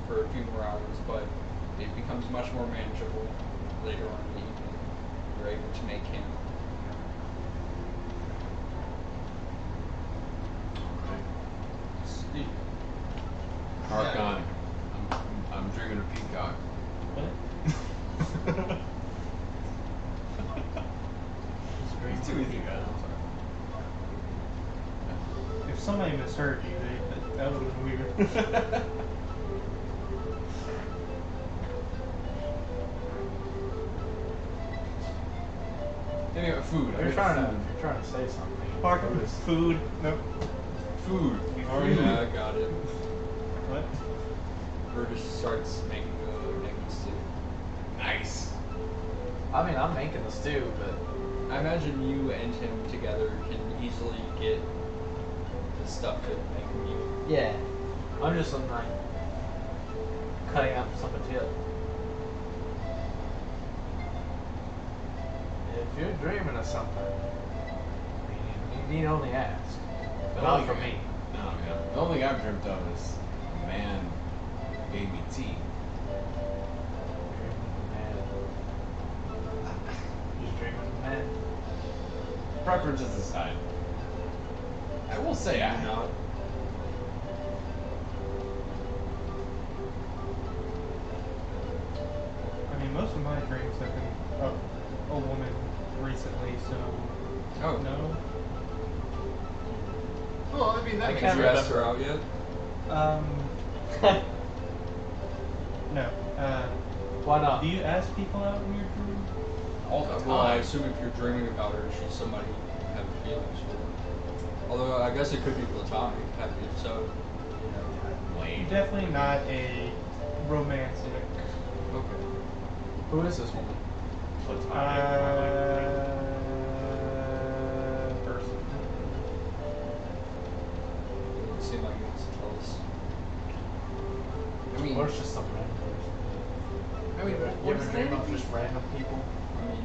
for a few more hours, but it becomes much more manageable later on in the evening. You're able to make camp. Steve. Archon. I'm dreaming of Peacock. What? It's too easy, guys. I'm If somebody misheard you, that would have been weird. sorry. Anyway, food. You're trying to say something. Park, food. Nope. Food. Food. Yeah, I got it. What? Burgess starts making stew. Nice. I mean, I'm making the stew, but I imagine you and him together can easily get the stuff to make a meal. yeah, I'm just like cutting up some potato. If you're dreaming of something, you need only ask. But not for me. No, yeah. The only thing I've dreamt of is a man gave me tea. Just dreaming of man. Preferences aside, I will say I Not. I mean, most of my dreams have been a woman recently, so Oh, no. Well, I mean, that I makes can't Have you sense. asked her out yet? No. Why not? Do you ask people out in your dreams? All the Well, I time. assume if you're dreaming about her, she's somebody you have feelings for. Although I guess it could be platonic, if so. Lame. Definitely not a romantic. Okay. Who is this woman? Platonic. Person. It seemed like it was close. I mean, Or it's just some random person? I mean, You what ever is dream that? of just random people? I mean,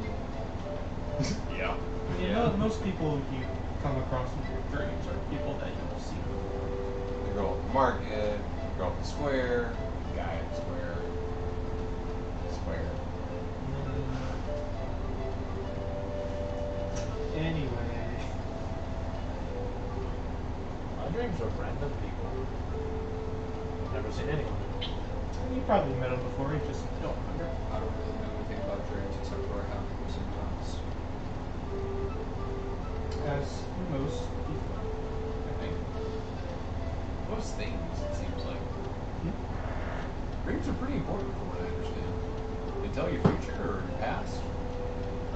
Yeah. Yeah, most people you come across in your dreams are people that you've seen before. Like Girl at the market, girl at the square, guy at the square, square. Anyway, My dreams are random people. Never seen anyone. you probably met him before. You just don't remember. I don't really know anything about dreams except for I have them sometimes. As most people, I think. Most things, it seems like. Hmm? Dreams are pretty important from what I understand. They tell your future or your past.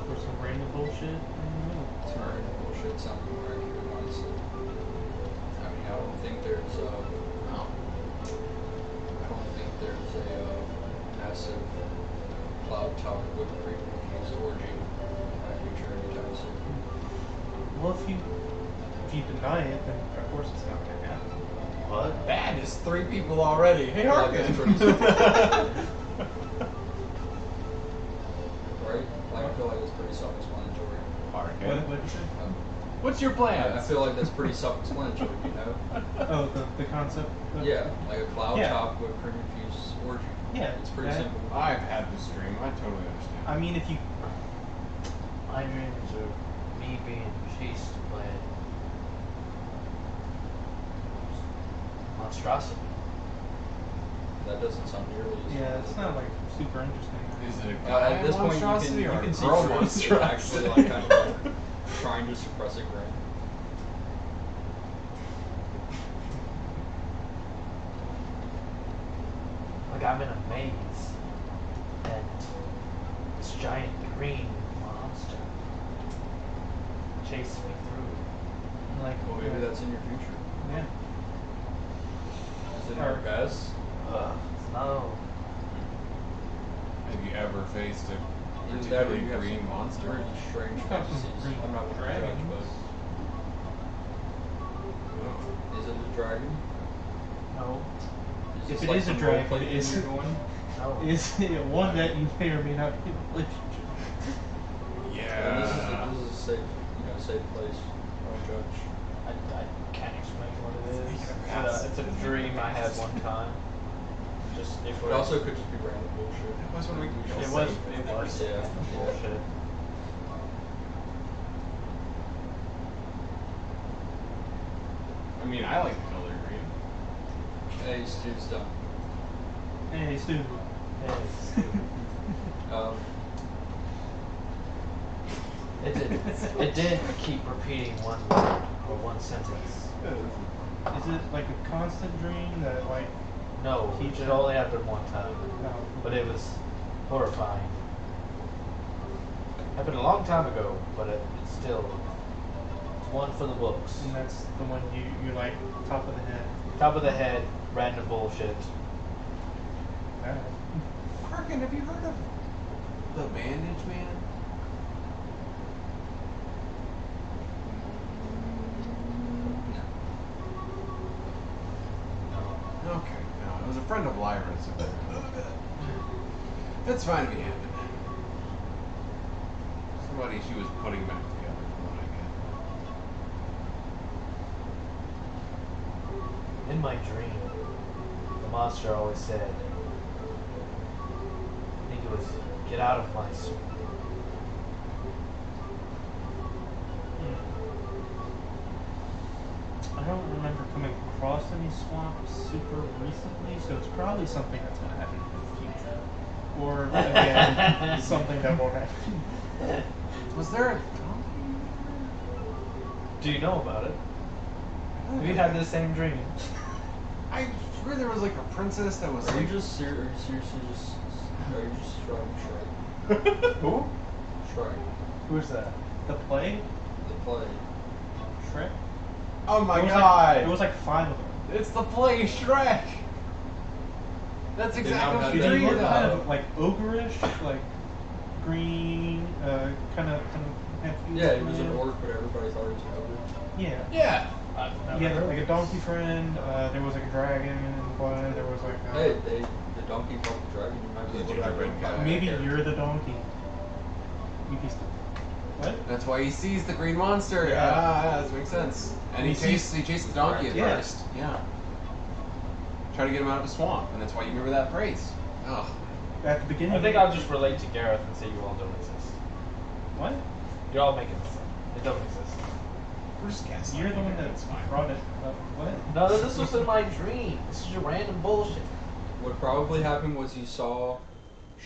For some random bullshit in the middle. It's random bullshit sounding more accurate, honestly. I mean, I don't think there's Oh. I don't think there's a massive cloud top with pre-infused orgy in my future anytime soon. Well, if you deny it, then of course it's not gonna happen. What? Bad is 3 people already. Hey, I feel like that's pretty Harkin! Right? Like, I feel like it's pretty self-explanatory. Harkin. What'd you say? What's your plan? I feel like that's pretty self-explanatory, you know? Oh, the concept. Of, Yeah, like a cloud Yeah. top with pre-infused orgy. Yeah, It's pretty that- simple. I've had this dream. I totally understand. I mean, if you My dreams are me being chased by a monstrosity. That doesn't sound nearly as yeah, it's not like super interesting. Is it a guy at this point, you monstrosity can or a see girl through it's monstrosity? actually like kind of like trying to suppress a grin. Like I'm in a maze, and this giant green monster chases me through. Like, Well, maybe that's in your future. yeah. Is it in your Or- past? Ugh, no. Have you ever faced a Either that or particularly you have green some monster? really strange You've got some fantasies. green I'm not one to judge, dragons. but Oh. is it a dragon? No. Is If this it like is a some dragon, roleplay thing is you're it- doing? No. Is it one that you may or may not be in a relationship? Yeah. This is a safe, safe place. Don't judge. I can't explain what it is. Speaking of past- It's a dream I had one time. Just it It was. also could just be random bullshit. It was when we should It feel was. safe. It was. Yeah. Bullshit. I mean, I like the color green. Hey, Stu's done. Hey, Stu. Yes. Um, It did keep repeating one word or one sentence. Is it like a constant dream that like? No, Keep it it. only happened one time, No. but it was horrifying. Happened a long time ago, but it's still it's one for the books. And that's the one you like top of the head. Top of the head, random bullshit. Alright. Harkin, have you heard of the Bandage Man? No. Okay, no, it was a friend of Lyra's. That's fine if you haven't. Somebody she was putting back together, from what I get. In my dream, the monster always said, I think it was, get out of my swamp. I don't remember coming across any swamps super recently, so it's probably something that's gonna happen in the future. Or again, something that won't happen. Was there a donkey? Do you know about it? Have you had the same dream? I swear there was like a princess that was are you like. are you seriously just, are you just trying Shrek? Who? Shrek. Who's that? The play? The play. Shrek? Oh my There was god! Like, there was like 5 of them. It's the play Shrek! That's Did exactly not what have you They that dreamed look either. kind of. of like ogreish, like green, kind of half Yeah, he was an orc, but everybody thought he was an ogre. Yeah. Yeah! He had like a donkey friend. There was like a dragon in the play. There was like a, Hey, the donkey fought the dragon. You might be The able to gingerbread identify guy. that maybe character. you're the donkey. You can what? That's why he sees the green monster. Yeah. Ah, that makes sense. And he He sees- chases the donkey at Yeah. first. Yeah. Try to get him out of the swamp, and that's why you remember that phrase. Ugh. At the beginning. I think I'll just relate to Gareth and say you all don't exist. What? You're all making this up. It doesn't exist. We're just gaslighting. You're the one you, that it's fine. brought it up. What? No, this was in my dream. This is your random bullshit. What probably happened was you saw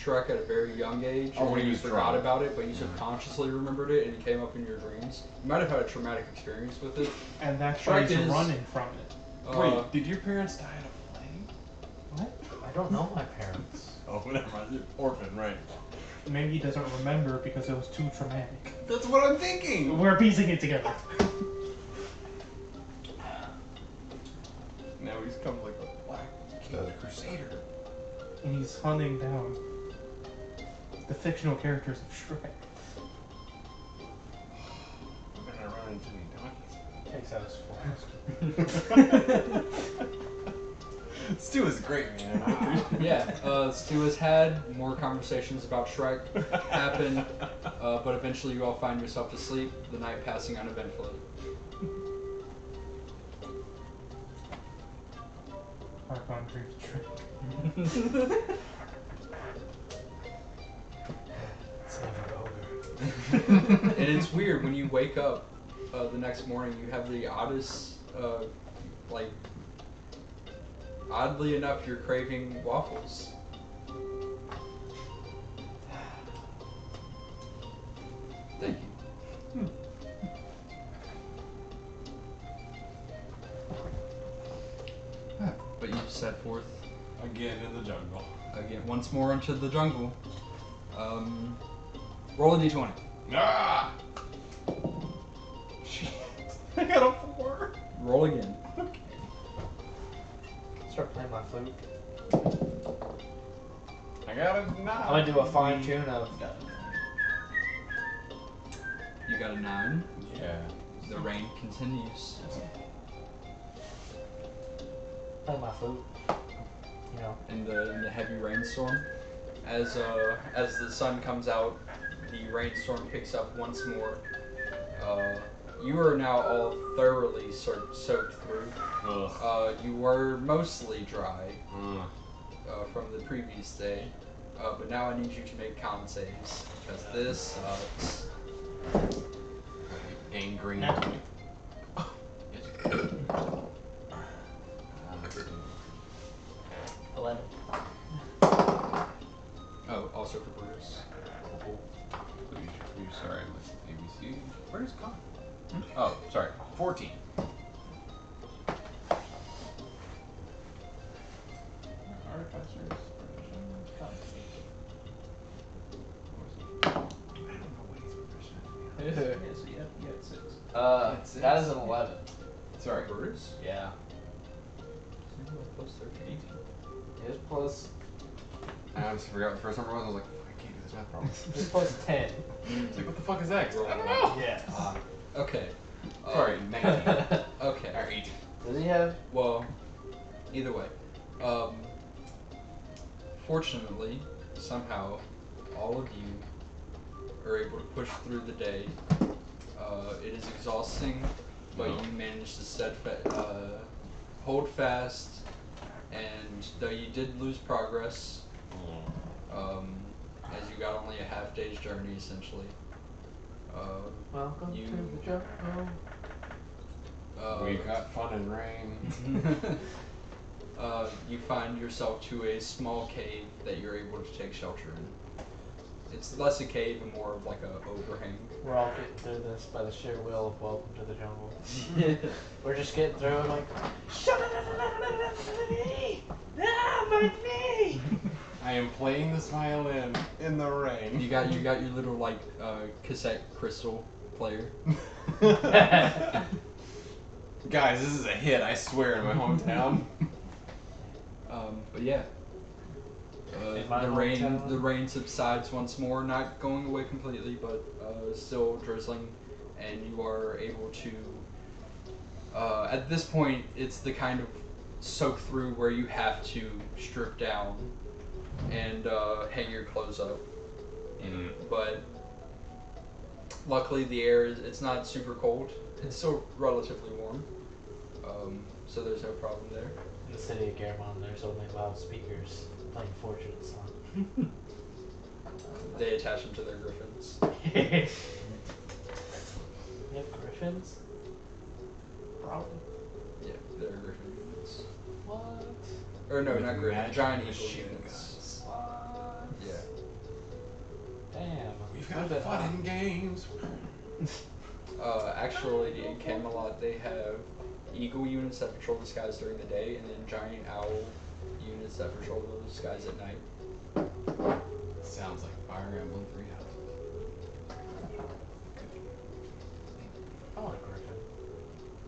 Shrek at a very young age, Oh, and when he you was forgot drunk. about it, but you subconsciously remembered it, and it came up in your dreams. You might have had a traumatic experience with it. And that's why Shrek he's is- running from it. Wait, did your parents die in a plague? What? I don't know my parents. Oh, never mind. You're orphan, right? Maybe he doesn't remember because it was too traumatic. That's what I'm thinking. We're piecing it together. Now he's come like a black crusader. And he's hunting down the fictional characters of Shrek. We're gonna run into any donkeys. Takes out his flask. Stu is great, man. Yeah, Stu has had more conversations about Shrek happen, but eventually you all find yourself asleep, the night passing uneventfully. Archon dreams Shrek. It's never over. And it's weird, when you wake up the next morning, you have the oddest, oddly enough, you're craving waffles. Thank you. But you set forth Again in the jungle. again once more into the jungle. Roll a d20. Ah! I got a 4. Roll again. Start playing my flute. I got a 9. I'm gonna do a fine tune of. You got a 9. Yeah. The rain continues. Play my flute. You know. In the heavy rainstorm. As the sun comes out, the rainstorm picks up once more. You are now all thoroughly soaked through. Ugh. You were mostly dry Ugh. from the previous day, but now I need you to make con saves because this sucks. Angry. Nat 20. Uh, 11. Oh, also for Brutus. Please, sorry, with ABC. Where's Con? Oh, sorry. 14. Artificer's version. I don't know what he's proficient in. Yeah, so you had 6. That's it. That is an 11. Sorry. Brutus? Yeah. Plus 13. It is plus. I honestly forgot what the first number was. I was like, I can't do this math problem. It's plus 10. It's like, what the fuck is that? I don't know. Yeah. Okay. Sorry, 19. Okay. Or 18. Does he have? Well, either way. Fortunately, somehow, all of you are able to push through the day. It is exhausting, but you managed to hold fast, and though you did lose progress, as you got only a half day's journey essentially. Welcome You- to the jungle. We got fun and rain. You find yourself to a small cave that you're able to take shelter in. It's less a cave and more of like a overhang. We're all getting through this by the sheer will of welcome to the jungle. We're just getting through it like. Ah, my knee! I am playing this violin in the rain. You got your little like cassette crystal player. Guys, this is a hit, I swear, in my hometown. But yeah. In my The hometown? rain subsides once more, not going away completely, but still drizzling, and you are able to. At this point, it's the kind of soak through where you have to strip down and hang your clothes up. But luckily, the air it's not super cold. It's still relatively warm, so there's no problem there. in the city of Garamond, there's only loudspeakers playing Fortunate Son. They attach them to their griffins. You have griffins? Probably. Yeah, they're griffin units. What? Or no, With not griffin. magic Giant eagle machine units. What? Yeah. Damn. We've Would've got been fun and games. Actually, in Camelot, they have eagle units that patrol the skies during the day, and then giant owl units that patrol the skies at night. Sounds like Fire Emblem 3 Houses. I want a griffin.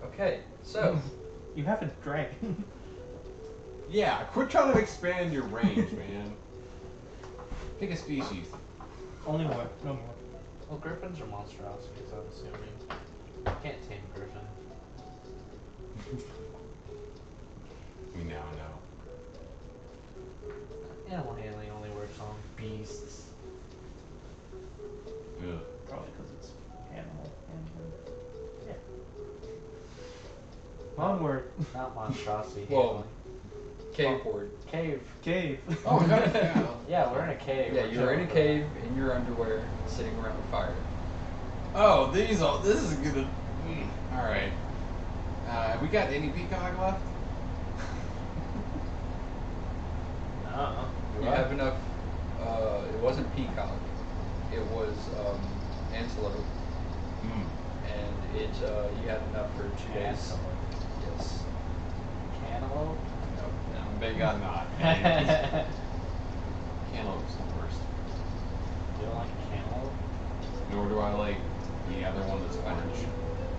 Okay, so You have a dragon. Yeah, quit trying to expand your range, man. Pick a species. Only one, no more. Well, griffins are monstrosities, I'm assuming. You can't tame a griffin. We now know. Animal handling only works on beasts. Ugh. Probably because it's animal handling. Yeah. Onward. Not monstrosity Well, handling. cave board. Cave. Cave. Oh, yeah. Yeah, we're in a cave. Yeah, We're you're in a chilling. cave in your underwear, sitting around a fire. Oh, this is gonna. All right. We got any peacock left? You have enough. It wasn't peacock. It was antelope, and you had enough for 2 days. Yes. Cantaloupe? No. They got not. Cantaloupe's the worst. You don't like cantaloupe? Nor do I like the other one that's orange.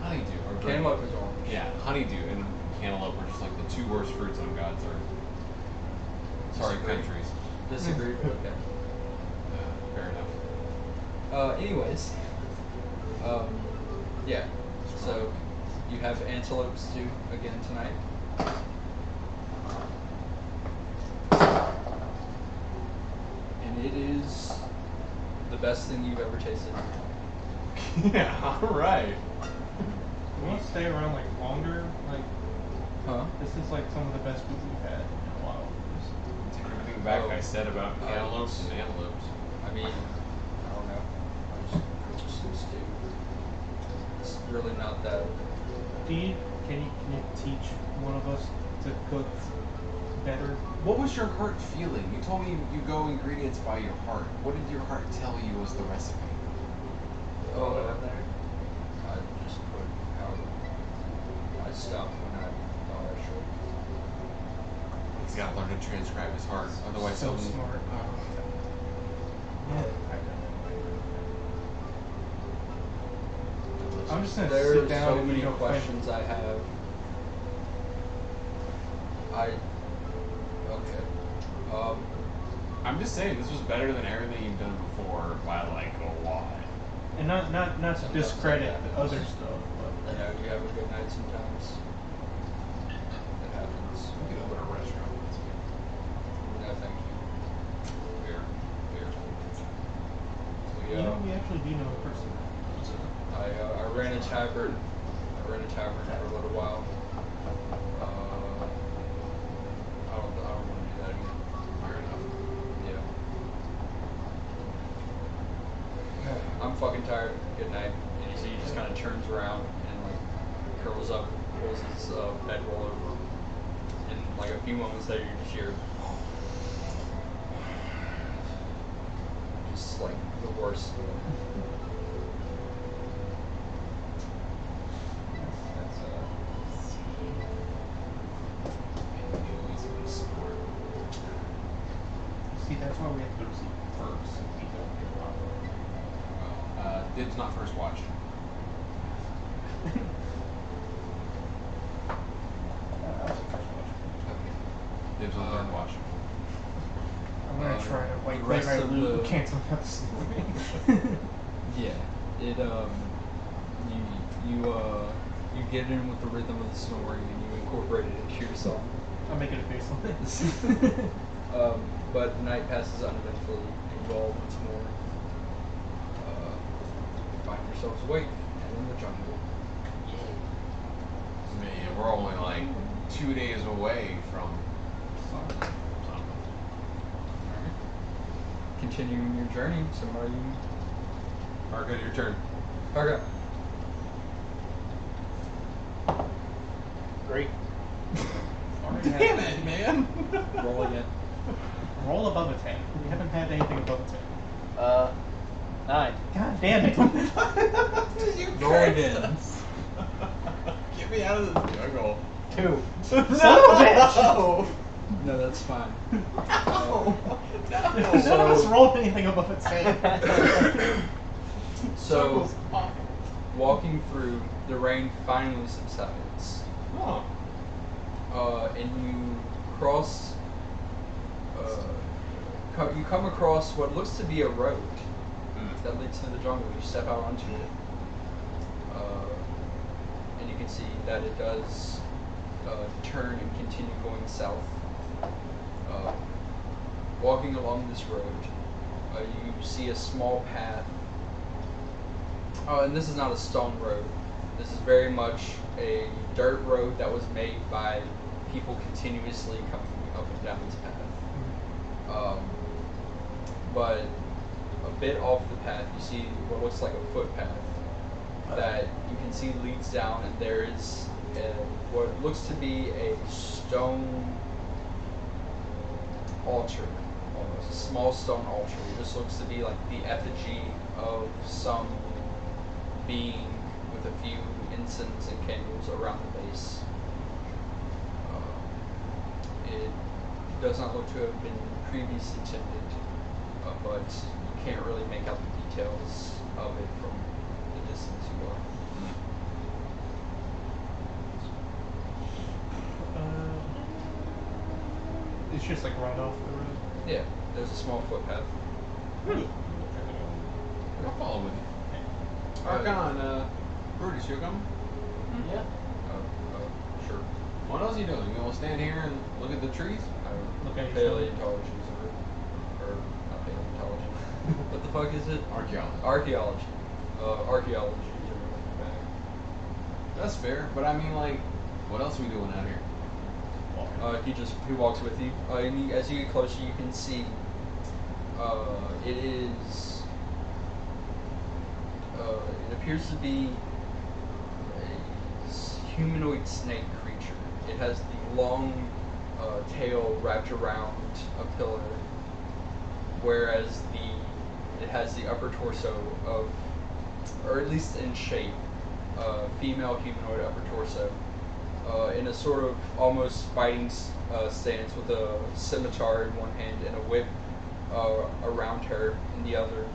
Honeydew. Or green. Cantaloupe is orange. Yeah, honeydew and cantaloupe are just like the two worst fruits on God's earth. Sorry, Disagree. countries. Disagree, but okay. Fair enough. Anyways. Yeah. So, you have antelopes too again tonight. And it is the best thing you've ever tasted. Yeah, alright. You want to stay around like longer? Like Huh? this is like some of the best food we've had in a while. Take everything back Oh. I said about cantaloupes and antelopes. I mean, I don't know. I just stew. It's really not that. Can you teach one of us to cook better? What was your heart feeling? You told me you go ingredients by your heart. What did your heart tell you was the recipe? Oh, there. I just put powder. I stopped when I thought I should. He's got to learn to transcribe his heart, otherwise So he'll. smart. Yeah, I know. I'm just gonna There sit are down so and many eat questions I have. Okay. I'm just saying this was better than everything you've done before by like a lot. And not to Sometimes discredit that the happens. other stuff, I know you have a good night sometimes. It happens. We could open a restaurant. No, thank you. Beer. but you know, we actually do know a person. I ran a tavern. I ran a tavern for a little while. I don't want to do that again. Fair enough. Yeah. I'm fucking tired. Good night. And you see, he just kind of turns around and like curls up, pulls his bedroll over, and like a few moments later, you just hear just like the worst. That's And you always want to snort. see, that's why we have to go see first, so we don't get robbed. Well, Dib's not first watched. Dibs on third watch. I'm gonna try to the like rest right of loop the- cancel out the snoring. Yeah, it you get in with the rhythm of the snoring and you incorporate it into your song. I'll make it a baseline. But the night passes uneventfully, and you all once more find yourselves awake and in the jungle. Man, we're only like 2 days away from something. Continuing your journey, somebody. Arca, your turn. Okay. Great. Already Damn had- it, man! Roll again. Roll above a 10. We haven't had anything above a 10. 9. God damn it. You Roll cursed again. us. Get me out of this jungle. 2. Son of a bitch! No! No, that's fine. No! None of us rolled anything above a 10. So, Jungle's awful. walking through, the rain finally subsides. Oh. And you cross. You come across what looks to be a road that leads to the jungle. You step out onto it, and you can see that it does turn and continue going south. Walking along this road, you see a small path. Oh, and this is not a stone road. This is very much a dirt road that was made by people continuously coming up and down this path. But a bit off the path, you see what looks like a footpath that you can see leads down, and there is what looks to be a stone altar, almost a small stone altar. It just looks to be like the effigy of some being with a few incense and candles around the base. It does not look to have been previously tended, but you can't really make out the details of it from the distance you are. It's just like right off the road. Yeah, there's a small footpath. I'll follow with you. Archon, Brutus, you coming? Yeah. Sure. What else are you doing? You gonna stand here and look at the trees? Look at each Paleontology or not paleontology. What the fuck is it? Archaeology. Archaeology. Archaeology generally back. That's fair, but I mean, like, what else are we doing out here? He walks with you. And as you get closer, you can see. It is. It appears to be a humanoid snake creature. It has the long tail wrapped around a pillar, whereas it has the upper torso of, or at least in shape, female humanoid upper torso, in a sort of almost fighting stance with a scimitar in one hand and a whip around her in the other.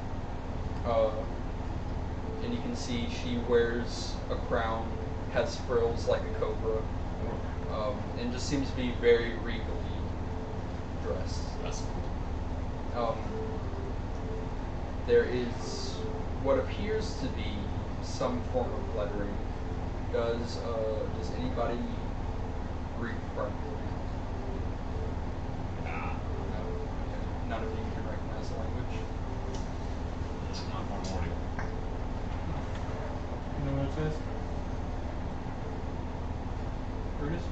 And you can see she wears a crown, has frills like a cobra, and just seems to be very regally dressed. That's There is what appears to be some form of lettering. Does anybody read primordial? Nah. No. Okay. None of you can recognize the language. It's not primordial. You know what it says? Brutus?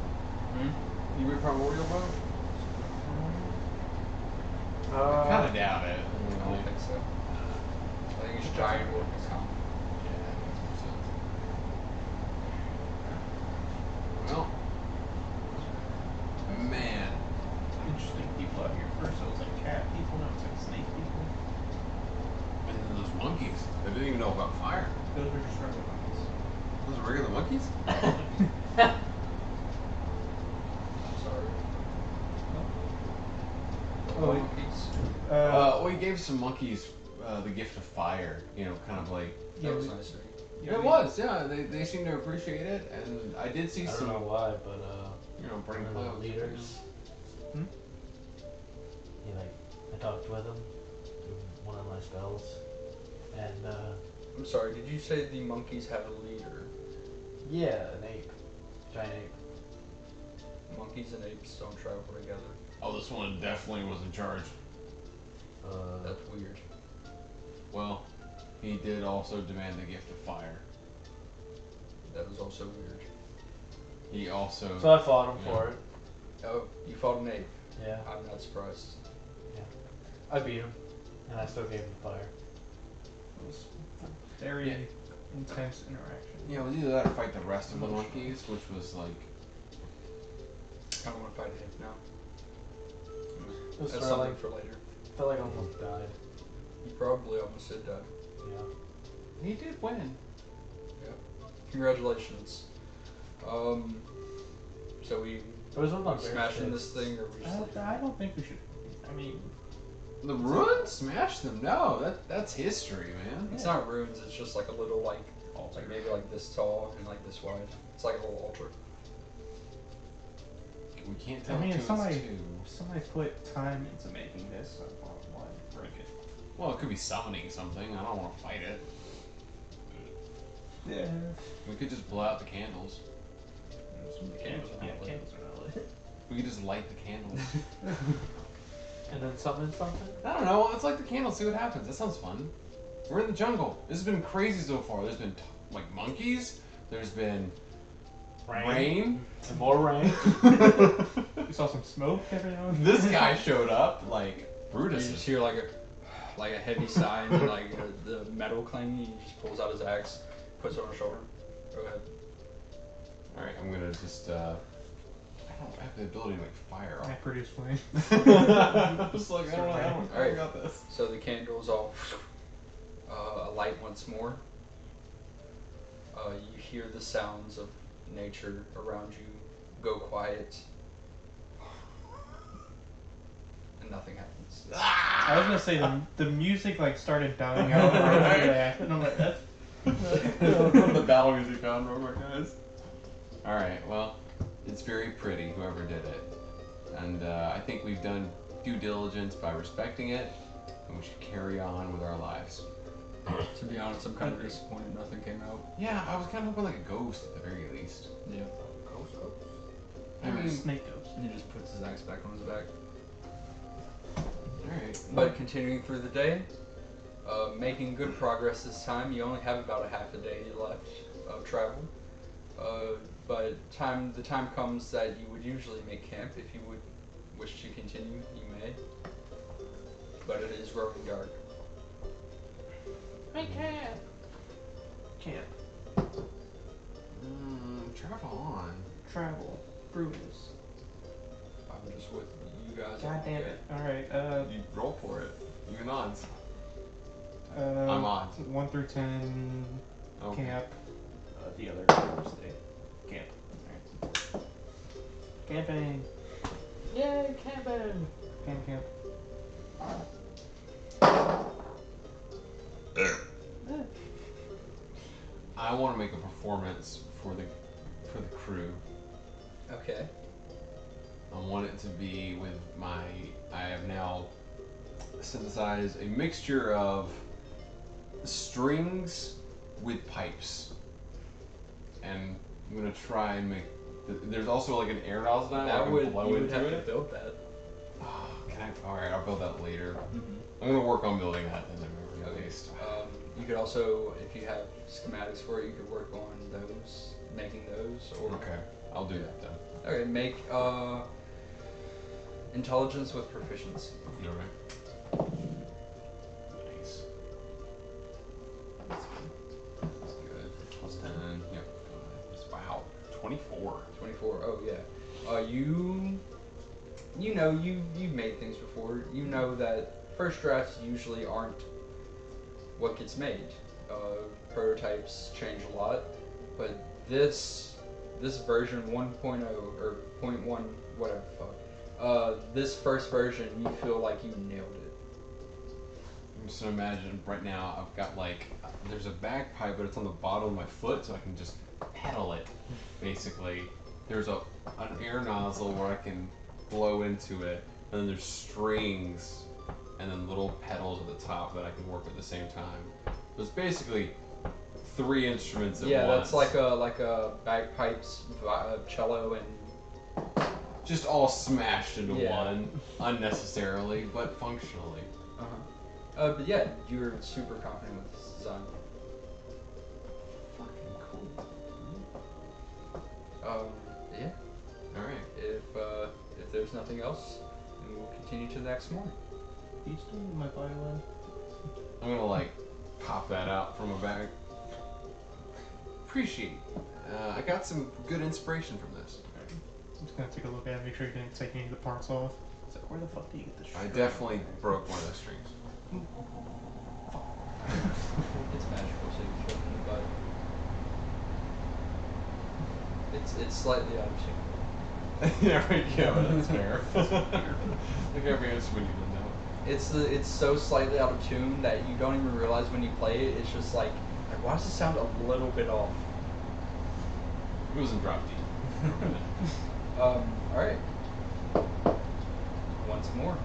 You read primordial, bro? I Uh, kind of doubt it. I don't think so. I think it's giant or common. Well, man, Interesting people out here. First it was like cat people, now it's like snake people. and then those monkeys. They didn't even know about fire. Those are just regular ones. Those are regular monkeys? I'm sorry. Oh, wait. Monkeys. Well, he gave some monkeys the gift of fire. You know, kind of like. That was nice of you. Yeah, it was. Yeah, they seem to appreciate it, and I did see I don't some. know why, but You know, burning one of the clouds. leaders. Hmm? I talked with him through one of my spells, and I'm sorry, did you say the monkeys have a leader? yeah, an ape, giant ape. Monkeys and apes don't travel together. Oh, this one definitely was in charge. That's weird. Well, he did also demand the gift of fire. That is also weird. he also. So I fought him Yeah. for it. Oh, you fought an ape. Yeah. I'm not surprised. I beat him, and I still gave him fire. It was very Yeah. intense interaction. Yeah, it was either that or fight the rest of the monkeys, which was like. I don't want to fight an ape now. It was That's thrilling. something for later. Felt like I almost died. You probably almost did die. Yeah. He did win. Congratulations. So we It was one of my smashing favorite this thing, or we just leave? I don't think we should. I mean, The ruins? Smash them? No, that's history, man. It's not ruins. It's just like a little like maybe like this tall and like this wide. It's like a little altar. We can't tell I mean, two if is somebody two. put time into making this, why break it? Well, it could be summoning something. I don't want to fight it. Yeah. We could just blow out the candles. Candles are not lit. Candles are not lit. We could just light the candles. And then something. I don't know. Let's light the candles. See what happens. That sounds fun. We're in the jungle. This has been crazy so far. There's been like monkeys. There's been rain. And more rain. We saw some smoke every now and then. This guy showed up. Like You Brutus. just hear like a heavy sigh and like the metal clanging. He just pulls out his axe, puts it on his shoulder. Go ahead. All right, I'm gonna just. I don't have the ability to make fire. I produce flame. I was like, I don't Alright. got this. So the candles all alight once more. You hear the sounds of nature around you go quiet, and nothing happens. I was gonna say the music like started dying out right after that, and I'm like, that's. The battle music on real quick, guys. All right, well, it's very pretty, whoever did it, and I think we've done due diligence by respecting it, and we should carry on with our lives. To be honest, I'm kind of disappointed nothing came out. Yeah, I was kind of hoping like a ghost at the very least. Yeah. I mean, Snake ghost. He just puts his axe back on his back. all right. But continuing through the day, making good progress this time. You only have about a half a day left of travel. But the time comes that you would usually make camp. If you would wish to continue, you may. But it is growing dark. Camp. Travel on. Travel. Brutus. I'm just with you guys. God damn it. Alright, You roll for it. You can odds. I'm I'm odds. 1 through 10, Okay. camp. The other stay. Camp. Alright. Camping. Yay, camping! Camp. I want to make a performance for the crew. Okay. I want it to be with my. I have now synthesized a mixture of strings with pipes, and I'm gonna try and make. There's also like an air nozzle that I That can would blow you would into have to it. build that. Oh, can I? All right, I'll build that later. I'm gonna work on building that in the memory at least. You could also, if you have schematics for it, you could work on those, making those, or Okay, I'll do that then. okay, make intelligence with proficiency. You all right? Nice. That's good. Plus 10. Yep. Wow. 24. 24. Oh yeah. You've made things before. You know that first drafts usually aren't what gets made. Prototypes change a lot, but this version 1.0 or 0.1 whatever the fuck. This first version, you feel like you nailed it. I'm just gonna imagine right now I've got like there's a bagpipe, but it's on the bottom of my foot, so I can just pedal it. Basically, there's an air nozzle where I can blow into it, and then there's strings, and then little pedals at the top that I can work at the same time. So it's basically 3 instruments at Yeah, once. that's like a bagpipes, cello, and just all smashed into Yeah. one, unnecessarily, but functionally. but yeah, you're super confident with this design. Fucking cool. there's nothing else, then we'll continue to the next morning. Do you still need my violin? I'm gonna like pop that out from a bag. Appreciate. I got some good inspiration from this. I'm just gonna take a look at it, make sure you didn't take any of the parts off. It's like, where the fuck do you get the I string? definitely broke one of the strings. It's magical, so you can but it's slightly out of tune. Yeah, right, yeah, but that's fair. Like every instrument you would know. It's so slightly out of tune that you don't even realize when you play it. It's just like why does it sound a little bit off? It wasn't drop D. All right. Once more.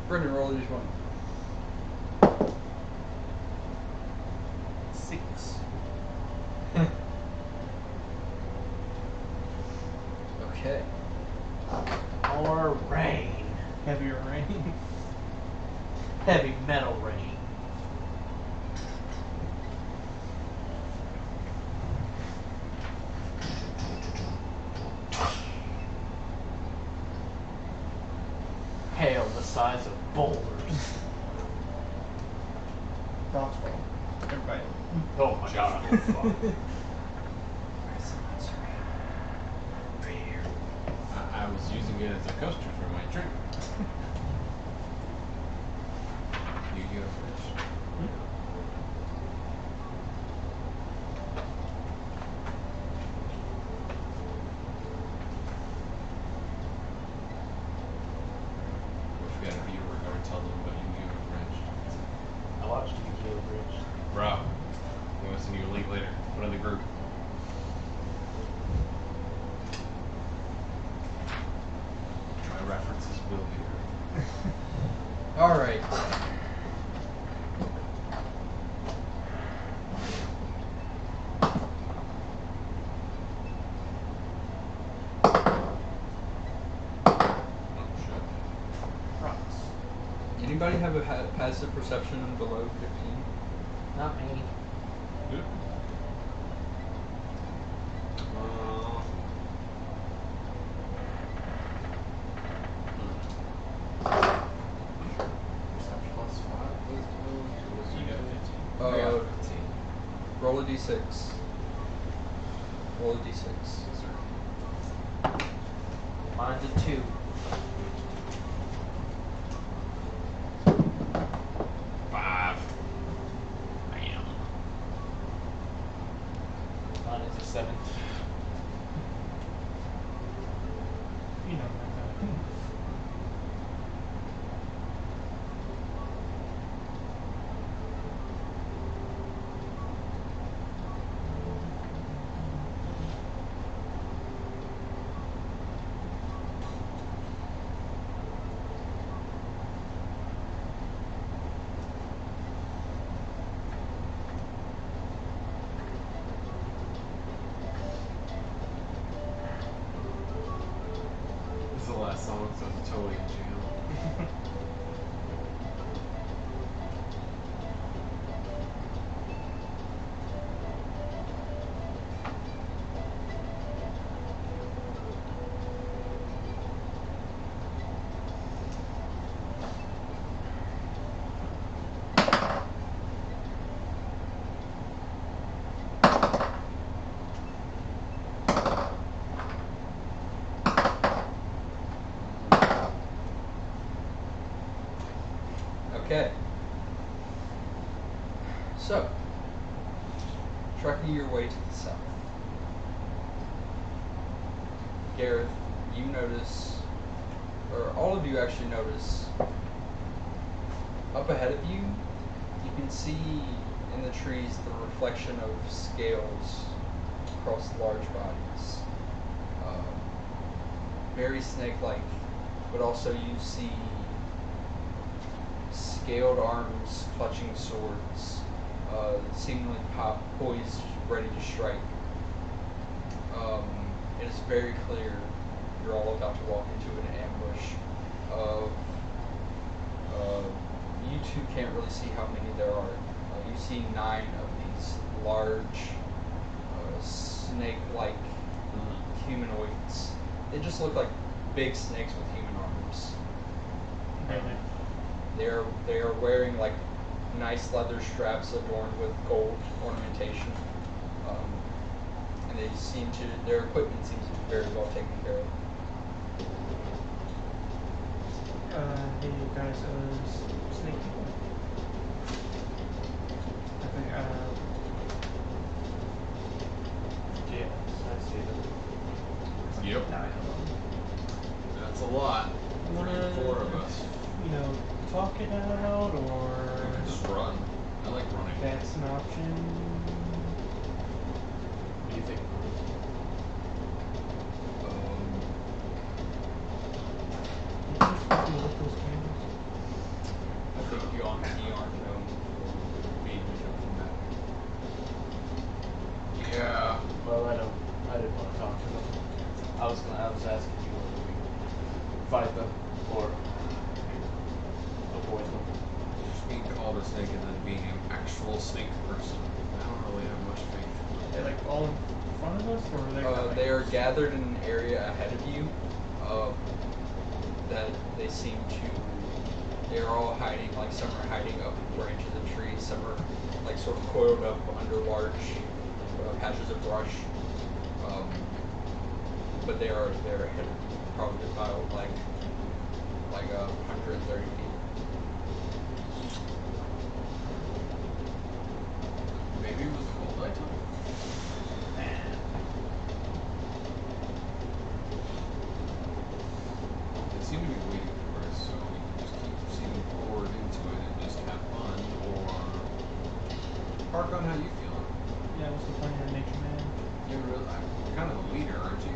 Brendan, roll a d20. 6. Okay. More rain. Heavier rain. Heavy metal rain. Hail the size of boulders. Dodgeball. Everybody. Oh my god. I was using it as a coaster for my drink. You go first. If we got a viewer, go tell them about Yu-Gi-Oh! French. I watched Yu-Gi-Oh! Bridge. Bro, we want to send you a link later. Put in the group. My references will be there. All right. Oh, shit. Rocks. Anybody have a passive perception below 15? Not me. Good. Perception plus 5. You got 15. I got Uh, 15. roll a d6. Roll a d6. Yes, sir. Mine's a 2. Five. Bam. Mine is a 17. You know that. This is the last song, so it's totally a jam. Okay. So, trekking your way to the south. Gareth, you notice, or all of you actually notice, up ahead of you, you can see in the trees the reflection of scales across large bodies. Very snake-like, but also you see scaled arms clutching swords, seemingly poised, ready to strike. It is very clear you're all about to walk into an ambush of, you two can't really see how many there are. You see 9 of these large, snake-like humanoids They just look like big snakes with human arms. Really? They are wearing like nice leather straps adorned with gold ornamentation, and their equipment seems to be very well taken care of. Hey you guys, snake people. I think, Yes, I see them. Yep. 9 of them. That's a lot. Wanna, 4 of us. you know, talk it out, or We can just run. I like running. that's an option. What do you think? You can just fucking lift those candles. I think you aren't known for being diplomatic. Yeah. Well, I didn't want to talk to them. I was asking you whether we fight them or avoid them. Just being called a snake and then being an actual snake person. I don't really have much faith. Are they like all in front of us, or are they? Like, They are gathered in an area ahead of you. That they seem to. They're all hiding. Like some are hiding up in branches of trees. Some are like sort of coiled up under large patches of brush. But they're ahead of you, probably about like 130 feet. Maybe it was the gold I took. They seem to be waiting for us, so we can just keep proceeding forward into it and just have fun, or park on how you feeling. yeah, what's the point of nature man? You're kind of the leader, aren't you?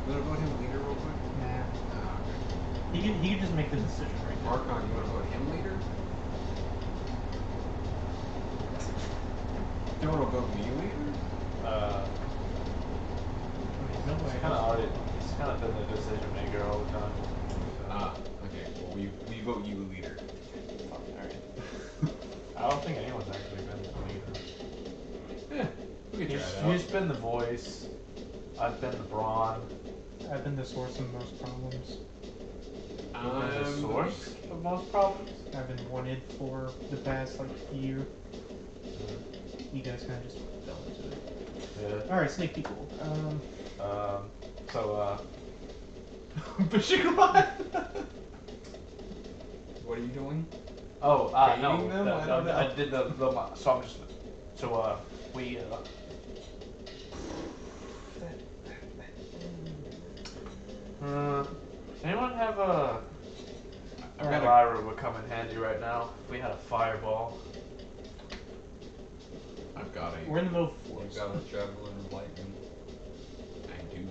You wanna vote him leader real quick? Nah. Ah, okay. He can just make the decision right now. Archon, you wanna vote him leader? You wanna vote me leader? I mean, no way. He's kind of been the decision maker all the time. Ah, okay. Well, we vote you leader. Alright. I don't think anyone's actually been the leader. Yeah, we can try it He's out. been the voice. I've been the brawn. I've been the source of most problems. You've been the source of most problems. I've been wanted for the past like year. You guys kind of just fell into it. Yeah. All right, snake people. Bashirwan! What are you doing? Oh, Baiting no. them? I don't know. I did the so I'm just we does anyone have a I've got a, Lyra would come in handy right now if we had a fireball. I've got a, We're in the middle of You've forest. got a javelin of lightning. I do.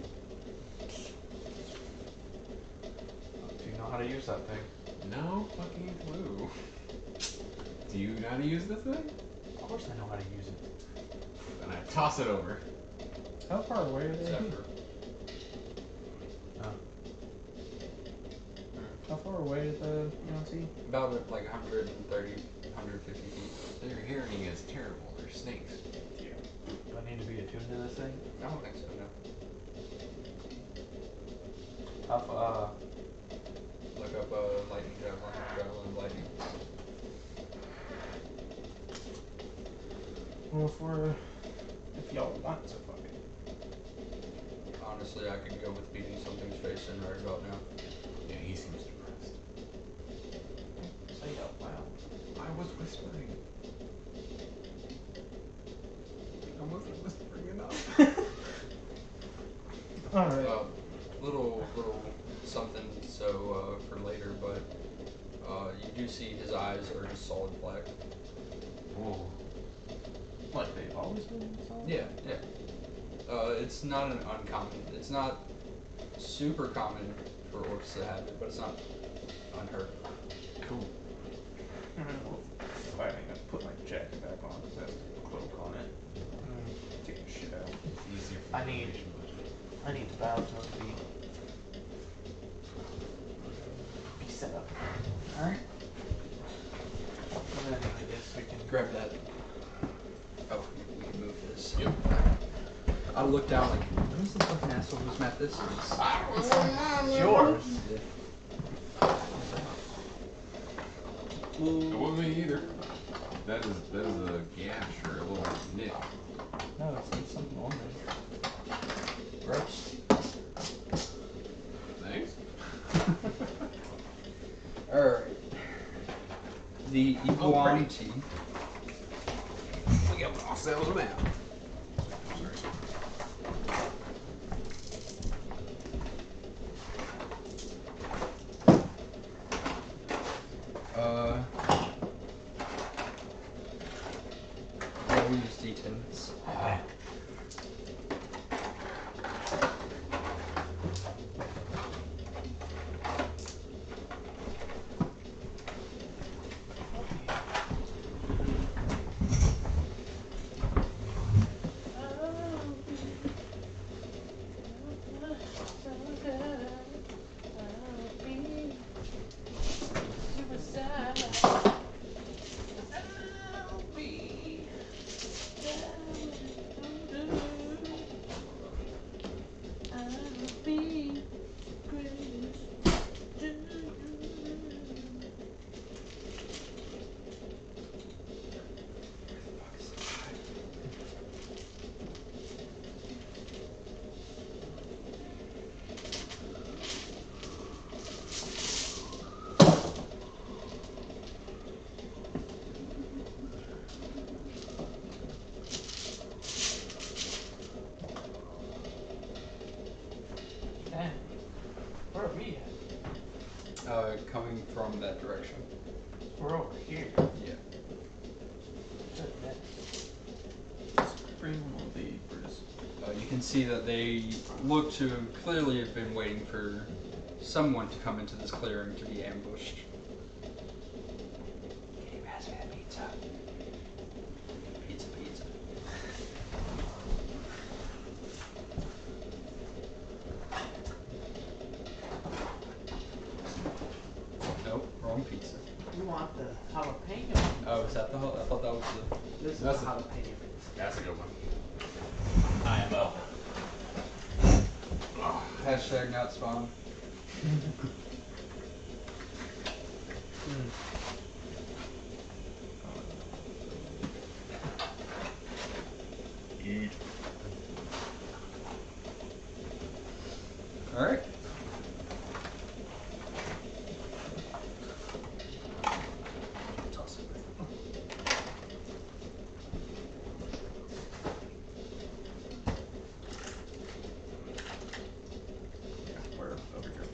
Do you know how to use that thing? No fucking clue. Do you know how to use this thing? Of course I know how to use it. Then I toss it over. How far away are they? Zephyr. How far away is the Yonsei? About like 130, 150 feet. Their hearing is terrible. They're snakes. Do I need to be attuned to this thing? I don't think so, no. How Look up lightning javelin of lightning. Well, if y'all want to fuck it. Honestly, I could go with beating something's face in right about now. Yeah, he seems depressed. Say it out loud. I was whispering. I wasn't whispering enough. All right. Little something for later, but you do see his eyes are just solid black. Whoa. Like they've always been solid? Yeah. It's not an uncommon. It's not super common for orcs to have it, but it's not unheard of. Cool. Well, I ain't gonna put my jacket back on because that's a cloak on it. Take your shit out. Easier for I need- information budget. I need the battle to be set up. All right. And then I guess we can Grab that. Oh, we can move this. Yep. I look down like, Who's the fucking asshole whose map this is? It's yours. It wasn't me either. That is a gash or a little nick. No, it's something on there. Gross. Thanks. Alright. The Iguanti. We got ourselves a map. We'll use D10s. Damn. Where are we at? Coming from that direction. We're over here. Yeah. Goodness. Bring all the Brutus. You can see that they look to clearly have been waiting for someone to come into this clearing to be ambushed. Pizza. Pizza, pizza. Nope, wrong pizza. You want the jalapeno? Oh, is that the whole? I thought that was the. This is That's the a- jalapeno. That's a good one. IMO. Hashtag not spawn. Eat. Alright. Where? Over here.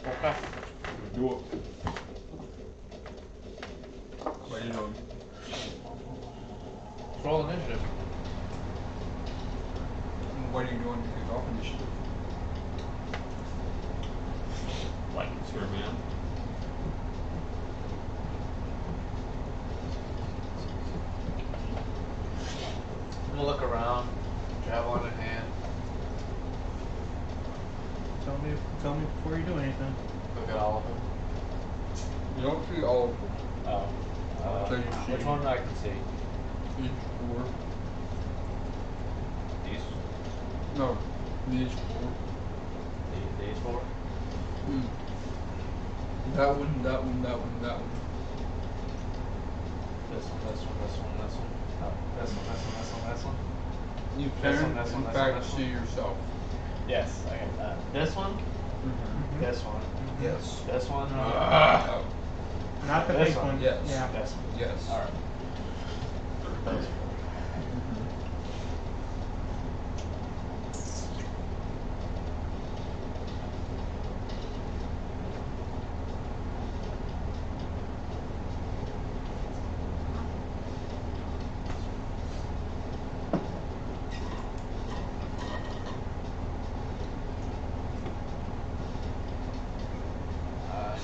Okay. Do it. What are you doing? Roll initiative. What are you doing to kick off initiative? Like it's your man. I'm gonna look around, javelin in hand, Tell me before you do anything. look at all of them. You don't see all of them. Oh. So you see- Which one I can see? Each four. These. No, these four. These four. That one, that one, that one, that one. This one. This one. This one. This one. Oh, this one. This one. This one. This one. You This can, one, this one, in this fact, one, this see one. yourself. Yes, I got that. This one. Mm-hmm. This one. Yes. This one. Oh, Not the This big one, one. yes. Yeah. This one. yes. All right. Those four.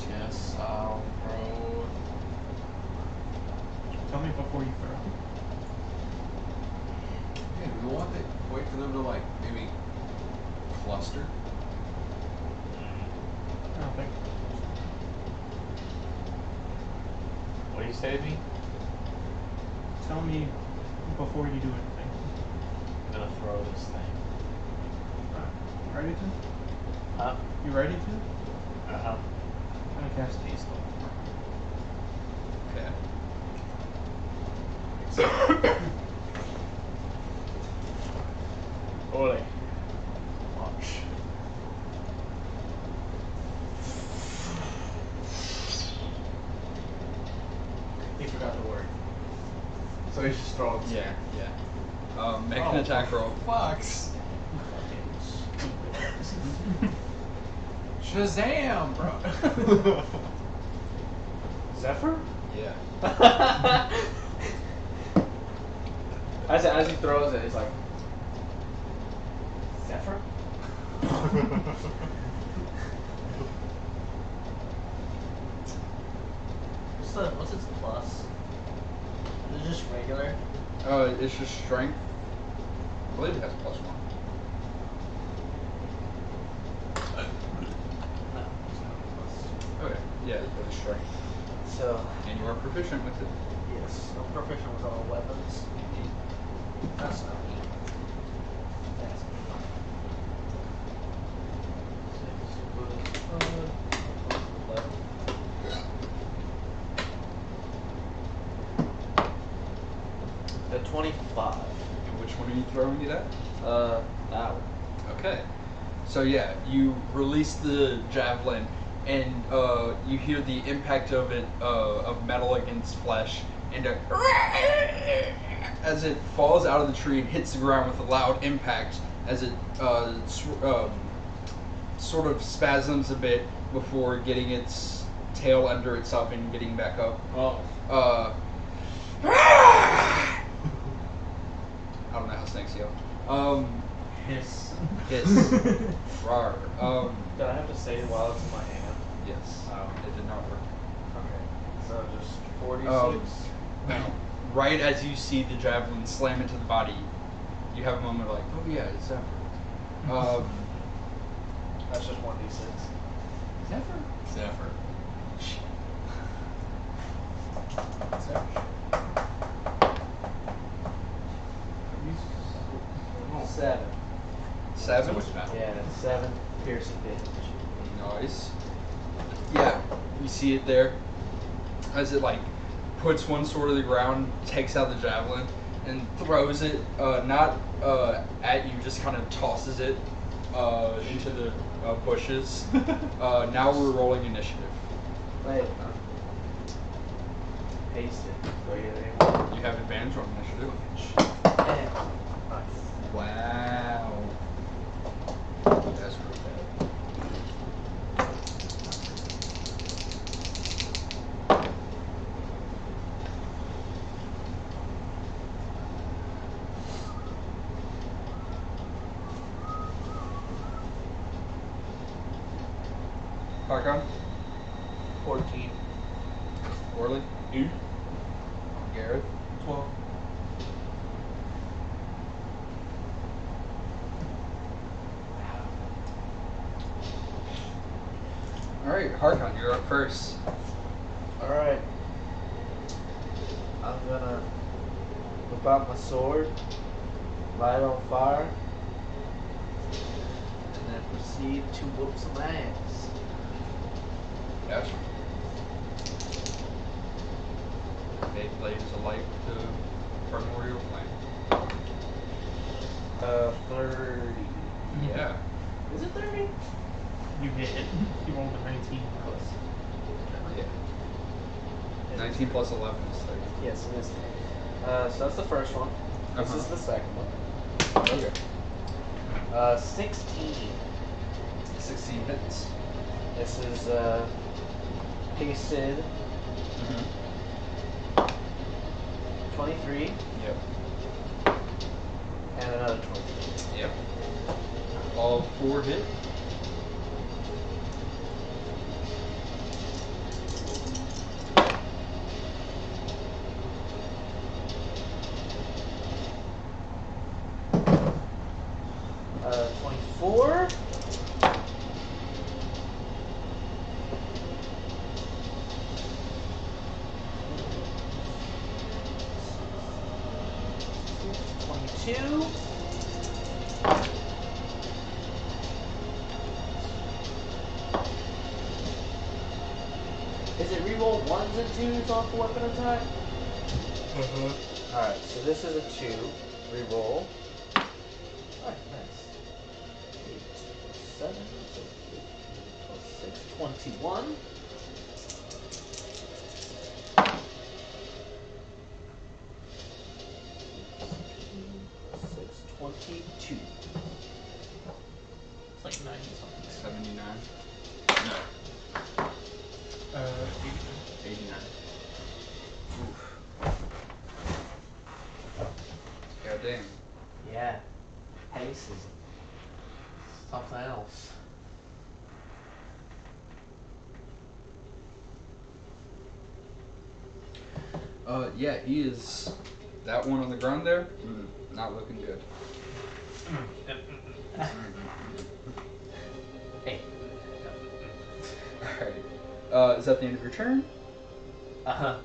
Yes, I'll throw. Tell me before you throw. Yeah, do we want to wait for them to like maybe cluster? I don't think. you save me? Tell me before you do anything. I'm gonna throw this thing. Ready to? Huh? You ready to? Uh-huh. I'm gonna cast haste on Okay. Ole. Watch. He forgot the word. So he's just throwing. Yeah, yeah. Make an attack roll. Fox. Shazam, bro. Zephyr? Yeah. as he throws it, he's like, Zephyr? What's its plus? Is it just regular? It's just strength. I believe it has +1. No, it's not a plus. Okay. Yeah, it's strength. So, And you are proficient with it. yes, I'm proficient with all weapons. That's not me. That's me. 25. And which one are you throwing it at? That one. Okay. So yeah, you release the javelin, and you hear the impact of it of metal against flesh, and as it falls out of the tree and hits the ground with a loud impact, as it sort of spasms a bit before getting its tail under itself and getting back up. Oh. I don't know how snakes yell. Hiss. Hiss. Rawr. Did I have to say it while it's in my hand? Yes. Oh. It did not work. Okay. So just 46. Now, right as you see the javelin slam into the body, you have a moment like, oh yeah, it's Zephyr. That's just 1d6. Zephyr? Zephyr. Seven. 7? Yeah, 7 piercing damage. Nice. Yeah, you see it there. As it like puts one sword to the ground, takes out the javelin, and throws it not at you, just kind of tosses it into the bushes. Now we're rolling initiative. Wait. Paste it. Do I get it anymore? You have advantage on initiative. Yeah. Nice. Wow. That's real bad. Parkon? 14. Orly? Gareth? 12. Alright, Harkon, you're up first. Alright. I'm gonna whip out my sword, light it on fire, and then proceed to whoop some ass. Gotcha. Okay, blaze of light to primordial flame. 30. Yeah. Is it 30? You hit it. You rolled a 19. Yeah. 19 plus 11 is 30. Yes, it is 30. So that's the first one. This is the second one. Okay. 16. 16 hits. This is pasted. Mm-hmm. 23 Yep. and another 23. Yep. All 4 hit. Uh, 24. 2. Is it reroll 1s and 2s off the weapon attack? Alright, so this is a 2. Reroll. Alright, nice. 8 plus 7, so 8 plus 6, 21. Six, 22. It's like 90 something. 79. No, 89. Oof. God damn. Yeah. Pace is something else. Yeah, he is. That one on the ground there, not looking good. Hey. Alright. Is that the end of your turn? Uh-huh.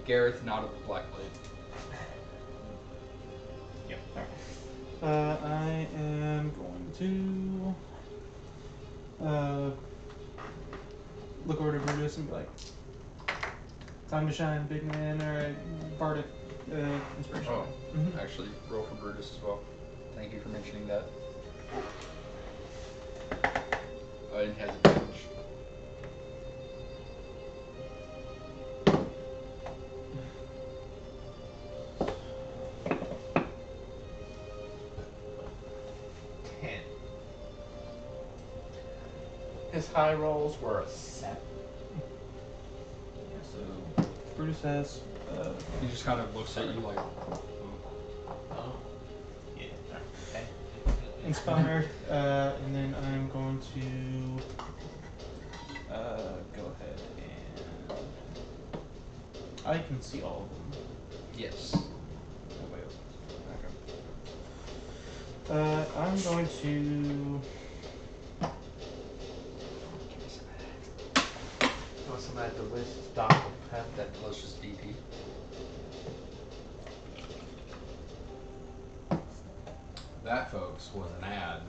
Gareth, not a Blackblade. Yep. I am going to look over to Brutus and be like, "Time to shine, big man." Or Bardic inspiration. Oh, Mhm. actually, roll for Brutus as well. Thank you for mentioning that. It has advantage. His high rolls were a 7. Yeah, so Brutus has He just kind of looks at you like, Oh. yeah. Okay. Inspired, and then I'm going to go ahead and I can see all of them. yes. Oh, wait. Okay. I'm going to. You want some of that delicious Dr. Pepper? That delicious DP. That, folks, was an ad.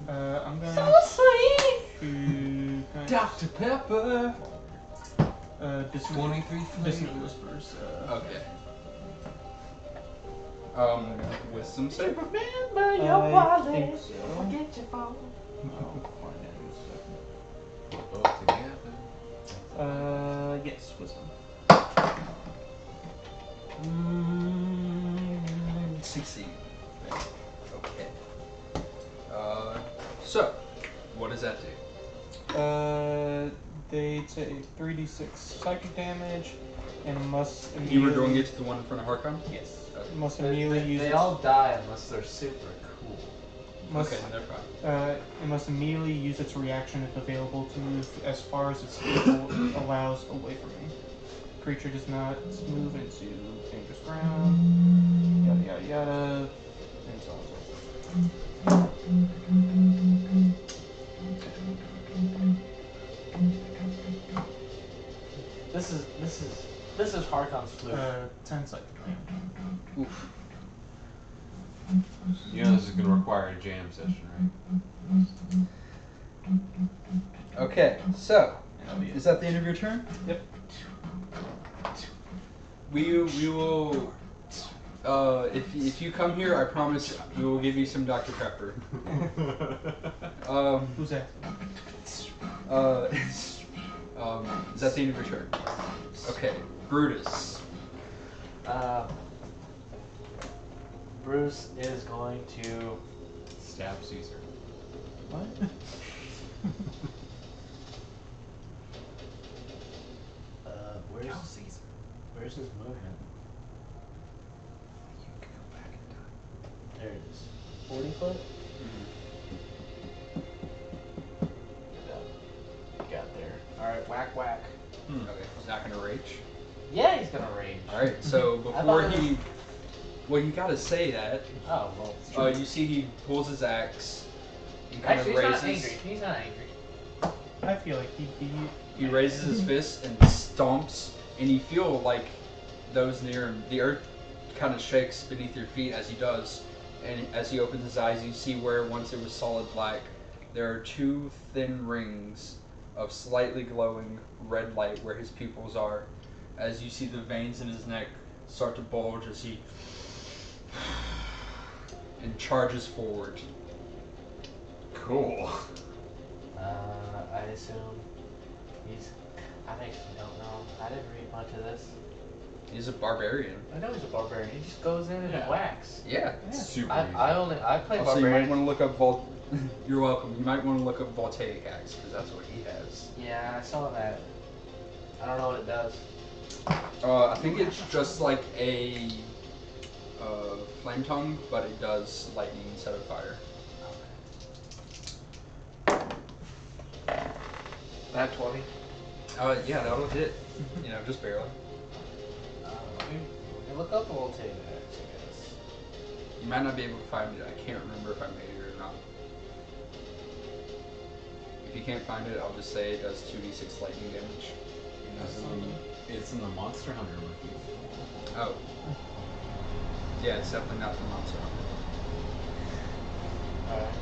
I'm going sweet! to. Dr. Pepper! Dissonant, 23 Dissonant flavors. Whispers. Okay. Wisdom save? Remember your I wallet. think so. Forget your phone. I'll find it in a second. Both together. Yes, wisdom. 16. Okay. So, what does that do? They take 3d6 psychic damage and must immediately. You were doing it to the one in front of Harkon? Yes. Okay. Must immediately use. They its- all die unless they're super cool. Must, Okay, they're fine. It must immediately use its reaction if available to move as far as its vehicle allows away from me. Creature does not move into dangerous ground. Yada yada yada. And so on and so forth. This is Harkon's flute. 10 psychic. Oof. You know this is going to require a jam session, right? Okay, so, And that'll be is it. that the end of your turn? Yep. We will, if you come here, I promise we will give you some Dr. Pepper. Who's that? Is that the end of your turn? Okay, Brutus. Bruce is going to. Stab Caesar. What? Where's his movement? You can go back in time. There it is. 40 foot? Got there. Alright, whack whack. Okay, he's not gonna rage. Yeah, he's gonna rage. Alright, so I before thought it he... Well, you gotta say that. Oh, well. You see he pulls his axe. He kind Actually, of he's raises... not angry. He's not angry. I feel like he'd be. He raises his fist and stomps, and you feel like those near him, the earth kind of shakes beneath your feet as he does, and as he opens his eyes, you see where once it was solid black, there are two thin rings of slightly glowing red light where his pupils are, as you see the veins in his neck start to bulge as he and charges forward. Cool. I assume he's. I actually don't know. I didn't read much of this. He's a barbarian. I know he's a barbarian. He just goes in and Yeah. whacks. Yeah. Super easy. I play Also, you might barbarian. want to look up You're welcome. You might want to look up Voltaic Axe because that's what he has. Yeah, I saw that. I don't know what it does. I think it's just like a flame tongue, but it does lightning instead of fire. That 20. Yeah, that'll hit. You know, just barely. Let me look up the voltaic axe, I guess. You might not be able to find it. I can't remember if I made it or not. If you can't find it, I'll just say it does 2d6 lightning damage. It's in the Monster Hunter wiki. Oh. Yeah, it's definitely not the monster. Alright.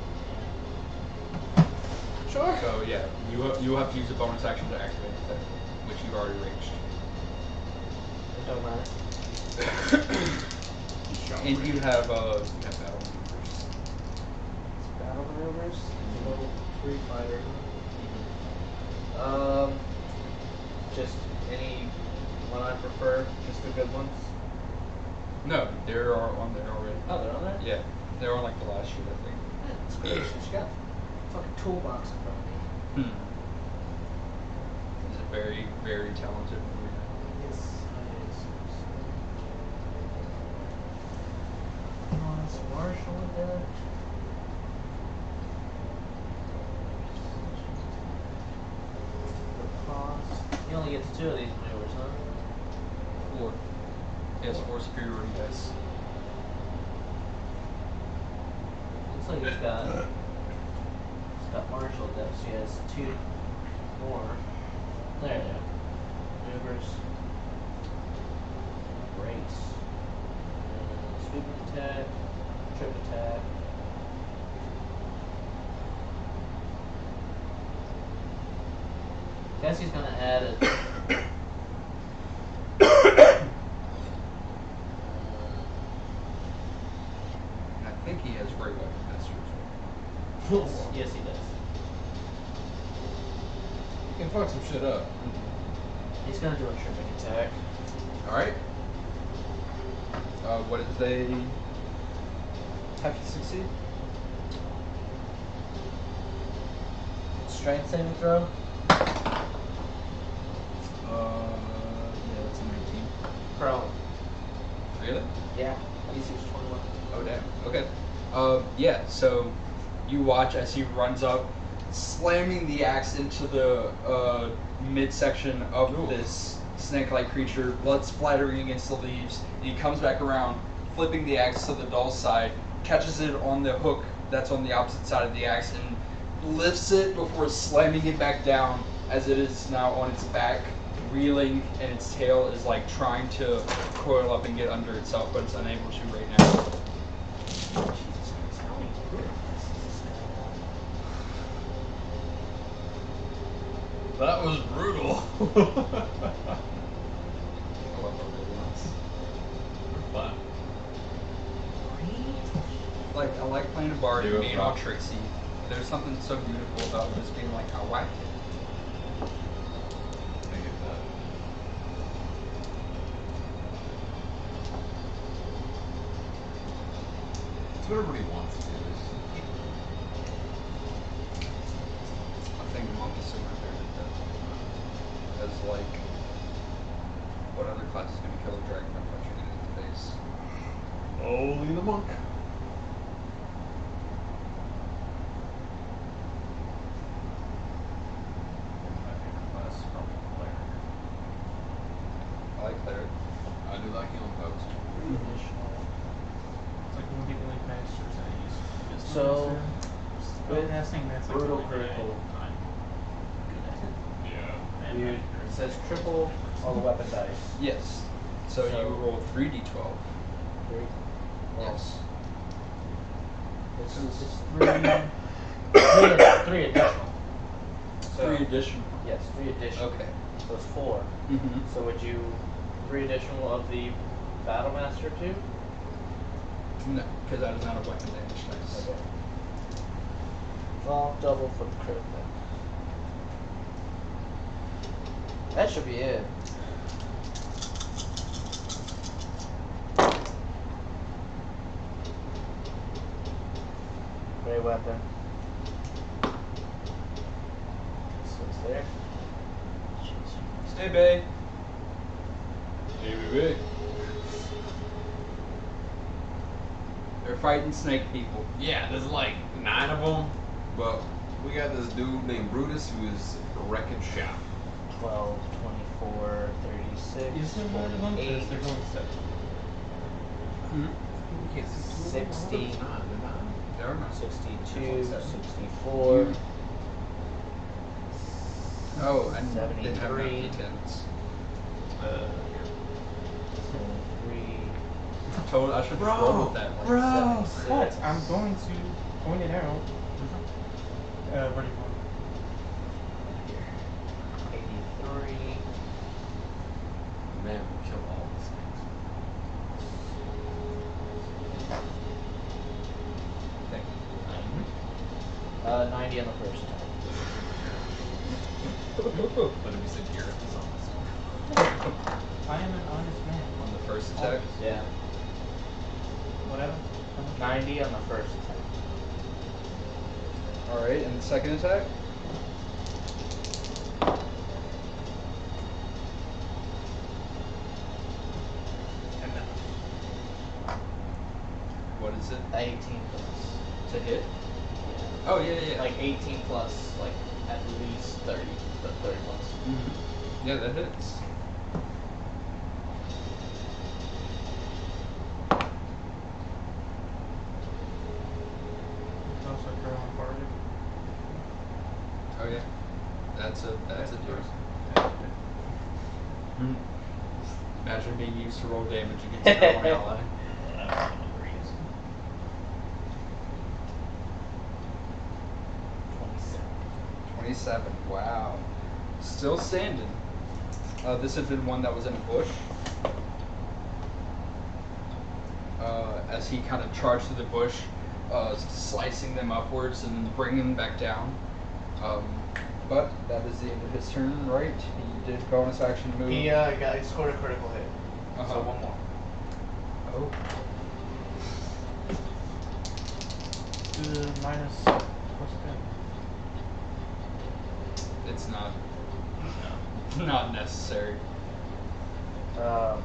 Sure. So yeah, you have to use a bonus action to activate the thing, which you've already reached. It don't matter. And you have battle maneuvers. Battle maneuvers. Level 3 fighter. Just any one I prefer. Just the good ones. No, they're on there already. Oh, they're on there. Yeah, they're on like the last sheet, I think. That's great. She got a fucking toolbox in front of me. He's a very, very talented warrior. Yes, it's Marshall with that. The cost. He only gets 2 of these maneuvers, huh? 4. He has 4 superiority dice. Looks like he's got Marshall dice. He has 2 more. There you go. Maneuvers. Race. Sweeping attack. Trip attack. Guess he's gonna add it. And I think he has great weapon master as well. Yes, he does. You can fuck some shit up. He's gonna do a tripping attack. Alright. What did they have to succeed? Strength saving throw. Yeah, that's a 19. Prone. Really? Yeah. DC 21. Oh damn. Okay. Yeah. So you watch as he runs up, slamming the axe into the midsection of this snake-like creature, blood splattering against the leaves. And he comes back around, flipping the axe to the doll's side, catches it on the hook that's on the opposite side of the axe, and lifts it before slamming it back down as it is now on its back, reeling, and its tail is like trying to coil up and get under itself, but it's unable to right now. Jesus Christ, how many critics does this guy have? That was brutal. I love barbarians. Fun. Like, I like playing a bard Do and it, being bro. all tricksy. There's something so beautiful about just being like, I whacked it. I get that. It's what everybody wants to do. I think monk is so my favorite though. Because like, what other class is gonna kill a dragon by punching it in the face? Only the monk. My favorite class is probably cleric. I like cleric. I do like healing post. It's like when people like masters that use physical So, master. with Spellcasting, that's like brutal really critical. I'm good at it. Yeah. And Dude, I- it says triple all the weapon dice. Yes. So you So- roll 3d12. 3. Yes. It's three additional. So, 3 additional. yes, 3 additional. Okay. So it's 4. Mm-hmm. So would you 3 additional of the Battle Master too? No, because that is not a weapon damage dice. Okay. Well, double for the crit then. That should be it. Great weapon. So it's there. Stay bay. Hey. They're fighting snake people. Yeah, there's like 9 of them, but we got this dude named Brutus who is wrecking shop. 12, 24, 36, Is there more of them? 48, Because there's only 7. We can't see 60. They're not. There are not. 62, 64, Oh, and didn't have 73. enough d10s. 73. Total. I should have rolled with that. Like, Bro, 76. cut! I'm going to point it out. Where do you want 83. Man, we kill all these Thank you. 90 on the first attack. things. But if you said Gareth is on this I am an honest man. On the first attack. Yeah. Whatever. 90 on the first attack. Alright, and the second attack? What is it? 18 plus. To hit? Oh, yeah. Like 18 plus, like at least 30, but 30 plus. Mm-hmm. Yeah, that hits. It's also Colonel Bardic. Oh, yeah. That's a deal. Imagine being used to roll damage against an ally. 27. Wow. Still standing. This had been one that was in a bush. As he kind of charged through the bush, slicing them upwards and then bringing them back down. But that is the end of his turn, right? He did bonus action move. He scored a critical hit. Uh-huh. So one more. Oh. Minus plus 10. It's not. Not necessary. I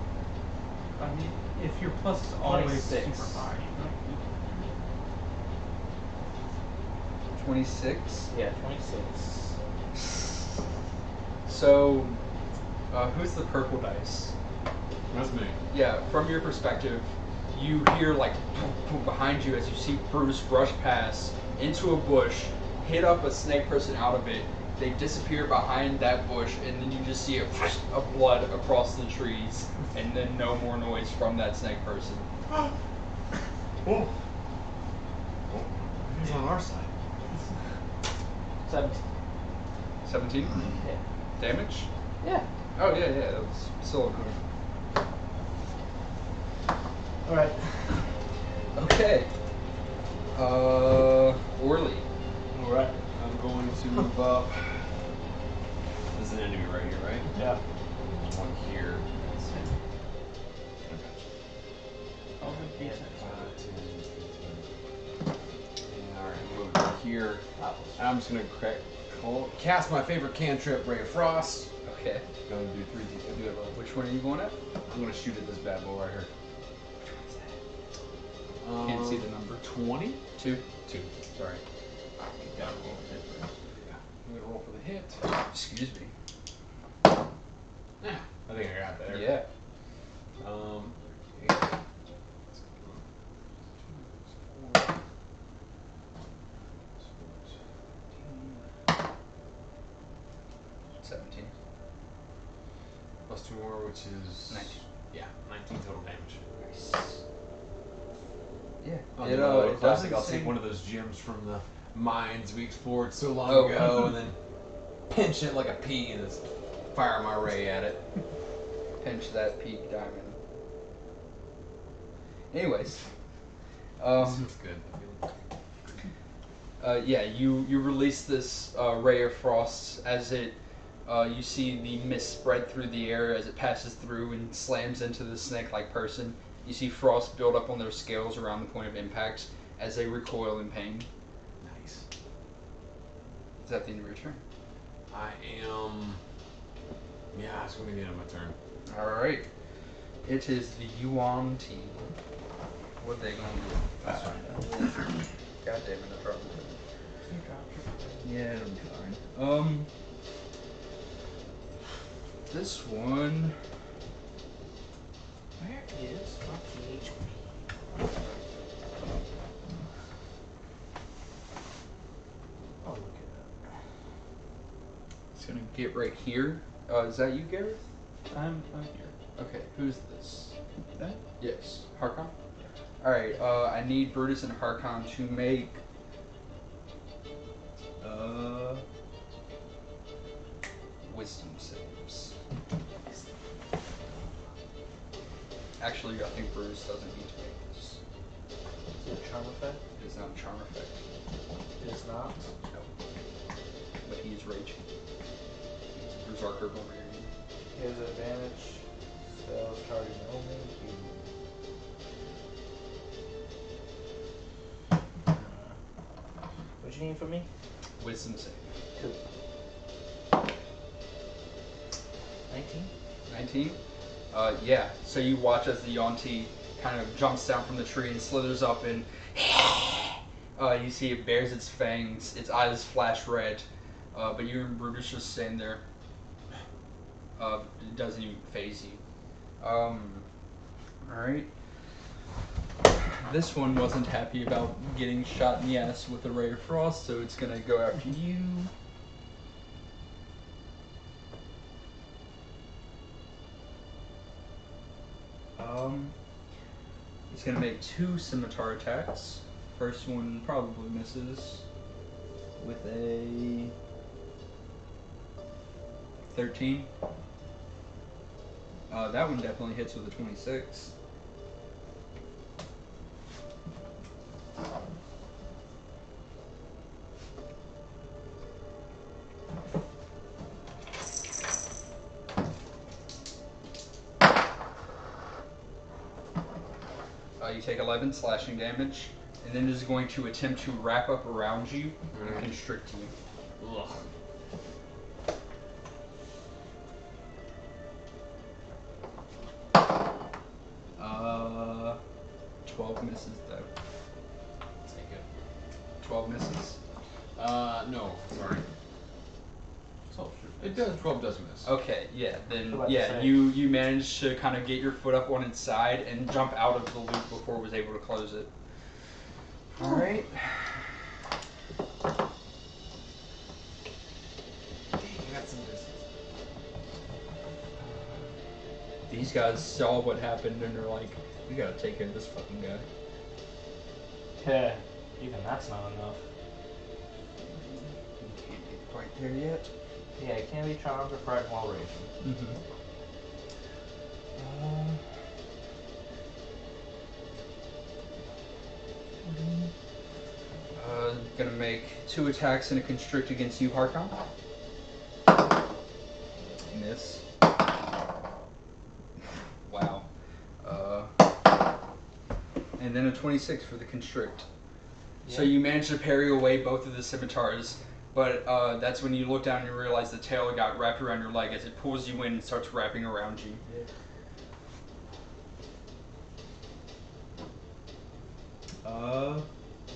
mean, if your plus is always 26. super high, you don't. 26. Yeah, 26. So, who's the purple dice? That's me. Yeah, from your perspective, you hear like boom, boom behind you as you see Bruce rush past into a bush, hit up a snake person out of it. They disappear behind that bush, and then you just see a of blood across the trees, and then no more noise from that snake person. Oh. Who's on our side? 17. 17 Yeah. damage. Yeah. Oh yeah, that was still a good. Alright. Okay. Orly. Alright, I'm going to move up. This is an enemy right here, right? Yeah. One here. All the Yeah. Alright, move over here. I'm just gonna cast my favorite cantrip, Ray of Frost. Okay. Gonna do 3D. Do it. Which one are you going at? I'm gonna shoot at this bad boy right here. Can't see the number. 20? 2. 2. Sorry. Gotta roll for hit. Yeah. I'm gonna roll for the hit. Excuse me. Yeah. I think I got that. Yeah. Yeah. 17. Plus 2 more, which is 19. Yeah, 19 total damage. Nice. Yeah. On It, the Mother it Classic, doesn't I'll take seem- one of those gems from the mines we explored so long Oh. ago, and then pinch it like a pea and just fire my ray at it. Pinch that peak diamond. Anyways, This is good. yeah, you release this ray of frost as it. You see the mist spread through the air as it passes through and slams into the snake-like person. You see frost build up on their scales around the point of impact as they recoil in pain. Nice. Is that the end of your turn? I am. Yeah, it's gonna be the end of my turn. Alright. It is the Yuan team. What they gonna do? God damn it, I dropped it. Yeah, it'll be fine. This one. Where is my PHP? Oh, look at It's gonna get right here. Is that you, Gareth? I'm here. Okay, who's this? That? Yes, Harkon? Alright, I need Brutus and Harkon to make wisdom saves. Actually, I think Brutus doesn't need to make this. that. Is it a charm effect? It is not a charm effect. It is not. No. But he is raging. He's a berserker barbarian. He has an advantage. Spells targeting only. What you need from me? Wisdom save. 2. 19? 19? Yeah. So you watch as the Yonti kind of jumps down from the tree and slithers up and you see it bares its fangs, its eyes flash red, but you and Brutus just stand there. It doesn't even phase you. Alright. This one wasn't happy about getting shot in the ass with a ray of frost, so it's gonna go after you. He's gonna make 2 scimitar attacks. First one probably misses with a 13. That one definitely hits with a 26. You take 11 slashing damage, and then it is going to attempt to wrap up around you and constrict you. Ugh. 12 misses though. Take it. 12 misses. No, sorry. So It does. 12 does miss. Okay, yeah, then About to yeah, say. you managed to kind of get your foot up on its side and jump out of the loop before it was able to close it. All right. You got some misses. These guys saw what happened and they're like, we gotta take care of this fucking guy. Yeah, even that's not enough. You can't get quite there yet. Yeah, it can be charmed or frightened while raging. Mm-hmm. Gonna make 2 attacks and a constrict against you, Harkon. Miss. Wow. And then a 26 for the constrict. So you manage to parry away both of the scimitars, but that's when you look down and you realize the tail got wrapped around your leg as it pulls you in and starts wrapping around you.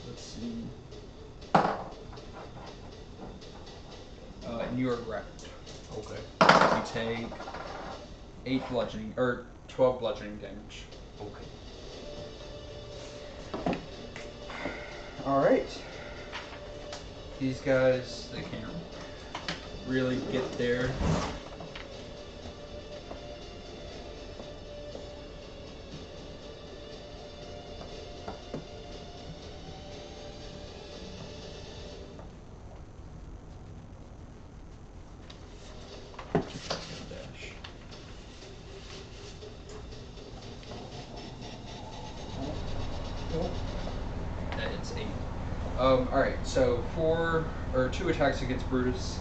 Let's see. And you are wrapped. Okay. You take 8 bludgeoning, or 12 bludgeoning damage. Okay. Alright. These guys, they can't really get there. Alright, so 2 attacks against Brutus.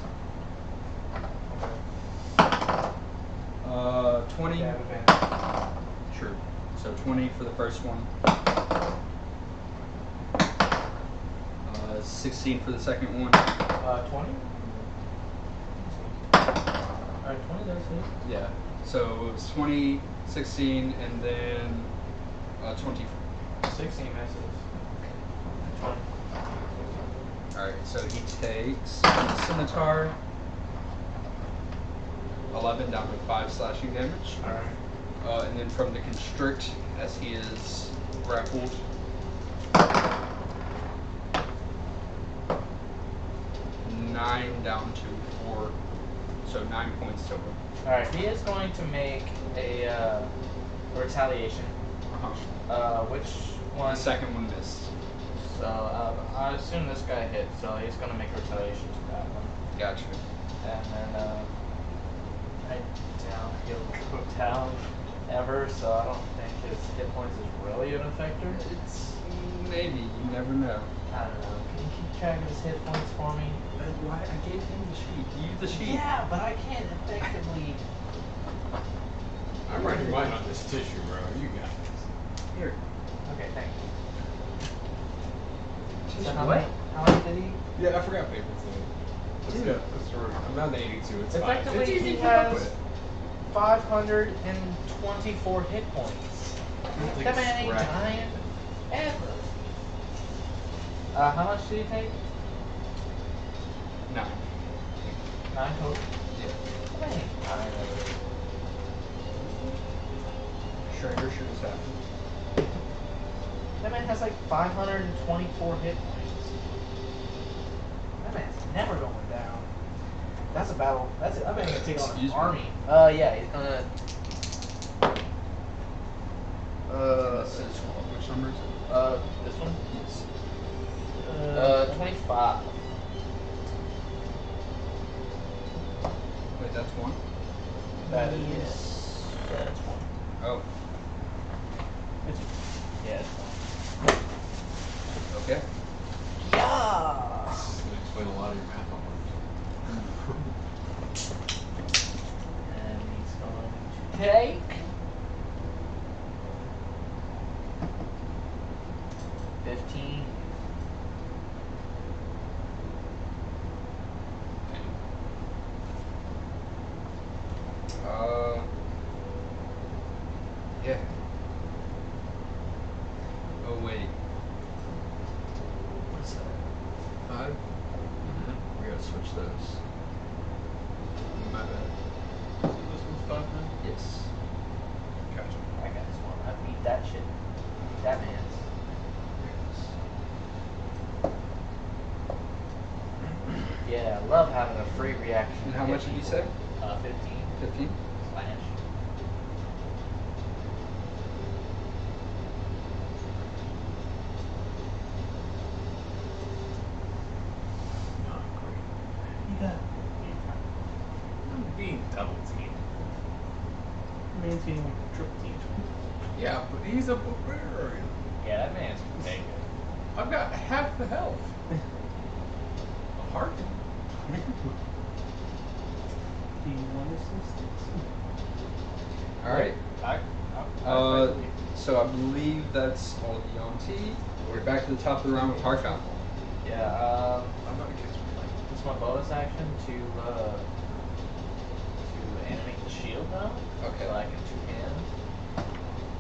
20. Yeah, advantage. Sure. So 20 for the first one. 16 for the second one. 20? Alright, 20 does hit. Yeah. So it was 20, 16, and then 20. 16 misses. 20. Alright, so he takes from the Scimitar 11 down to 5 slashing damage. Alright. And then from the Constrict, as he is grappled, 9 down to 4. So 9 points total. Alright, he is going to make a retaliation. Which one? The second one missed. So I assume this guy hit, so he's going to make a retaliation to that one. Gotcha. And then I doubt he'll go down ever, so I don't think his hit points is really an effector. It's maybe, you never know. I don't know. Can you keep track of his hit points for me? Why? I gave him the sheet. Use the sheet. Yeah, but I can't effectively. I'm writing mine on this tissue, bro. You got this. Here. Okay, thank you. Tissue So how what? many? How many did he? Yeah, I forgot papers. I'm down to 82. It's fine. Effectively, It's easy he to keep up has with. 524 hit points. Like That man ain't scrap. dying ever. How much did he take? 9. 9 total. Yeah. That man ain't dying ever. Shredder should have happened. That man has like 524 hit points. That man's never going down. That's a battle. That man gonna take on an Excuse me? army. Yeah, he's gonna. This is which number is it? This one. Yes. 25. Wait, that's 1? That is. Yeah, that's one. Oh, It's, yeah, it's okay. one. Yeah. This is gonna explain a lot of your math homework. And he's going to take 15. Yeah. Oh wait. What's that? 5? We gotta switch those. My bad. So this one's 5 now? Yes. Gotcha. I got this one. I beat that shit. That man's. Yeah, I love having a free reaction. And how to much hit did you people. say? 15. 15? Slash. Not great. You got. I'm being double teamed. Maintaining triple team. Yeah, but he's a barbarian. Yeah, that man's big. I've got half the health. A heart. Do you want assistance? Alright. I So I believe that's all of Yonti. We're back to the top of the round with Harkon. yeah, I'm not a kiss me. it's my bonus action to animate the shield now. Okay. So I can two-hand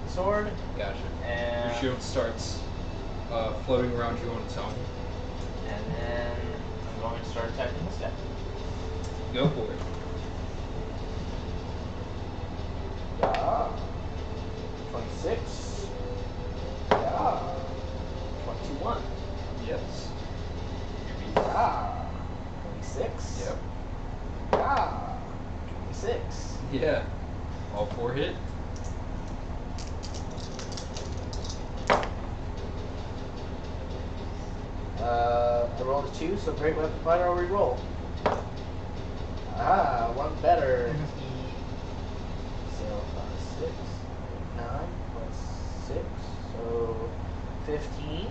the sword. Gotcha. And Your shield starts floating around you on its own. And then I'm going to start attacking this guy. Go for it. Yeah. 26. Yeah. 21. Yes. Yeah. 26. Yep. Yeah. 26. Yeah. All 4 hit. I rolled a 2, so great weapon fighter, I'll re-roll. Ah, one better. So, 6, 9 plus 6, so 15.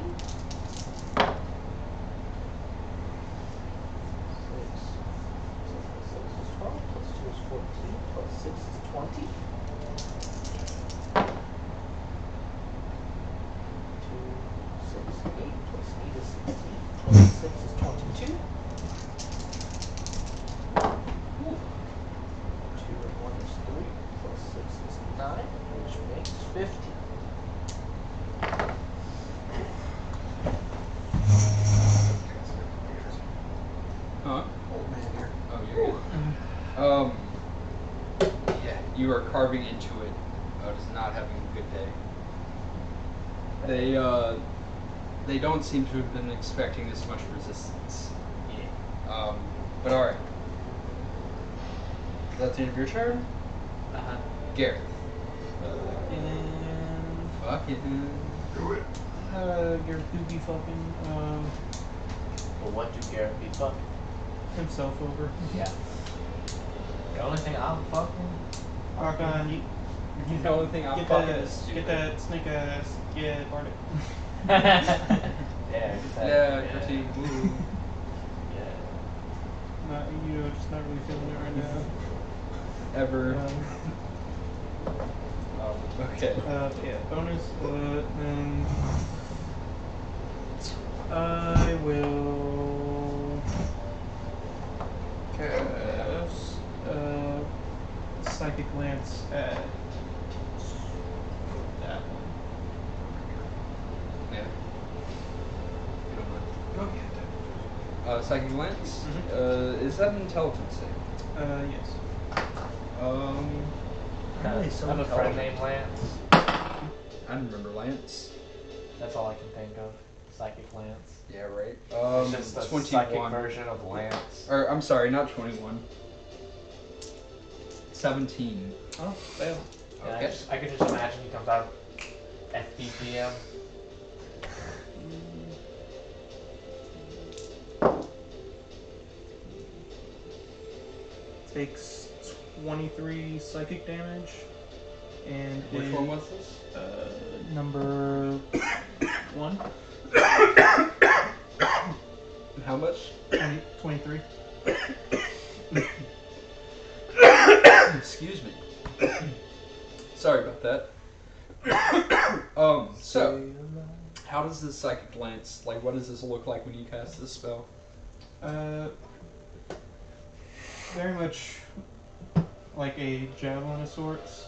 2. 2 and 1 is 3. Plus 6 is 9, which makes 15. Huh? Old man here. Oh, you're good. Yeah, you are carving into it. Just not having a good day. They don't seem to have been expecting this much resistance. Yeah. But alright. That's the end of your turn? Uh-huh. Gareth. And Fucking. Do it. Gareth do be fucking Well, what do Garrett be fucking? himself over. Yeah. The only thing I'm fucking. Rock on, you The only thing I'm get fucking that, is stupid. get that snake ass. Yeah, Bardic. Yeah. Yeah, Gertie. Woo. Yeah. Not you know, just not really feeling it right now. Ever. Okay. Yeah, bonus. Then I will cast Psychic Lance at that one. Yeah. You don't mind. Oh yeah. Psychic Lance? Is that an intelligence save? Yes. Really I so have a friend intelligent. named Lance. I don't remember Lance. That's all I can think of. Psychic Lance. Yeah, right. It's just a psychic 21. version of Lance. Or, I'm sorry, not 21. 17. Oh, fail. And Okay. I could just imagine he comes out FBPM. Takes 23 psychic damage. And Which is, one was this? number 1. How much? 23. Excuse me. Sorry about that. So, how does this Psychic Lance, like, what does this look like when you cast this spell? Very much like a javelin of sorts.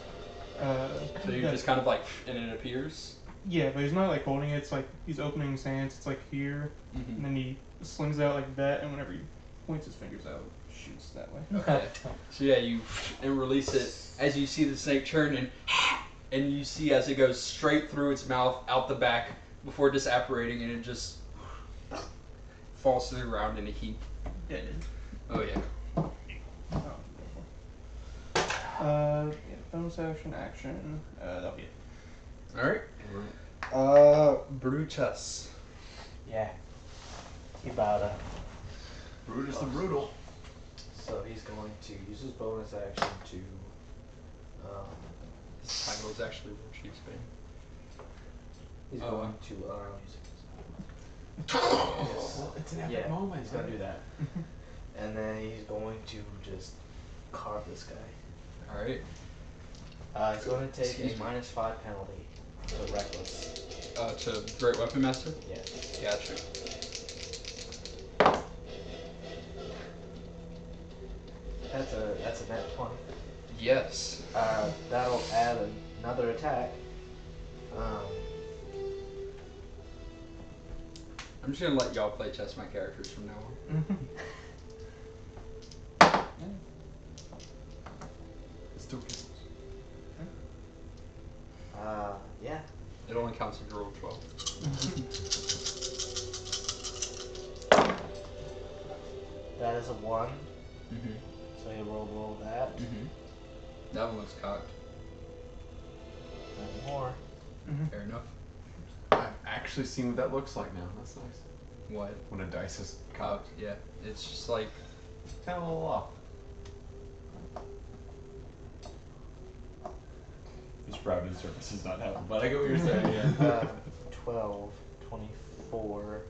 So you're that- just kind of like, and it appears? Yeah, but he's not like holding it. It's like he's opening his hands. It's like here, Mm-hmm. and then he slings it out like that. And whenever he points his fingers out, it shoots that way. Okay. So yeah, you and release it as you see the snake turn and you see as it goes straight through its mouth out the back before disapparating, and it just falls to the ground in a heap. Dead. Oh yeah. Yeah, bonus action. That'll be it. All right. Brutus. Yeah. He about to. Brutus the Brutal. So he's going to use his bonus action to. This title is actually War Chief's Bane. He's Oh. going to. Well, it's an epic Yeah, moment. he's gonna do that. And then he's going to just carve this guy. All right. He's going to take Excuse a me. -5 penalty to reckless. To Great Weapon Master. Yes. Gotcha. That's a net 20. Yes. That'll add another attack. I'm just gonna let y'all play test my characters from now on. Still kisses. Yeah. It only counts if you roll 12. That is a 1. Mm-hmm. So you roll that. Mm-hmm. That one looks cocked. Nothing more. Fair enough. I've actually seen what that looks like now. That's nice. What? When a dice is Cocked. cocked. Yeah. It's just like Kind of a little off. Just proud his service is not helping, but I get what you're saying. Yeah. 12, 24,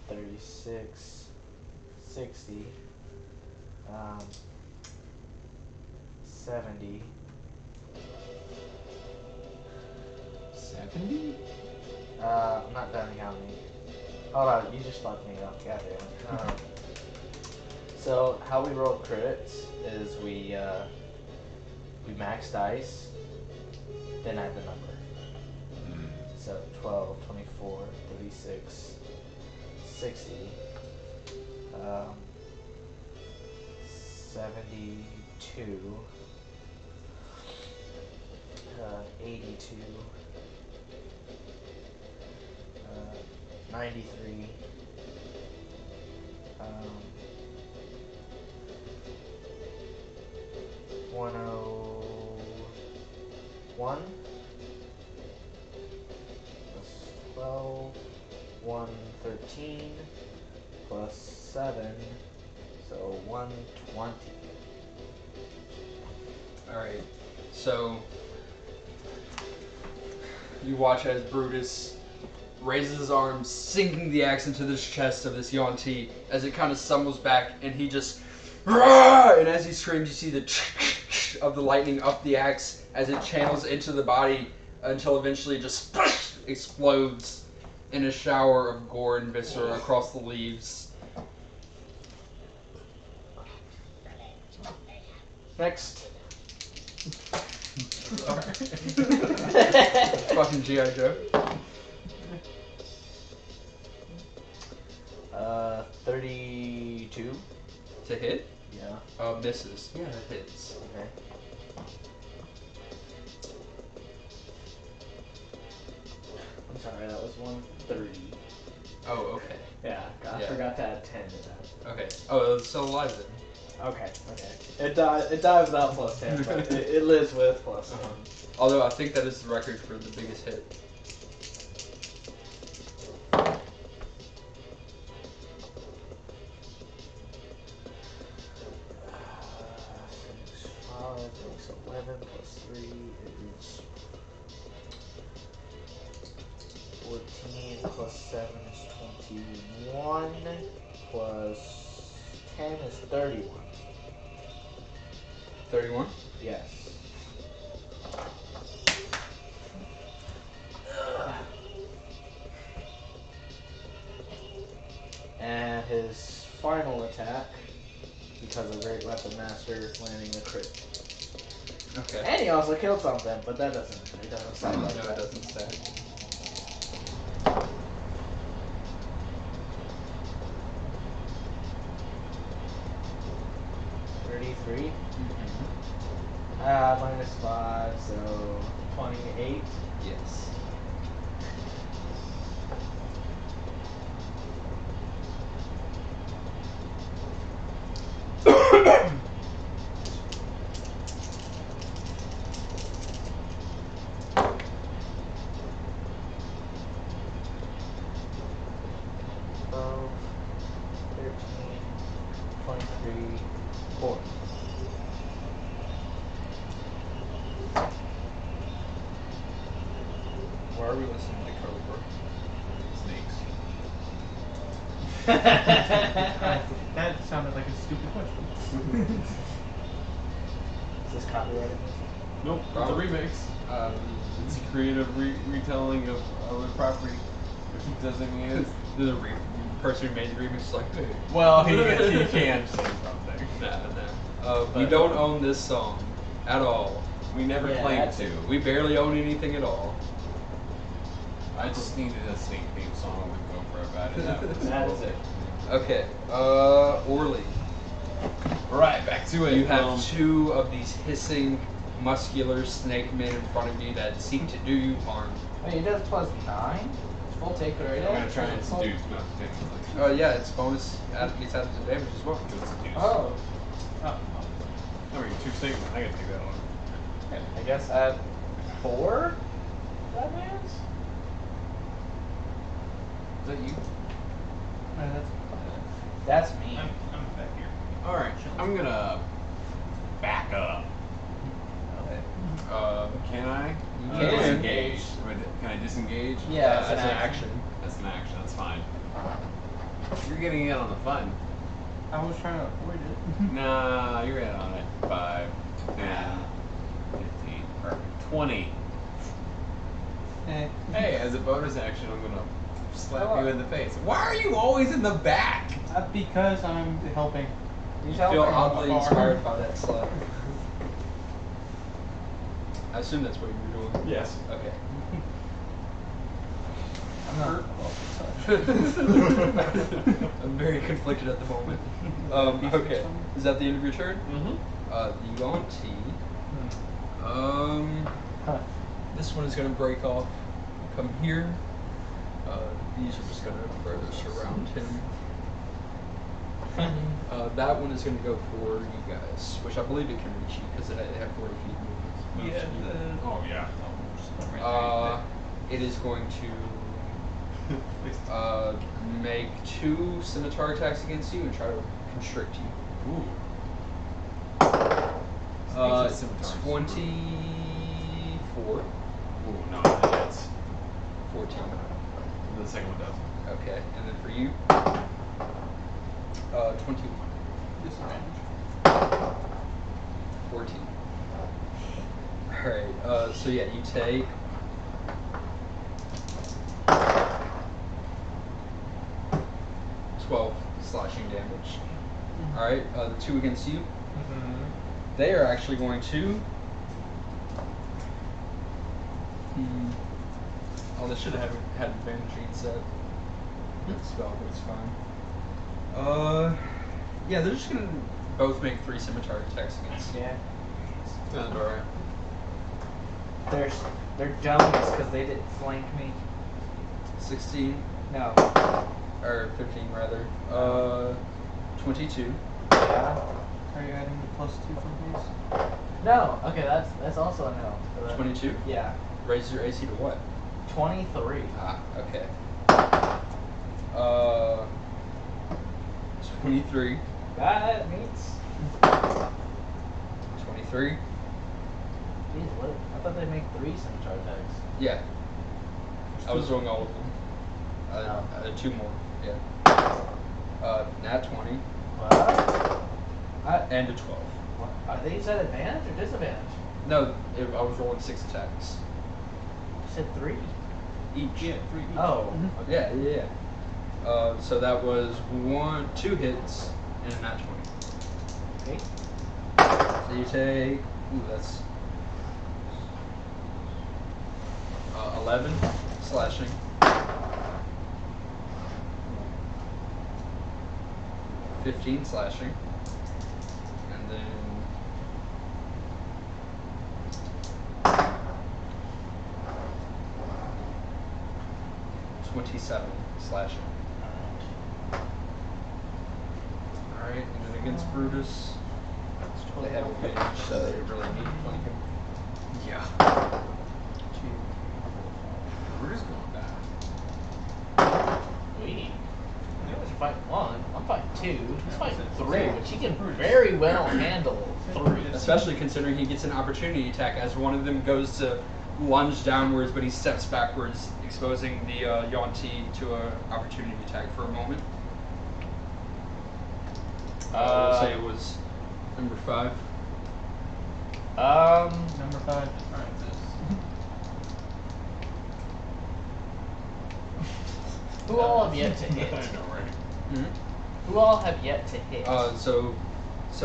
36, 60, 70. 70? I'm not done counting. Hold on, you just fucked me up. Goddamn. So how we roll crits is we max dice, then add the number. So 12, 24, 36, 60, 72, 82, 93, 101 plus 12, 113 plus 7, so 120. Alright, so you watch as Brutus raises his arms, sinking the axe into the chest of this Yuan-Ti as it kind of stumbles back, and he just, and as he screams, you see the of the lightning up the axe as it channels into the body until eventually it just explodes in a shower of gore and viscera across the leaves. Next. Fucking G.I. Joe. 32. To hit? Yeah. Misses. Yeah, it hits. Okay. I'm sorry, that was 130. Oh, okay. Yeah, I Yeah. forgot to add 10 to that. Okay. Oh, it's still alive then. Okay. It dies without plus 10, but it lives with plus 1. Although I think that is the record for the biggest hit. Six, 5 makes 11 plus 3 is 14 plus 7 is 21 plus 10 is 31. 31? Yes. And his final attack, because of Great Weapon Master, landing a crit. Okay. And he also killed something, but that doesn't sound like No, that. it doesn't say. $33. Minus 5, so 28. Yes. Twelve, 13, 23, 4. Why are we listening to Cobra? Snakes. That sounded like a stupid question. Is this copyrighted? Nope, it's a Probably. remix. It's a creative retelling of a property, which doesn't mean The person who made the remix is like, hey. well, he can say something. No. We don't own this song at all. We never Yeah, claimed that's to. We barely own anything at all. I just needed a snake theme song with Gopher about it. That is it. Okay. Orly. Alright, back to it. You have two of these hissing, muscular snake men in front of you that seek to do you harm. Wait, he does plus 9? Full take right I'm gonna try and seduce, not take. Oh yeah, it's bonus. Gets added to damage as well. Oh. Oh, I mean, two snakes. I can take that one. I guess at 4? That means? Is that you? That's me. I'm back here. Alright, I'm gonna back up. Can I? You can. Disengage. Can I disengage? Yeah, That's an action. That's an action, that's fine. You're getting in on the fun. I was trying to avoid it. Nah, you're in on it. 5, 10, 15, perfect. 20. Eh. Hey, as a bonus action, I'm gonna slap you in the face. Why are you always in the back? Because I'm helping. He's I feel helping. oddly inspired by that slap. I assume that's what you were doing. Yes. Okay. I'm not hurt. I'm very conflicted at the moment. Okay. Is that the end of your turn? Mm-hmm. The Yuan-Ti. Huh. This one is going to break off. Come here. These are just going to further surround him. That one is going to go for you guys, which I believe it can reach you because they have 40 feet movement. Yeah. Oh yeah. It is going to make 2 scimitar attacks against you and try to constrict you. Ooh. 24. Ooh, no, that's 14. the second one does. Okay, and then for you, 21. Disadvantage. 14. Alright, so yeah, you take 12 slashing damage. Alright, the 2 against you. They are actually going to. Oh, they should have had advantage against that spell, but it's fine. Yeah, they're just gonna both make 3 scimitar attacks against you. Yeah. Sounds alright. They're dummies because they didn't flank me. 16, No. or 15 rather. 22. Yeah. Are you adding the +2 from these? No. Okay, that's also a no. For that. 22? Yeah. Raise your AC to what? 23. Ah, okay. 23. That meets. 23. Jeez, what? I thought they make 3 scimitar attacks. Yeah. I was doing all of them. 2 more. Yeah. Nat 20. What? And a 12. Are these at advantage or disadvantage? No, I was rolling 6 attacks. You said 3. Each. Yeah, 3 each. Oh. Yeah. So that was 2 hits and a nat 20. Okay. So you take. Ooh, that's 11 slashing. $15 slashing, and then 27 slashing. All right, and then against Brutus, they have advantage, so they really need to flank him. Yeah. We're just going back. We. You guys are fighting 1. I'm fighting 2. He's fighting 3, which he can very well handle 3. Especially considering he gets an opportunity attack as one of them goes to lunge downwards, but he steps backwards, exposing the Yuan-Ti to an opportunity attack for a moment. We'll say it was number 5. Number 5 alright, this. Who all have yet to hit? I know, right? Who all have yet to hit? So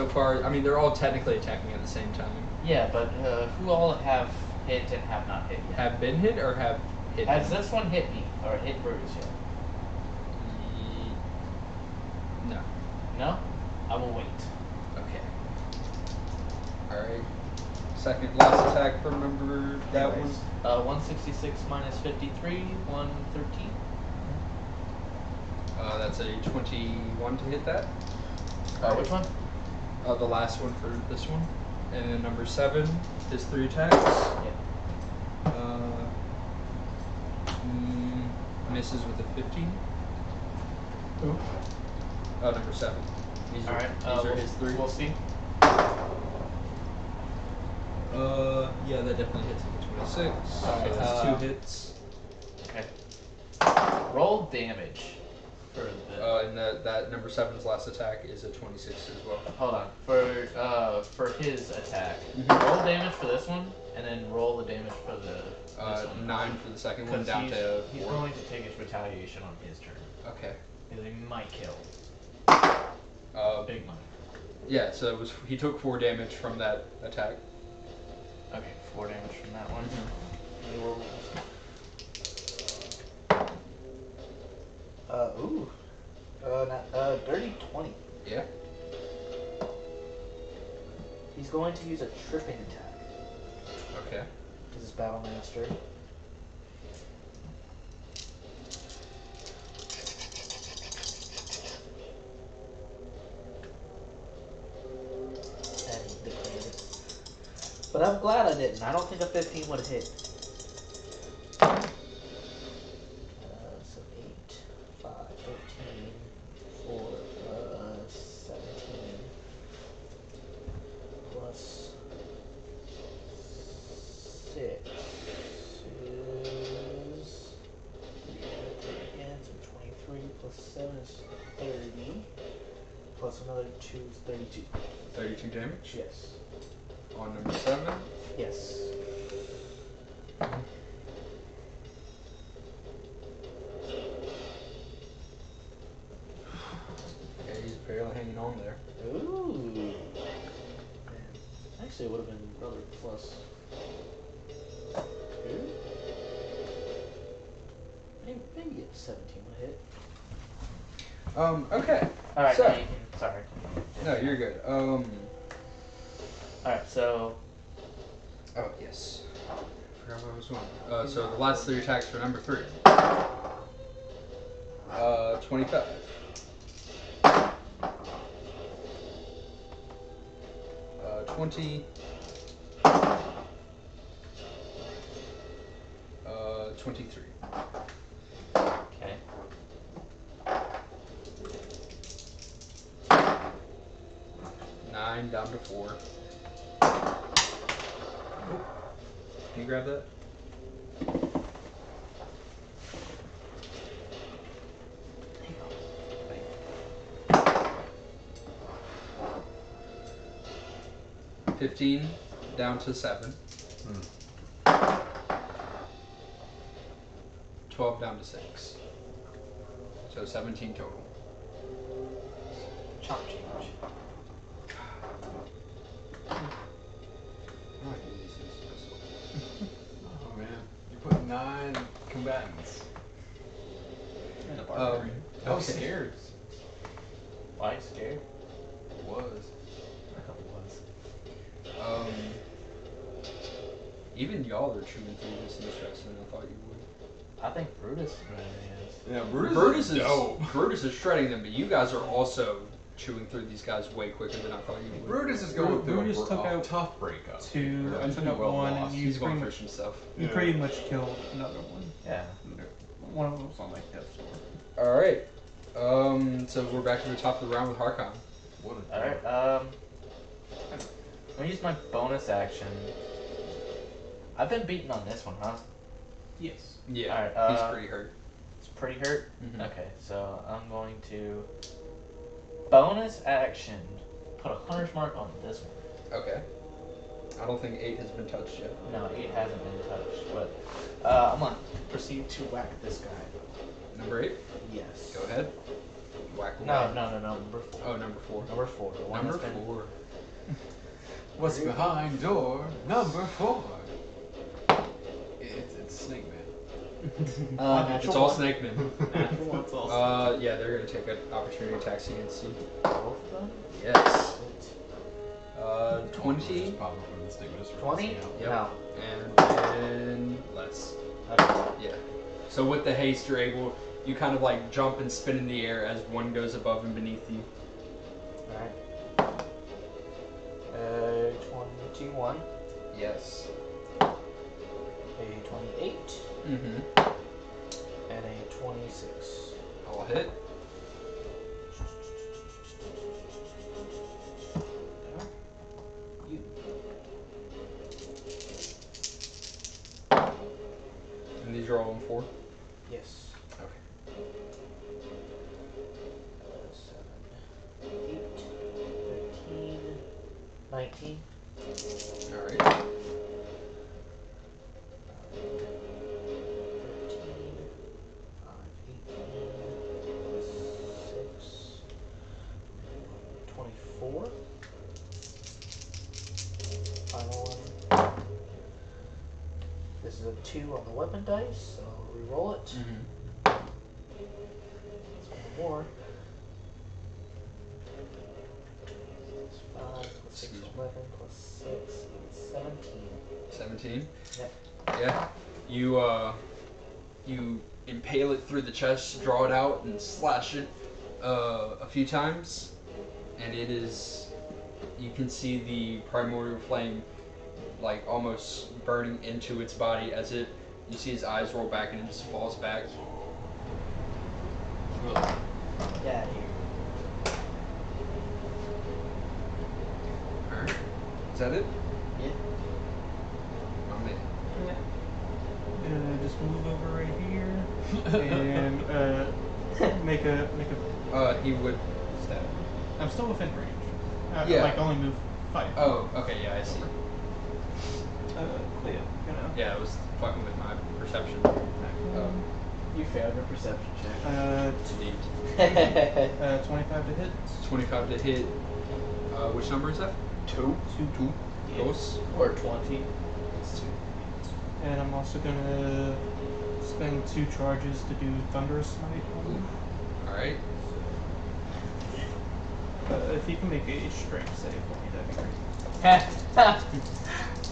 far, I mean, they're all technically attacking at the same time. Yeah, but who all have hit and have not hit yet? Have been hit or have hit? Has this one hit me or hit Brutus yet? No. No? I will wait. Okay. Alright. Second last attack from number that Anyways, 166 minus 53, 113. one. That's a 21 to hit that. Which one? The last one for this one. And then number 7 is 3 attacks. Yeah. Misses with a 15. Who? Number 7. These are, Alright, these are his 3. We'll see. Yeah, that definitely hits with a 26. Alright, so that's 2 hits. Okay. Roll damage for the. And that number 7's last attack is a 26 as well. Hold on. For his attack. Mhm. Roll damage for this one, and then roll the damage for the. This one. 9 for the second one, 'Cause down to he's 4. going to take his retaliation on his turn. Okay. Because he might kill. Big money. Yeah, so it was he took 4 damage from that attack. Okay, 4 damage from that one. Dirty 20. Yeah. He's going to use a tripping attack. Okay. This is Battle Master. And he declared it. But I'm glad I didn't. I don't think a 15 would hit. So 8, 5, 13, 4, 17, plus 6 is 3 again, so 23 plus 7 is 30, plus another 2 is 32. 32 damage Yes. on number 7. Yes. Yeah, he's barely hanging on there. Ooh. Man. Actually, it would have been brother plus 2. Maybe a 17 would hit. Okay. Alright, So- now you can. Sorry. No, you're good. Alright, so. Oh, yes. Forgot what I was going. So the last 3 attacks for number 3. 25. 20. 23. Okay. 9 down to 4. Can you grab that? Hang on. 15 down to 7. 12 down to 6. So 17 total. Chop change. Oh man, you put 9 combatants. And a Um, barbarian. I was okay. scared. Why you scared? Was. Even y'all are chewing through this less faster than I thought you would. I think Brutus really is. Yeah, Brutus is dope. Brutus is shredding them, but you guys are also chewing through these guys way quicker than I thought you would. Brutus is going through Brutus took a out tough breakup. 2, I He's took been out well 1, lost. and you He's going pretty for much, himself. you Yeah. pretty much killed another one. Yeah. One of them was on like death's door. All right. So we're back to the top of the round with Harkon. What a Alright, I'm gonna use my bonus action. I've been beaten on this one, huh? Yes. Yeah, Alright, he's pretty hurt. It's pretty hurt? Mhm. Okay, so I'm going to bonus action put a hunter's mark on this one. Okay. I don't think 8 has been touched yet. No, 8 hasn't been touched, but I'm gonna proceed to whack this guy. Number 8. Yes. Go ahead. Whack away. No, number 4. Oh, number 4. Number 4. The one Number that's been 4. What's behind door number 4? It's Snake Man. It's all Snake Men. It's also Yeah, they're gonna take an opportunity attacks against you. both of them? Yes. Just 20. pop up from the Snake Man, just 20? releasing out. Yep. No. And then less. Okay. Yeah. So with the haste, you're able. You kind of like jump and spin in the air as one goes above and beneath you. Alright. 21. Yes. A 28. Mm-hmm. And a 26. I'll hit. You. And these are all in 4. Yes. Okay. 7, 8, 13, 19. All right. 2 on the weapon dice, so I'll re-roll it. Mm-hmm. That's 1 more. 5 plus 6, 11 plus 6, 17. 17. Yep. Yeah. You impale it through the chest, draw it out, and slash it a few times, and it is. You can see the primordial flame, like almost burning into its body as it. You see his eyes roll back, and it just falls back. Get out of here. All right. Is that it? Yeah. Oh man. Just move over right here and make a He would. stab. I'm still within range. Yeah. Like only move 5. Oh. Okay. Yeah. I see. Cleo, Yeah. It was fucking with my perception. You failed your perception check. Indeed. 25 to hit. 25 to hit. Which number is that? 2 Two. Dos. or 20. It's 2. And I'm also gonna spend 2 charges to do Thunderous Smite on him. Alright. If you can make a strength save for me, that'd be great.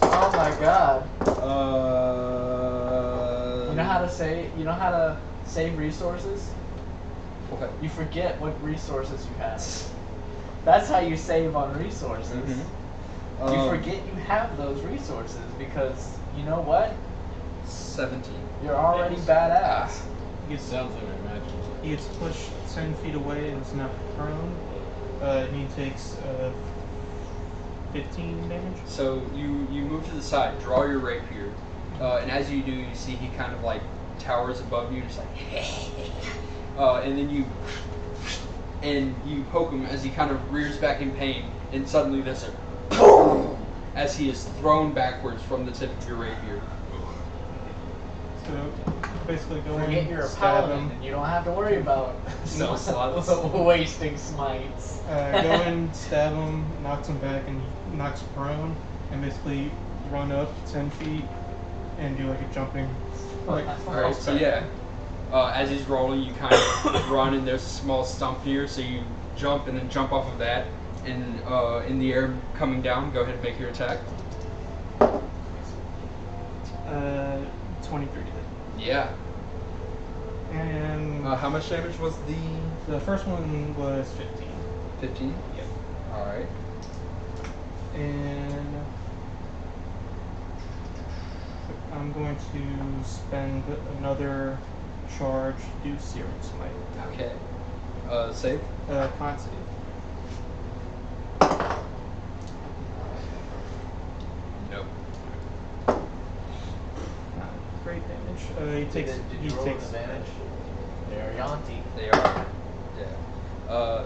Oh my god. You You know how to save resources? Okay. You forget what resources you have. That's how you save on resources. Mhm. You forget you have those resources because you know what? 17. You're already badass. He gets, Sounds like a magic. he gets pushed 10 feet away and is now prone. He takes 15 damage. So you move to the side, draw your rapier, and as you do, you see he kind of like towers above you, just like, and then you poke him as he kind of rears back in pain, and suddenly there's a as he is thrown backwards from the tip of your rapier. So basically go Forget in, you're a stab paladin him. and you don't have to worry about No slots. wasting smites. Go in, stab him, knocks him back, and he knocks prone, and basically run up 10 feet and do like a jumping. Like, Alright, so yeah, as he's rolling, you kind of run, and there's a small stump here, so you jump and then jump off of that, and in the air coming down, go ahead and make your attack. 23 to hit. Yeah. And How much damage was the first one was 15. 15? Yep. Alright. And I'm going to spend another charge to do Searing Smite. Okay. Save? Con save. Nope. Not great damage. He takes. Did he you roll takes advantage? They're Yanti. They are. Yeah. No.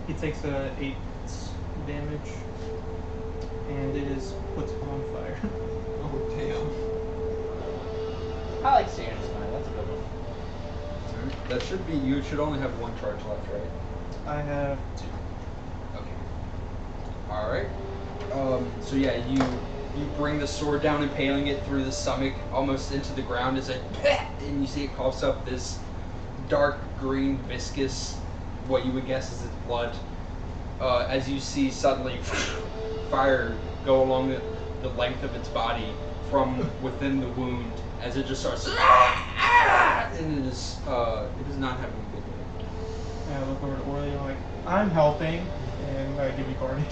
He takes 8 damage, and it is puts him on fire. Oh damn. I like Searing Smite. That's a good one. That should be. You should only have 1 charge left, right? I have 2. Okay. All right. So yeah, you bring the sword down, impaling it through the stomach, almost into the ground, as it, and you see it coughs up this dark green, viscous, what you would guess is its blood. As you see suddenly fire go along the length of its body from within the wound, as it just starts, and it is not having a good day. And I look over to Orly and I'm like, I'm helping, and I give you Barney.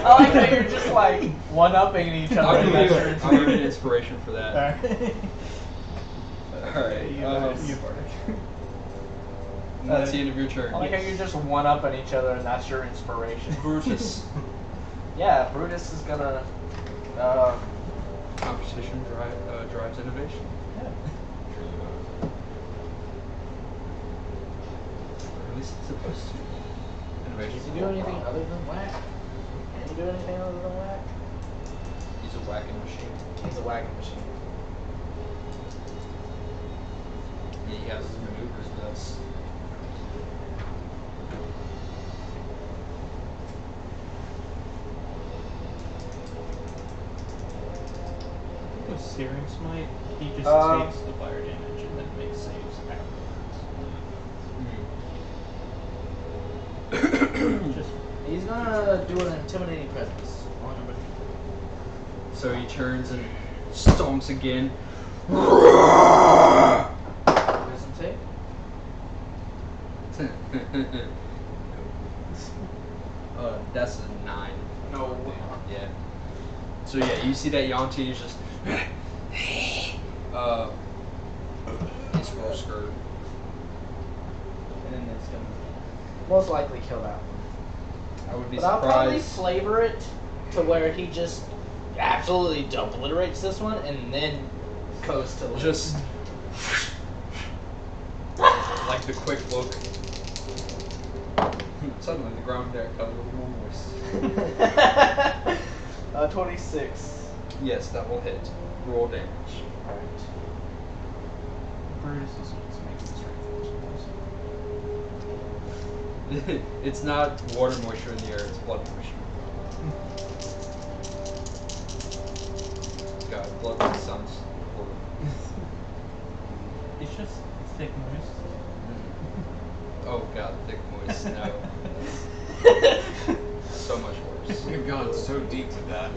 I like how you're just like one-upping each other. I'll and give that's you your an inspiration for that. Alright, You Barney. And that's the end of your turn. I like how you're just one-upping each other and that's your inspiration. Brutus. Yeah, Brutus is gonna. Competition drives innovation. Yeah. Or at least it's supposed to. Innovation. Can you do anything other than whack? Can you do anything other than whack? He's a whacking machine. He's a whacking machine. Yeah, he has his maneuvers, but that's. Searing Smite, he just takes the fire damage and then makes saves afterwards. Just He's gonna do an intimidating presence on number 3. So he turns and stomps again. Wisdom save. That's a 9. No. Yeah. So yeah, you see that Yanti is just it's full skirt. And then it's gonna most likely kill that one. I would be But I'll probably surprised. flavor it to where he just absolutely obliterates this one and then goes to like, Just like the quick look. Suddenly the ground there got a little more moist. 26. Yes, that will hit. Roll damage. Alright. Brutus is what's making strength rolls. It's not water moisture in the air, it's blood moisture. God, blood in the sun's horrible. It's just thick moist. Oh god, thick moist, no. So much worse. We've gone so deep to that.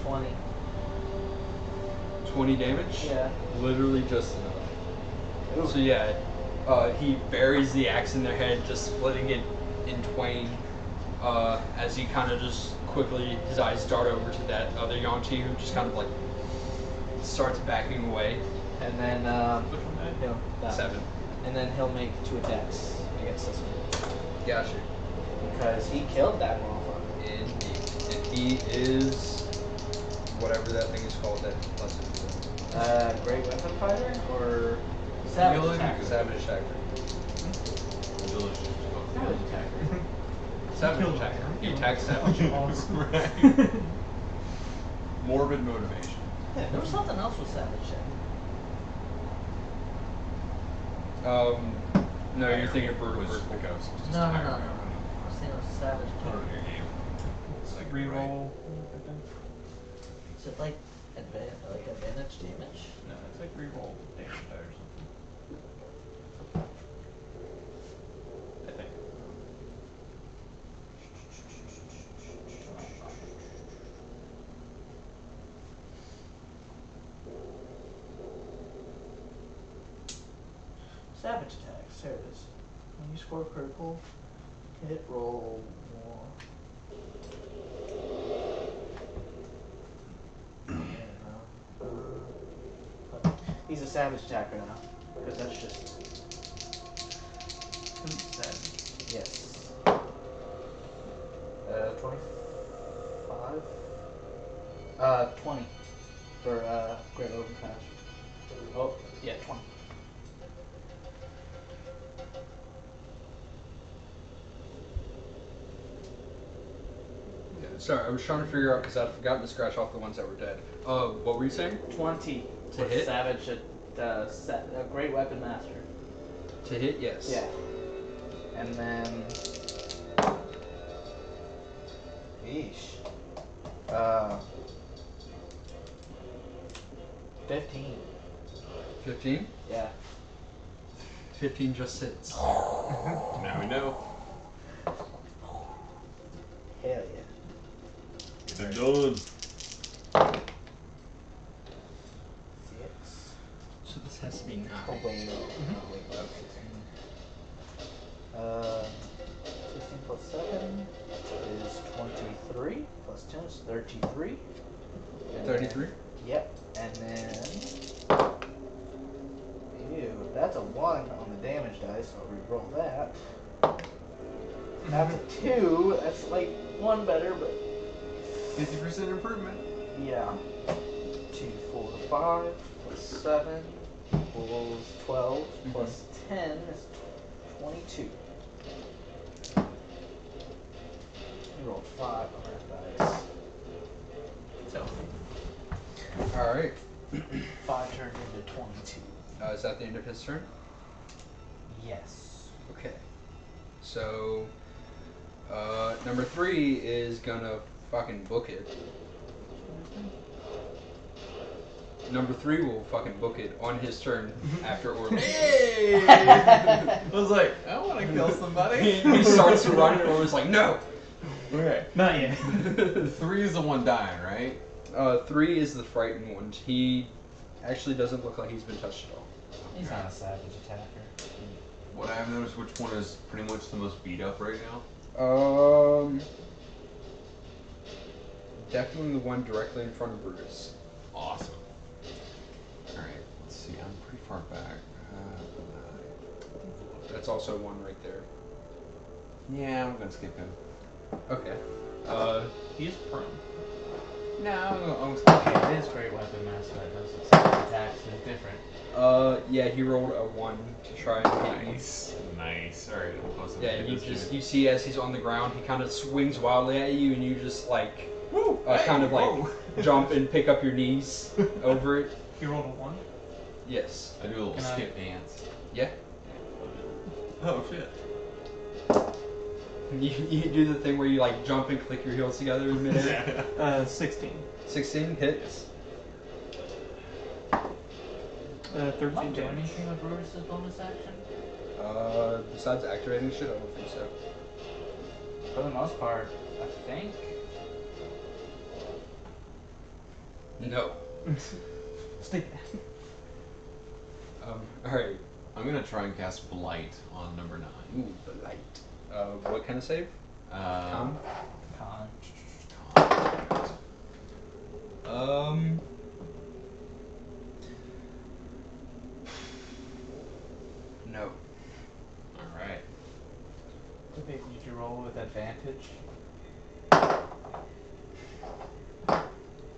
20. 20 damage? Yeah. Literally just enough. Ooh. So yeah, he buries the axe in their head, just splitting it in twain. As he kind of just quickly, his eyes dart over to that other Yanti who just kind of like starts backing away. And then Which one died? he'll that 7. one. And then he'll make 2 attacks against this one. Gotcha. Because he killed that motherfucker. Indeed. And he is whatever that thing is called that lesson. Great weapon fighter or savage Healing? attacker? Savage attacker. Delicious. Savage attacker. Savage Killed attacker. him. He attacks savage. Awesome. Right. Morbid motivation. Yeah, there was something else with savage attacker. No, you're thinking of brutal. Was the ghost. Just No. tired I out. was thinking of savage Put it in attacker. your game. It's like Reroll. Is it like advantage damage? No, it's like reroll damage die or something. I think. Savage attacks. There it is. When you score critical, hit roll more. He's a savage attacker now, because that's just Who's savage? yes. 25. 20 for Great Open Pass. Oh, yeah, 20. Sorry, I was trying to figure out because I'd forgotten to scratch off the ones that were dead. What were you saying? 20 To with hit? savage Great Weapon Master. To hit, yes. Yeah. And then. Yeesh. 15. 15? Yeah. 15 just hits. Now we know. Hell yeah. They're done. 6. So this has to be 9. Oh, wait. No, wait. Okay. 16 plus 7 is 23. Plus 10 is 33. And 33? then- Yep. And then. Ew, that's a 1 on the damage dice. I'll re-roll that. That's a 2. That's like 1 better, but 50% improvement. yeah. 2, 4, 5 plus 7 equals 12 plus 10 is 22. You rolled 5 on that dice. So Alright. 5 turned into 22. Is that the end of his turn? Yes. Okay. So, number 3 is gonna fucking book it. Number 3 will fucking book it on his turn after Orlin. Hey! I was like, I want to kill somebody. He starts to run and Orlin's like, no! Okay. Not yet. 3 is the one dying, right? 3 is the frightened one. He actually doesn't look like he's been touched at all. He's not a savage attacker. What I've noticed, which one is pretty much the most beat up right now? Definitely the one directly in front of Brutus. Awesome. Alright, let's see. I'm pretty far back. That's also one right there. Yeah, I'm going to skip him. Okay. He is prone. No, I'm going to Okay, it is great weapon master that does it. Some attacks is different. Yeah, he rolled a 1 to try and hit you. Nice. Nice. Alright, I'm close to Yeah, the you see as he's on the ground, he kind of swings wildly at you, and you just like kind of like jump and pick up your knees over it. You rolled a 1? Yes. I do a little Can I- skip dance. Yeah. Oh, shit. You do the thing where you like jump and click your heels together in midair. 16. 16 hits. 13 Am I doing damage. anything with Brutus's bonus action? Besides activating shit, I don't think so. For the most part, I think. No. Stay back. Alright. I'm going to try and cast Blight on number 9. Ooh, the light. What kind of save? Con? Con. No. Alright. Did you roll with advantage?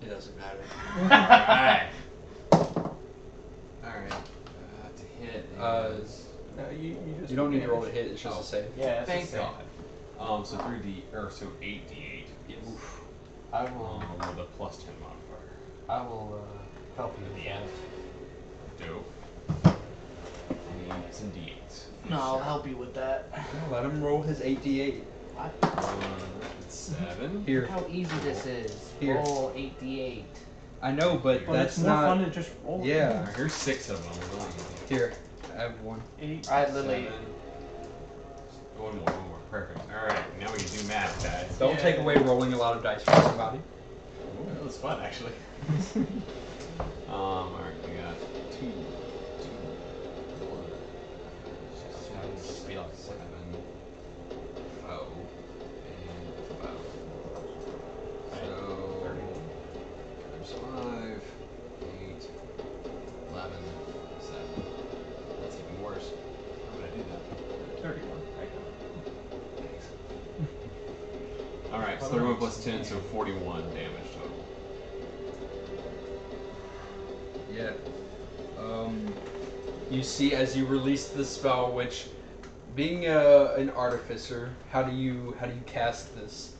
It doesn't matter. Alright. Alright. To hit is... You just You don't need to roll to damage. hit, it's just a save. Yeah, it's Thank the same. God. So 8d8. Yes. I will. With a plus 10 modifier. I will help you with that. Dope. And some d8s. No, I'll help you with that. No, let him roll his 8d8. 7. Here. Look how easy this is. Here. Roll 8d8. I know, but But that's it's more not. fun to just roll. Yeah. Here's 6 of them. Really easy. Here, I have 1. 8. Alright, Lily. 7. One more. Perfect. Alright, now we can do math, guys. Don't Yeah. take away rolling a lot of dice from somebody. Ooh, that was fun, actually. Alright, we got 2, 1, 6, 7, 4, and 5. So, there's 5, 8, 11, 7. That's even worse. How would I do that? 31. Alright, so 31 plus 10, so 41 damage total. Yeah. You see as you release the spell, which, being an artificer, how do you cast this?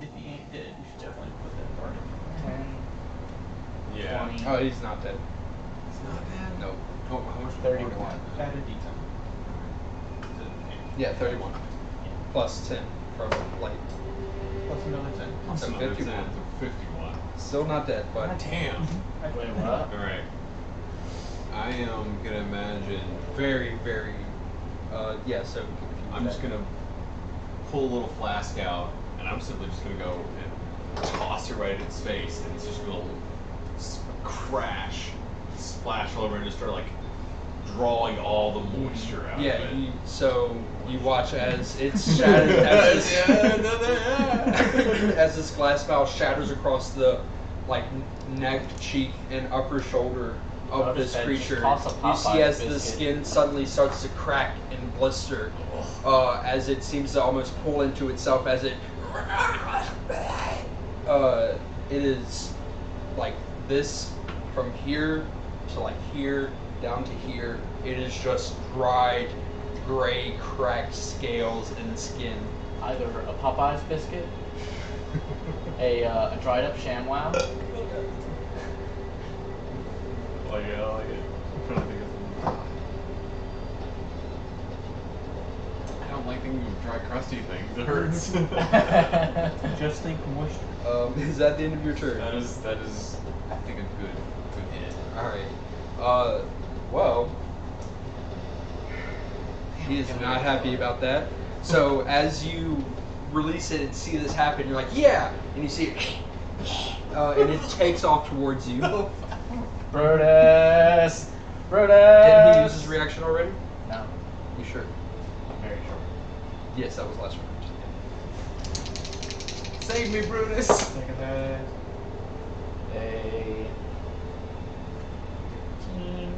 If he ain't dead, you should definitely put that part in. 10, Yeah. 20. Oh, he's not dead. It's not bad. No. Oh, how much? 31. Add a d10. Yeah, 31. Plus 10 from light. Plus another 10. Plus So another 51. 10, so 51. Still not dead, but Damn. Wait, what? Alright. I am gonna imagine. very, very. Yeah. So. I'm just gonna pull a little flask out, and I'm simply just gonna go and toss it right in its face, and it's just gonna crash, splash all over, and just start like drawing all the moisture out Yeah. of it. So you watch as it's shattered. as, this, as this glass vial shatters across the like neck, cheek, and upper shoulder of Notice this that creature. toss a You Popeye see as the biscuit. skin suddenly starts to crack and blister, as it seems to almost pull into itself as it. It is like this from here to like here down to here. It is just dried, gray, cracked scales and skin. Either a Popeye's biscuit, a dried up ShamWow, Oh yeah, I like it. I'm trying to think of something. I don't like thinking of dry, crusty things. It hurts. Just think moisture. Is that the end of your turn? that is, I think, a good hit. Alright. Well, he is not happy about that. So as you release it and see this happen, you're like, yeah! And you see it, and it takes off towards you. Brutus! Brutus! Didn't he use his reaction already? No, You sure? I'm very sure. Yes, that was last round. Save me, Brutus! Second that. A 15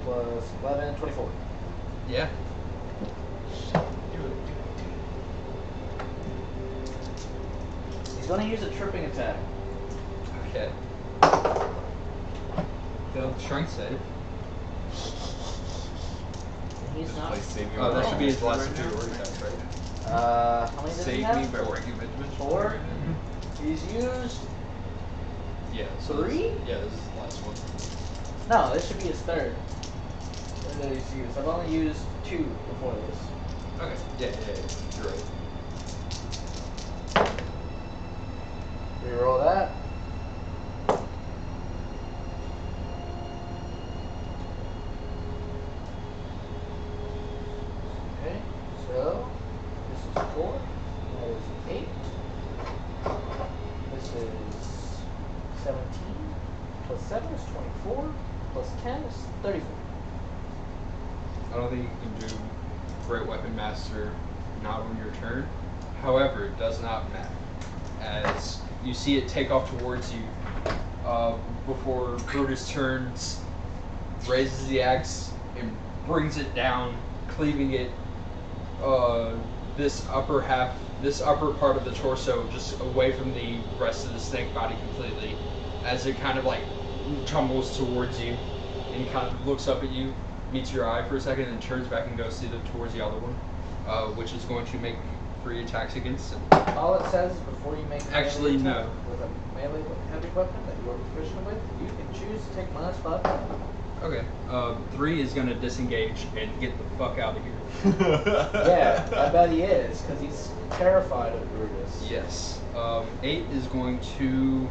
plus 11, 24. Yeah. He's going to use a tripping attack. Okay. Failed strength save. And he's Just not. play Save Me Oh, that by should be his Rocky last Benjamin two right now. attacks, right? How many does he Save have? Me by Rocky Benjamin. 4. He's used. Yeah. Three? Yeah, this is the last one. No, this should be his third. When did he use? I've only used 2 before this. Okay. Yeah. You're right. Reroll that. Okay, so this is 4. That is 8. This is 17. Plus 7 is 24. Plus 10 is 34. I don't think you can do Great Weapon Master not on your turn. However, it does not matter. As you see it take off towards you, before Brutus turns, raises the axe, and brings it down, cleaving it, this upper part of the torso just away from the rest of the snake body completely, as it kind of like tumbles towards you, and kind of looks up at you, meets your eye for a second, and turns back and goes towards the other one, which is going to make 3 attacks against it. All it says is before you make a Actually, melee no. attack with a melee heavy weapon that you are proficient with, you can choose to take -5 damage. Okay. 3 is going to disengage and get the fuck out of here. Yeah, I bet he is, because he's terrified of Brutus. Yes. 8 is going to.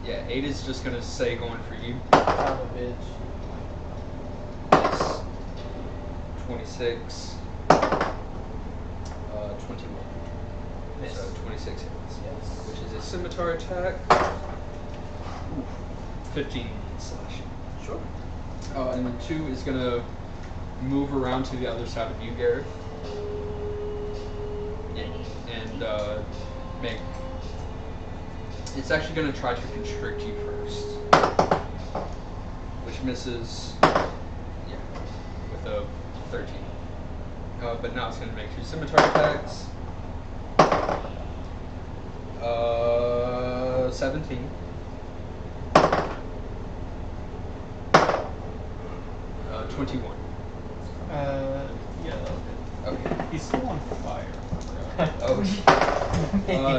Yeah, 8 is just going to say going for you. Son of a bitch. Yes. 26. 21. Miss. So 26 hits. Yes. Which is a scimitar attack. Oof. 15 slashing. Sure. And then 2 is going to move around to the other side of you, Gareth. Yeah. And make. It's actually going to try to constrict you first. Which misses. Yeah. With a 13. But now it's going to make 2 scimitar attacks. 17. 21. Yeah, that'll hit. Okay. He's still on fire. Oh.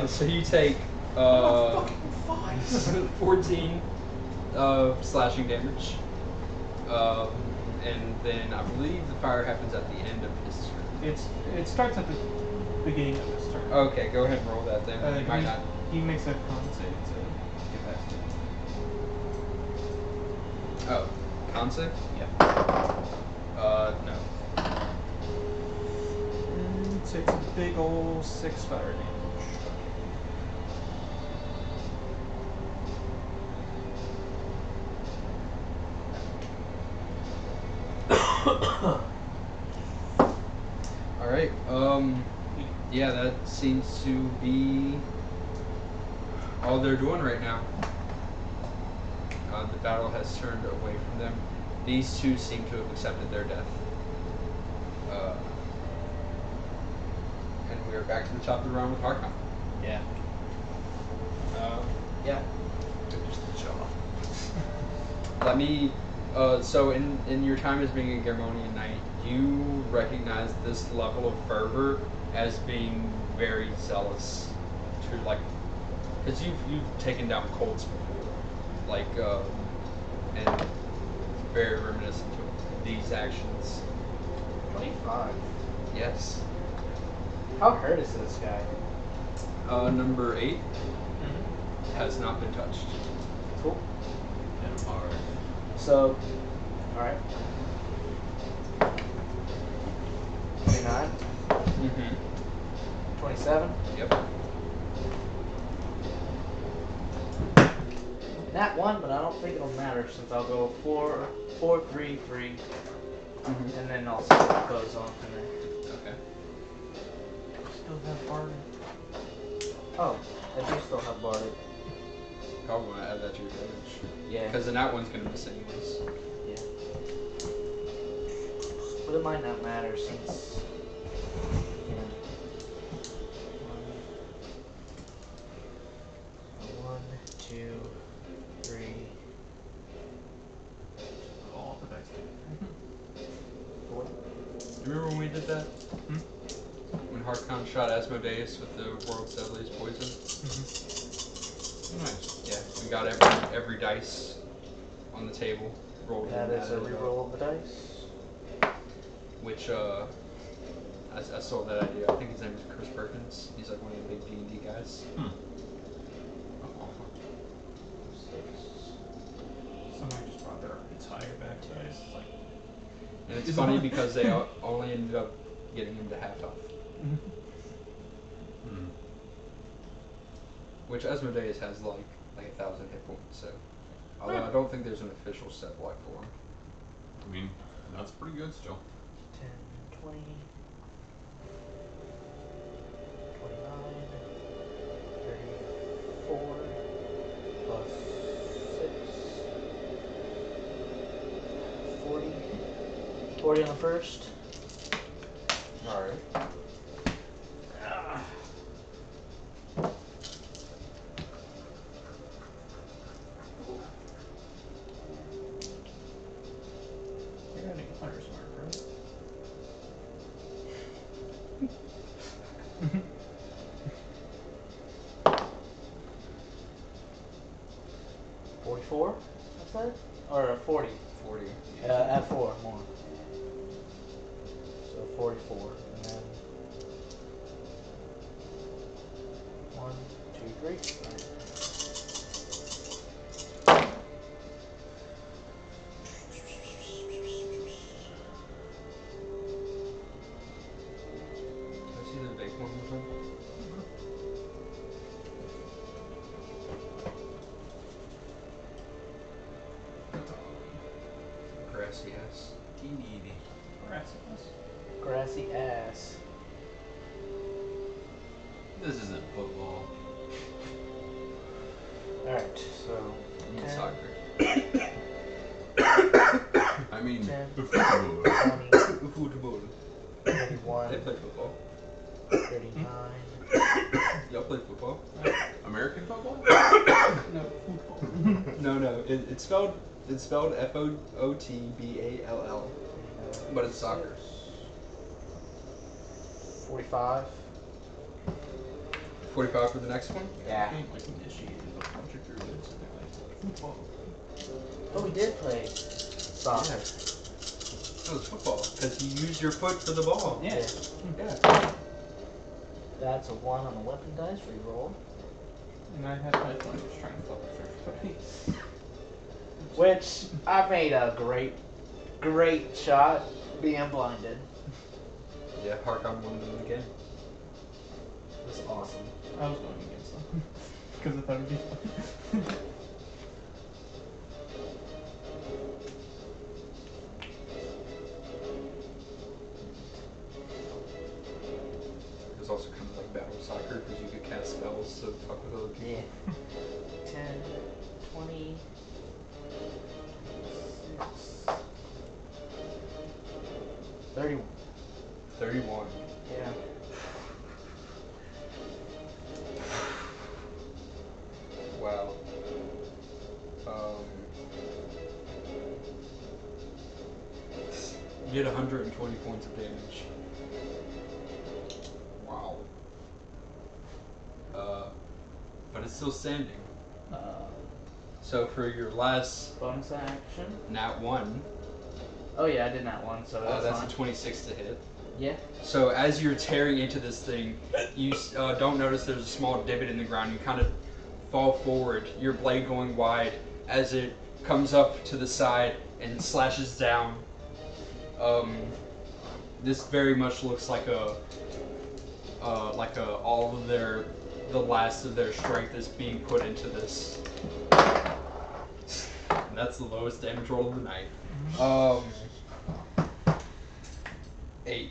So you take 14 slashing damage. And then I believe the fire happens at the end of his turn. It starts at the beginning of his turn. Okay, go ahead and roll that then. You might not. He makes a con save to get past it. Oh, con save? Yeah. No. Takes a big ol' 6 fire damage. Alright, yeah, that seems to be all they're doing right now. The battle has turned away from them. These 2 seem to have accepted their death. And we are back to the top of the round with Harkon. Yeah. Yeah. Finish the job. Let me. So in your time as being a Germonian knight, you recognize this level of fervor as being very zealous you're like, because you've taken down Colts before, like, and it's very reminiscent of these actions. 25. Yes. How hurt is this guy? Number 8 has not been touched. Cool. And hard. So, alright. 29. Mm-hmm. 27. Yep. That one, but I don't think it'll matter since I'll go 4, 4, 3, 3, Mm-hmm. and then I'll see what goes on from there. Okay. Still have Bard. Oh, I do still have Bardic. Probably want to add that to your damage. Yeah. Because then that one's going to miss anyways. Yeah. But it might not matter since. Yeah. One, 2, 3. All the dice. 4. Do you remember when we did that? When Harkon shot Asmodeus with the world's deadliest poison? Nice. Yeah, we got every dice on the table, rolled That it, is a added it up, reroll of the dice. which I stole that idea. I think his name is Chris Perkins. He's like one of the big D&D guys. Somebody just brought their entire back dice. Like, And it's funny because they only ended up getting him to half health, which Asmodeus has like 1,000 hit points. So, although I don't think there's an official set block for him. I mean, that's pretty good still. 10, 20, 29, 34, plus 6, 40. 40 on the first. All right. you're adding a Hunter's Mark, right? 44, that's it? Or 40. 40. Add 4 more. So 44. And then 1, 2, 3. Can I see the big one with him? Grassy ass. Teeny. Brassicus. Grassy ass. This isn't football. Alright, so. I mean 10, soccer. I mean, 10, the football. 20, Football. 31, They play football. 39. Y'all play football? American football? No, football. No. It's spelled FOOTBALL, but it's soccer. 45. 45 for the next one. Yeah. Game like initiated a bunch of druids and they're like, football. Oh, we did play soccer. That was football because you use your foot for the ball. Yeah. Yeah. That's a 1 on the weapon dice reroll. And I had my fun just trying to fuck with everybody. Which I made a great shot being blinded. Yeah, Harkon won them again. It was awesome. I was going against them. Because I thought it'd be fun. It was also kind of like battle soccer because you could cast spells to fuck with other people. Yeah. 10, 20. 31. 31. Yeah. Wow. You did 120 points of damage. Wow. still standing. Uh, So for your last bonus action. nat 1, Oh yeah, I did that one, so that's that's fine. a 26 to hit. Yeah. So as you're tearing into this thing, you don't notice there's a small divot in the ground. You kind of fall forward, your blade going wide as it comes up to the side and slashes down. This very much looks like all of the last of their strength is being put into this. And that's the lowest damage roll of the night. 8.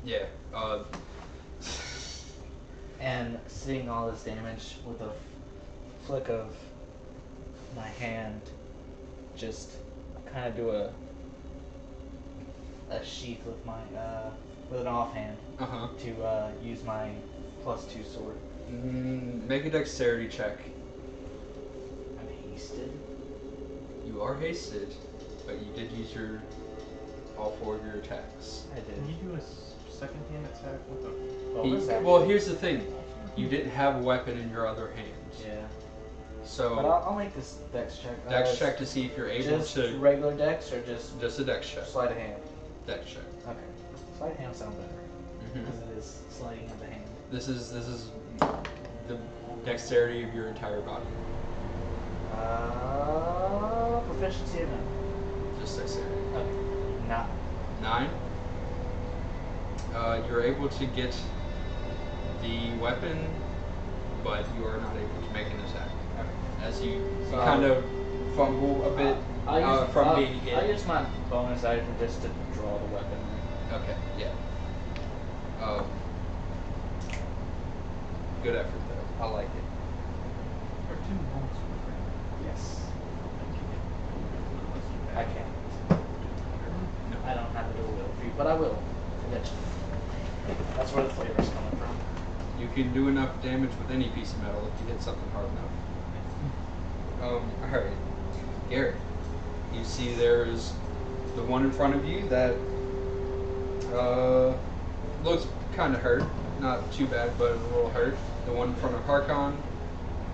Yeah. And seeing all this damage with a flick of my hand, just kind of do a sheath with my with an offhand Uh-huh. to use my +2 sword. Make a dexterity check. I'm hasted. You are hasted, but you did use all 4 of your attacks. I did. Can you do a second hand attack with a... Bonus action. Well, here's the thing. You didn't have a weapon in your other hand. Yeah. So But I'll make this dex check. dex check to see if you're able just to... regular dex or just Just a dex check. sleight of hand? Dex check. Okay. Sleight of hand sounds better because it is sliding of the hand. This is the dexterity of your entire body. Proficiency or no? Just dexterity. Okay. Nah. 9. You're able to get the weapon, but you are not able to make an attack. As you So- kind of fumble a bit from being hit. I use my bonus item just to draw the weapon. Okay, yeah. Good effort, though. I like it. Or 2 bonus for Yes. I that. can't. I don't have a dual wield feat, but I will eventually. That's where the flavor is coming from. You can do enough damage with any piece of metal if you hit something hard enough. Alright. Garrett, you see there's the one in front of you that looks kind of hurt. Not too bad, but a little hurt. The one in front of Harkon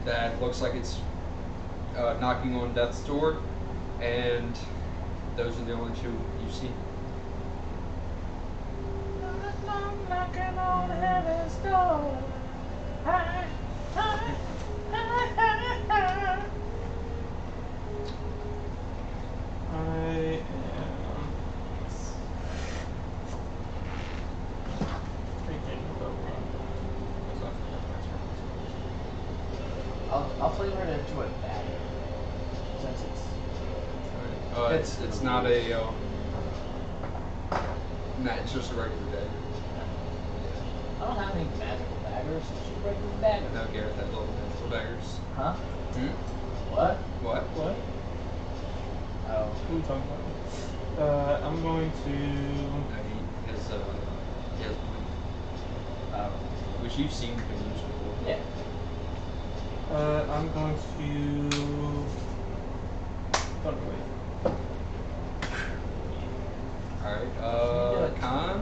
that looks like it's knocking on death's door. And those are the only 2 you see. Knocking on heaven's door. I am... thinking about I'll flavor it into a dagger since it's It's not a nah, it's just a regular dagger. I don't have any magical daggers. It's just regular daggers. No, Garrett has all the magical daggers. Huh? Hmm? What? What? Oh. Who are we talking about? I'm going to... No, he has blue, Oh. which you've seen him use before. Yeah. I'm going to... Thunderwave. Alright, Con.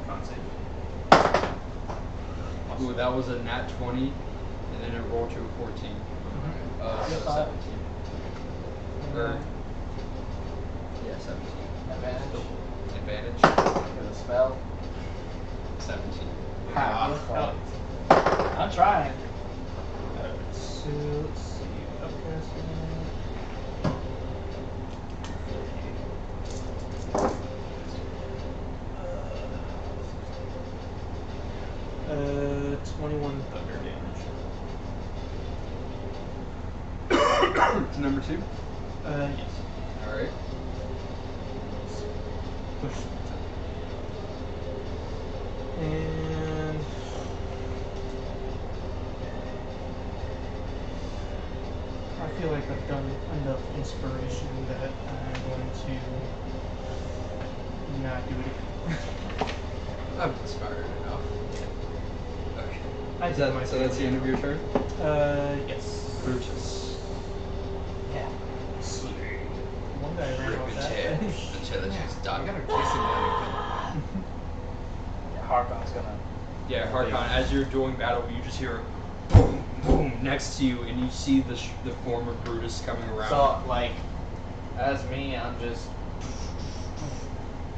Con save. Ooh, that was a nat 20, and then it rolled to a 14. So 17. Or, yeah, 17. Advantage. Advantage. For the spell. 17. I'm trying. So, let's see. Upcasting. 21 thunder damage. To number 2. Yes. Alright. Push. And I feel like I've done enough inspiration that I'm going to not do it again. I'm inspired enough. Okay. I Is did that, my so that's the end of your turn? Yes. Brutus. Yeah. One guy ran off that. Intelligence I done. got a decent amount Yeah, Harkon's gonna Yeah, Harkon, as you're doing battle, you just hear boom, boom next to you, and you see the form of Brutus coming around. So, like, as me, I'm just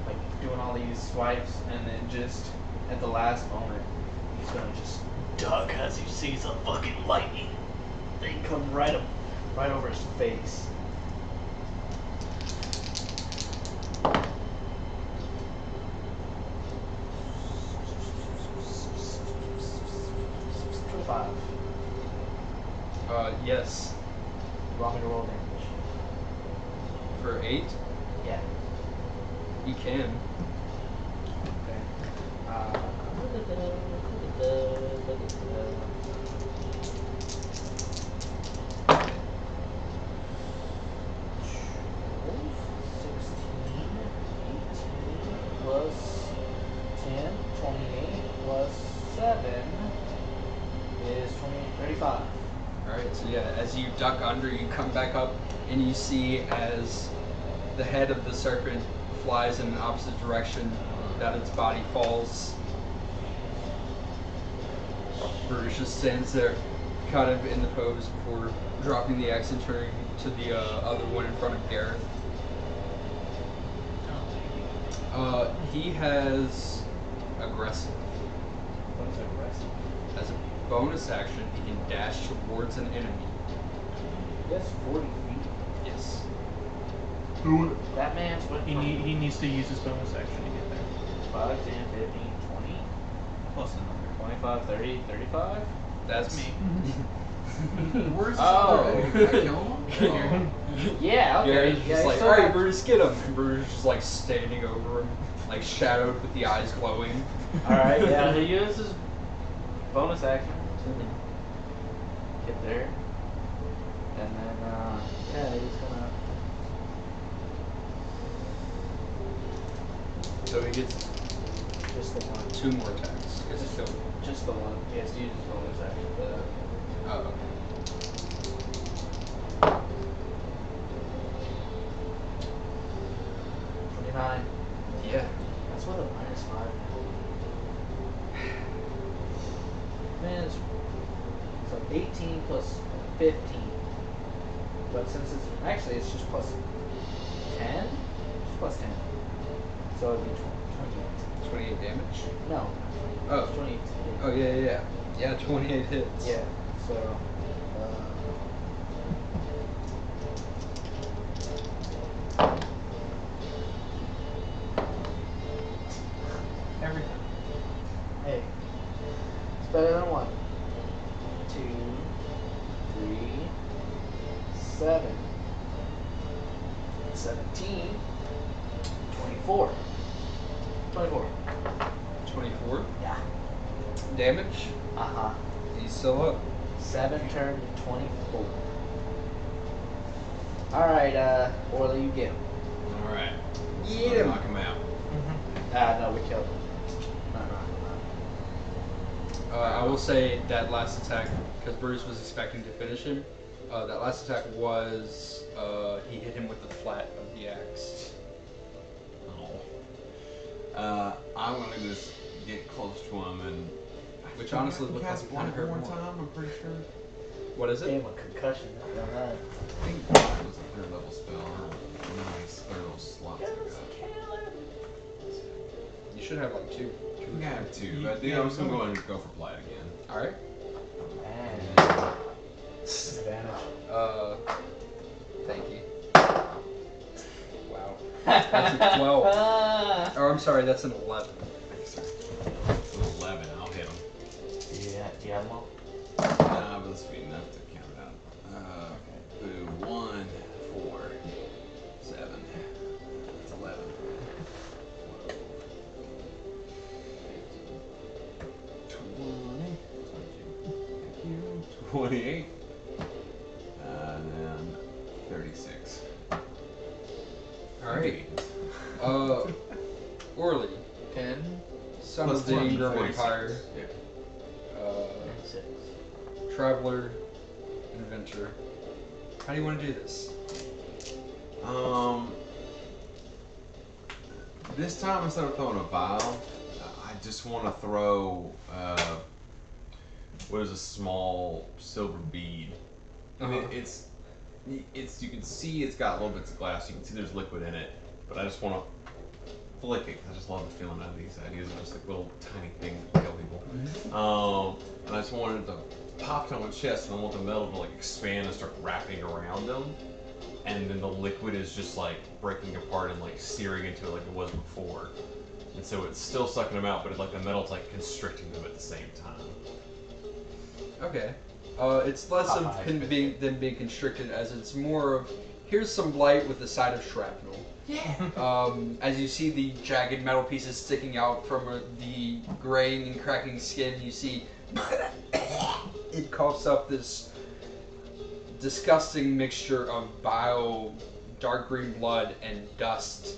like doing all these swipes, and then just at the last moment, he's gonna just duck as he sees a fucking lightning thing come right over his face. Yes. You want me to roll damage? For 8, Yeah. you can. Okay. Plus 10, 28 plus 7 is 35. Alright, so yeah, as you duck under, you come back up, and you see as the head of the serpent flies in an opposite direction, that its body falls. Brutus just stands there, kind of in the pose before dropping the axe and turning to the other one in front of Gareth. He has aggressive. What is aggressive? As a bonus action, he can dash towards an enemy. That's 40 feet. Yes. That man's went from He needs to use his bonus action to get there. 5, 10, 15, 20, Plus another. 25, 30, 35? That's me. Where's this Oh. other? Can I kill him? Yeah, okay. Gary's Yeah, just he's like, still alright, got- Brutus, get him. And Brutus is just like standing over him, like shadowed with the eyes glowing. Alright, yeah, he uses bonus action to get there. And then, yeah, he's gonna. So he gets Just the one. 2 more attacks. Gets a kill. Just the one. He has to use his bonus action for that. Oh, okay. 29. Yeah. That's what a -5. Man, it's so 18 plus 15. But since it's actually it's just plus 10, just plus 10. So it'd be 28. 28 damage? No. Oh. It's 28. Oh, yeah. Yeah, 28 hits. Yeah. So. Every Hey, it's better than 1. 2, 3, 7, 17, 24. 24. 24 Yeah. damage. Uh-huh. He's still up. 7 turned to 24. Alright, Orly, you get him. Alright. Eat him. Knock him out. No, we killed him. No. I will say that last attack, because Bruce was expecting to finish him, that last attack was, he hit him with the flat of the axe. I'm gonna just get close to him and. Which honestly I can looked like cast it kinda Blight hurt one more. time, I'm pretty sure. What is Gave it? him a concussion. I think Blight was a 3rd level spell. Nice 3rd level slots. I got. You should have like 2. I think I have 2, but I think I'm just gonna go ahead and go for Blight again. Alright. And advantage. Thank you. Wow. That's a 12. Or I'm sorry, that's an 11. It's an 11, I'll hit him. Do you have them all? Nah, but that's sweet enough to count it out. Boom. 1, 4, 7. That's 11. 28. And then 36. Alright. Orly, 10, son Plus of the 10, Ingram 46. Empire, Yeah. 6. traveler, inventor. How do you want to do this? This time instead of throwing a vial, I just want to throw what is a small silver bead. I mean, it's you can see it's got little bits of glass. You can see there's liquid in it, but I just want to flick it 'cause I just love the feeling out of these ideas of just like little tiny things that kill people. And I just wanted to pop down my chest, and I want the metal to like expand and start wrapping around them, and then the liquid is just like breaking apart and like searing into it like it was before. And so it's still sucking them out, but like the metal's like constricting them at the same time. Okay. It's less of them being constricted as it's more of here's some blight with a side of shrapnel. Yeah. As you see the jagged metal pieces sticking out from the graying and cracking skin, you see it coughs up this disgusting mixture of bile, dark green blood, and dust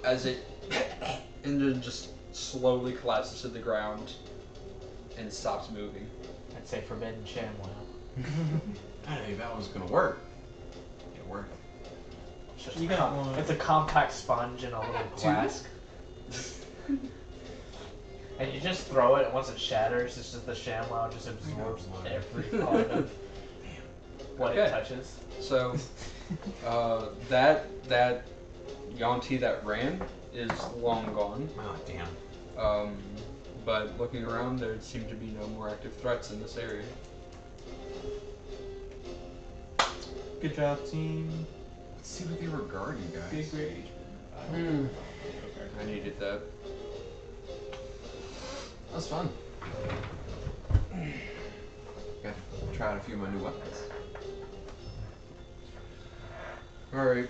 as it and then just slowly collapses to the ground and stops moving. I'd say forbidden ShamWow. I didn't think that was gonna work. It worked. It's just You got one. it's a compact sponge in a little flask. And you just throw it, and once it shatters, it's just the ShamWow just absorbs every part of what it Okay. touches. So that Yanti that ran is long gone. Oh damn. But looking around, there seem to be no more active threats in this area. Good job, team. Let's see what they were guarding, guys. Big rage. I needed that. That's fun. Got to try out a few of my new weapons. Alright.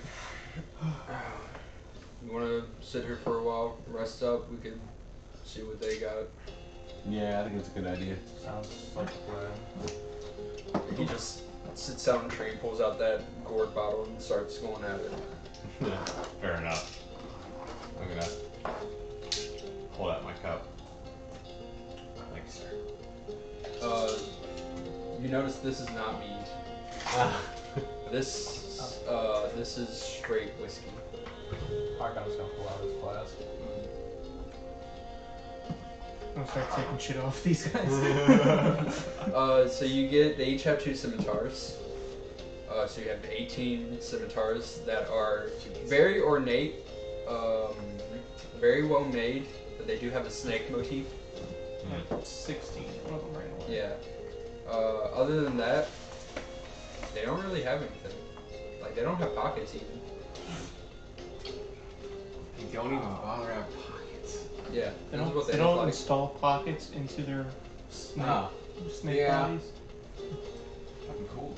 You want to sit here for a while, rest up? We can see what they got. Yeah, I think it's a good idea. Sounds like a plan. He just sits down in a tree, pulls out that gourd bottle, and starts going at it. Fair enough. I'm gonna hold out my cup. Thank you, sir. You notice this is not mead. This is straight whiskey. Argon's gonna pull out his flask. I'm gonna start taking shit off these guys. So they each have 2 scimitars. So you have 18 scimitars that are very ornate, very well made, but they do have a snake motif. Like 16. One of them ran away. Yeah. Other than that, they don't really have anything. Like, they don't have pockets even. They don't even bother having pockets. Yeah, They this is don't, what they they don't look like. install pockets into their snake, Ah, snake yeah. bodies. fucking cool.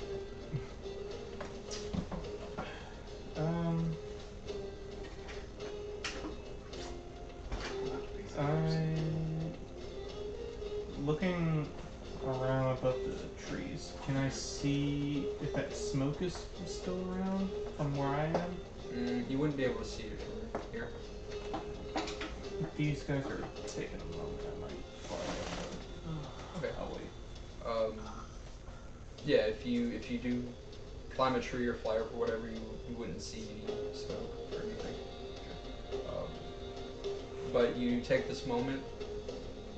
Looking around above the trees, can I see if that smoke is still around from where I am? You wouldn't be able to see it from here. If these guys are taking a moment, I might fly up. Okay. I'll wait. Yeah, if you do climb a tree or fly up or whatever, you wouldn't see any smoke or anything. But you take this moment,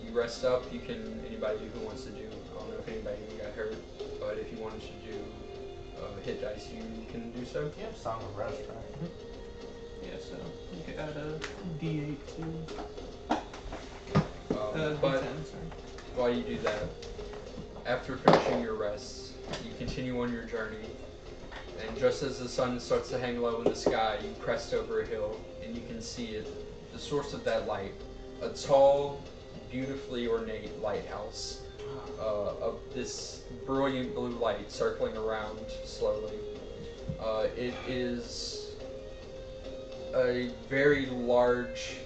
you rest up. You can, anybody who wants to do, I don't know if anybody got hurt, but if you wanted to do hit dice, you can do so. You have Song of Rest, right? Yeah, so you could add a D8 to But D10, sorry. while you do that, after finishing your rest, you continue on your journey, and just as the sun starts to hang low in the sky, you crest over a hill, and you can see it, the source of that light, a tall, beautifully ornate lighthouse of this brilliant blue light circling around slowly. It is a very large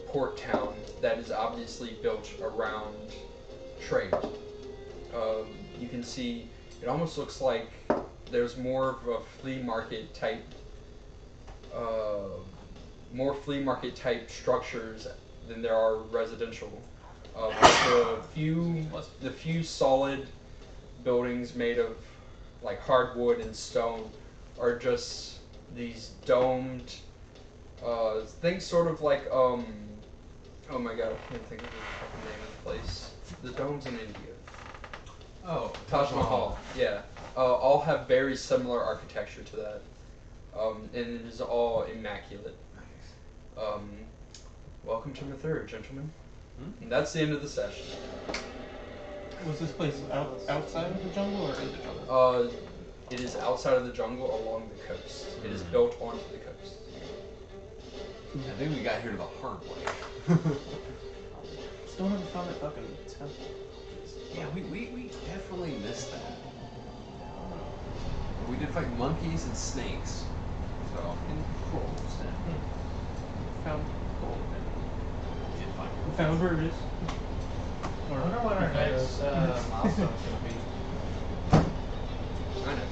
port town that is obviously built around trade. You can see it almost looks like there's more of a flea market type structures than there are residential. The few solid buildings made of like hardwood and stone are just these domed things, sort of like Oh my god, I can't think of the fucking name of the place. The domes in India. Oh, Taj Mahal. Yeah. All have very similar architecture to that. And it is all immaculate. Nice. Welcome to Mathura, gentlemen. Hmm? And that's the end of the session. Was this place outside of the jungle or in the jungle? It is outside of the jungle along the coast. It is built onto the coast. I think we got here the hard way. Still haven't found that fucking temple. Yeah, we definitely missed that. We did fight monkeys and snakes. So Controls then. Found gold then. did find We found where it is. I wonder what our next milestone is going to be. I know.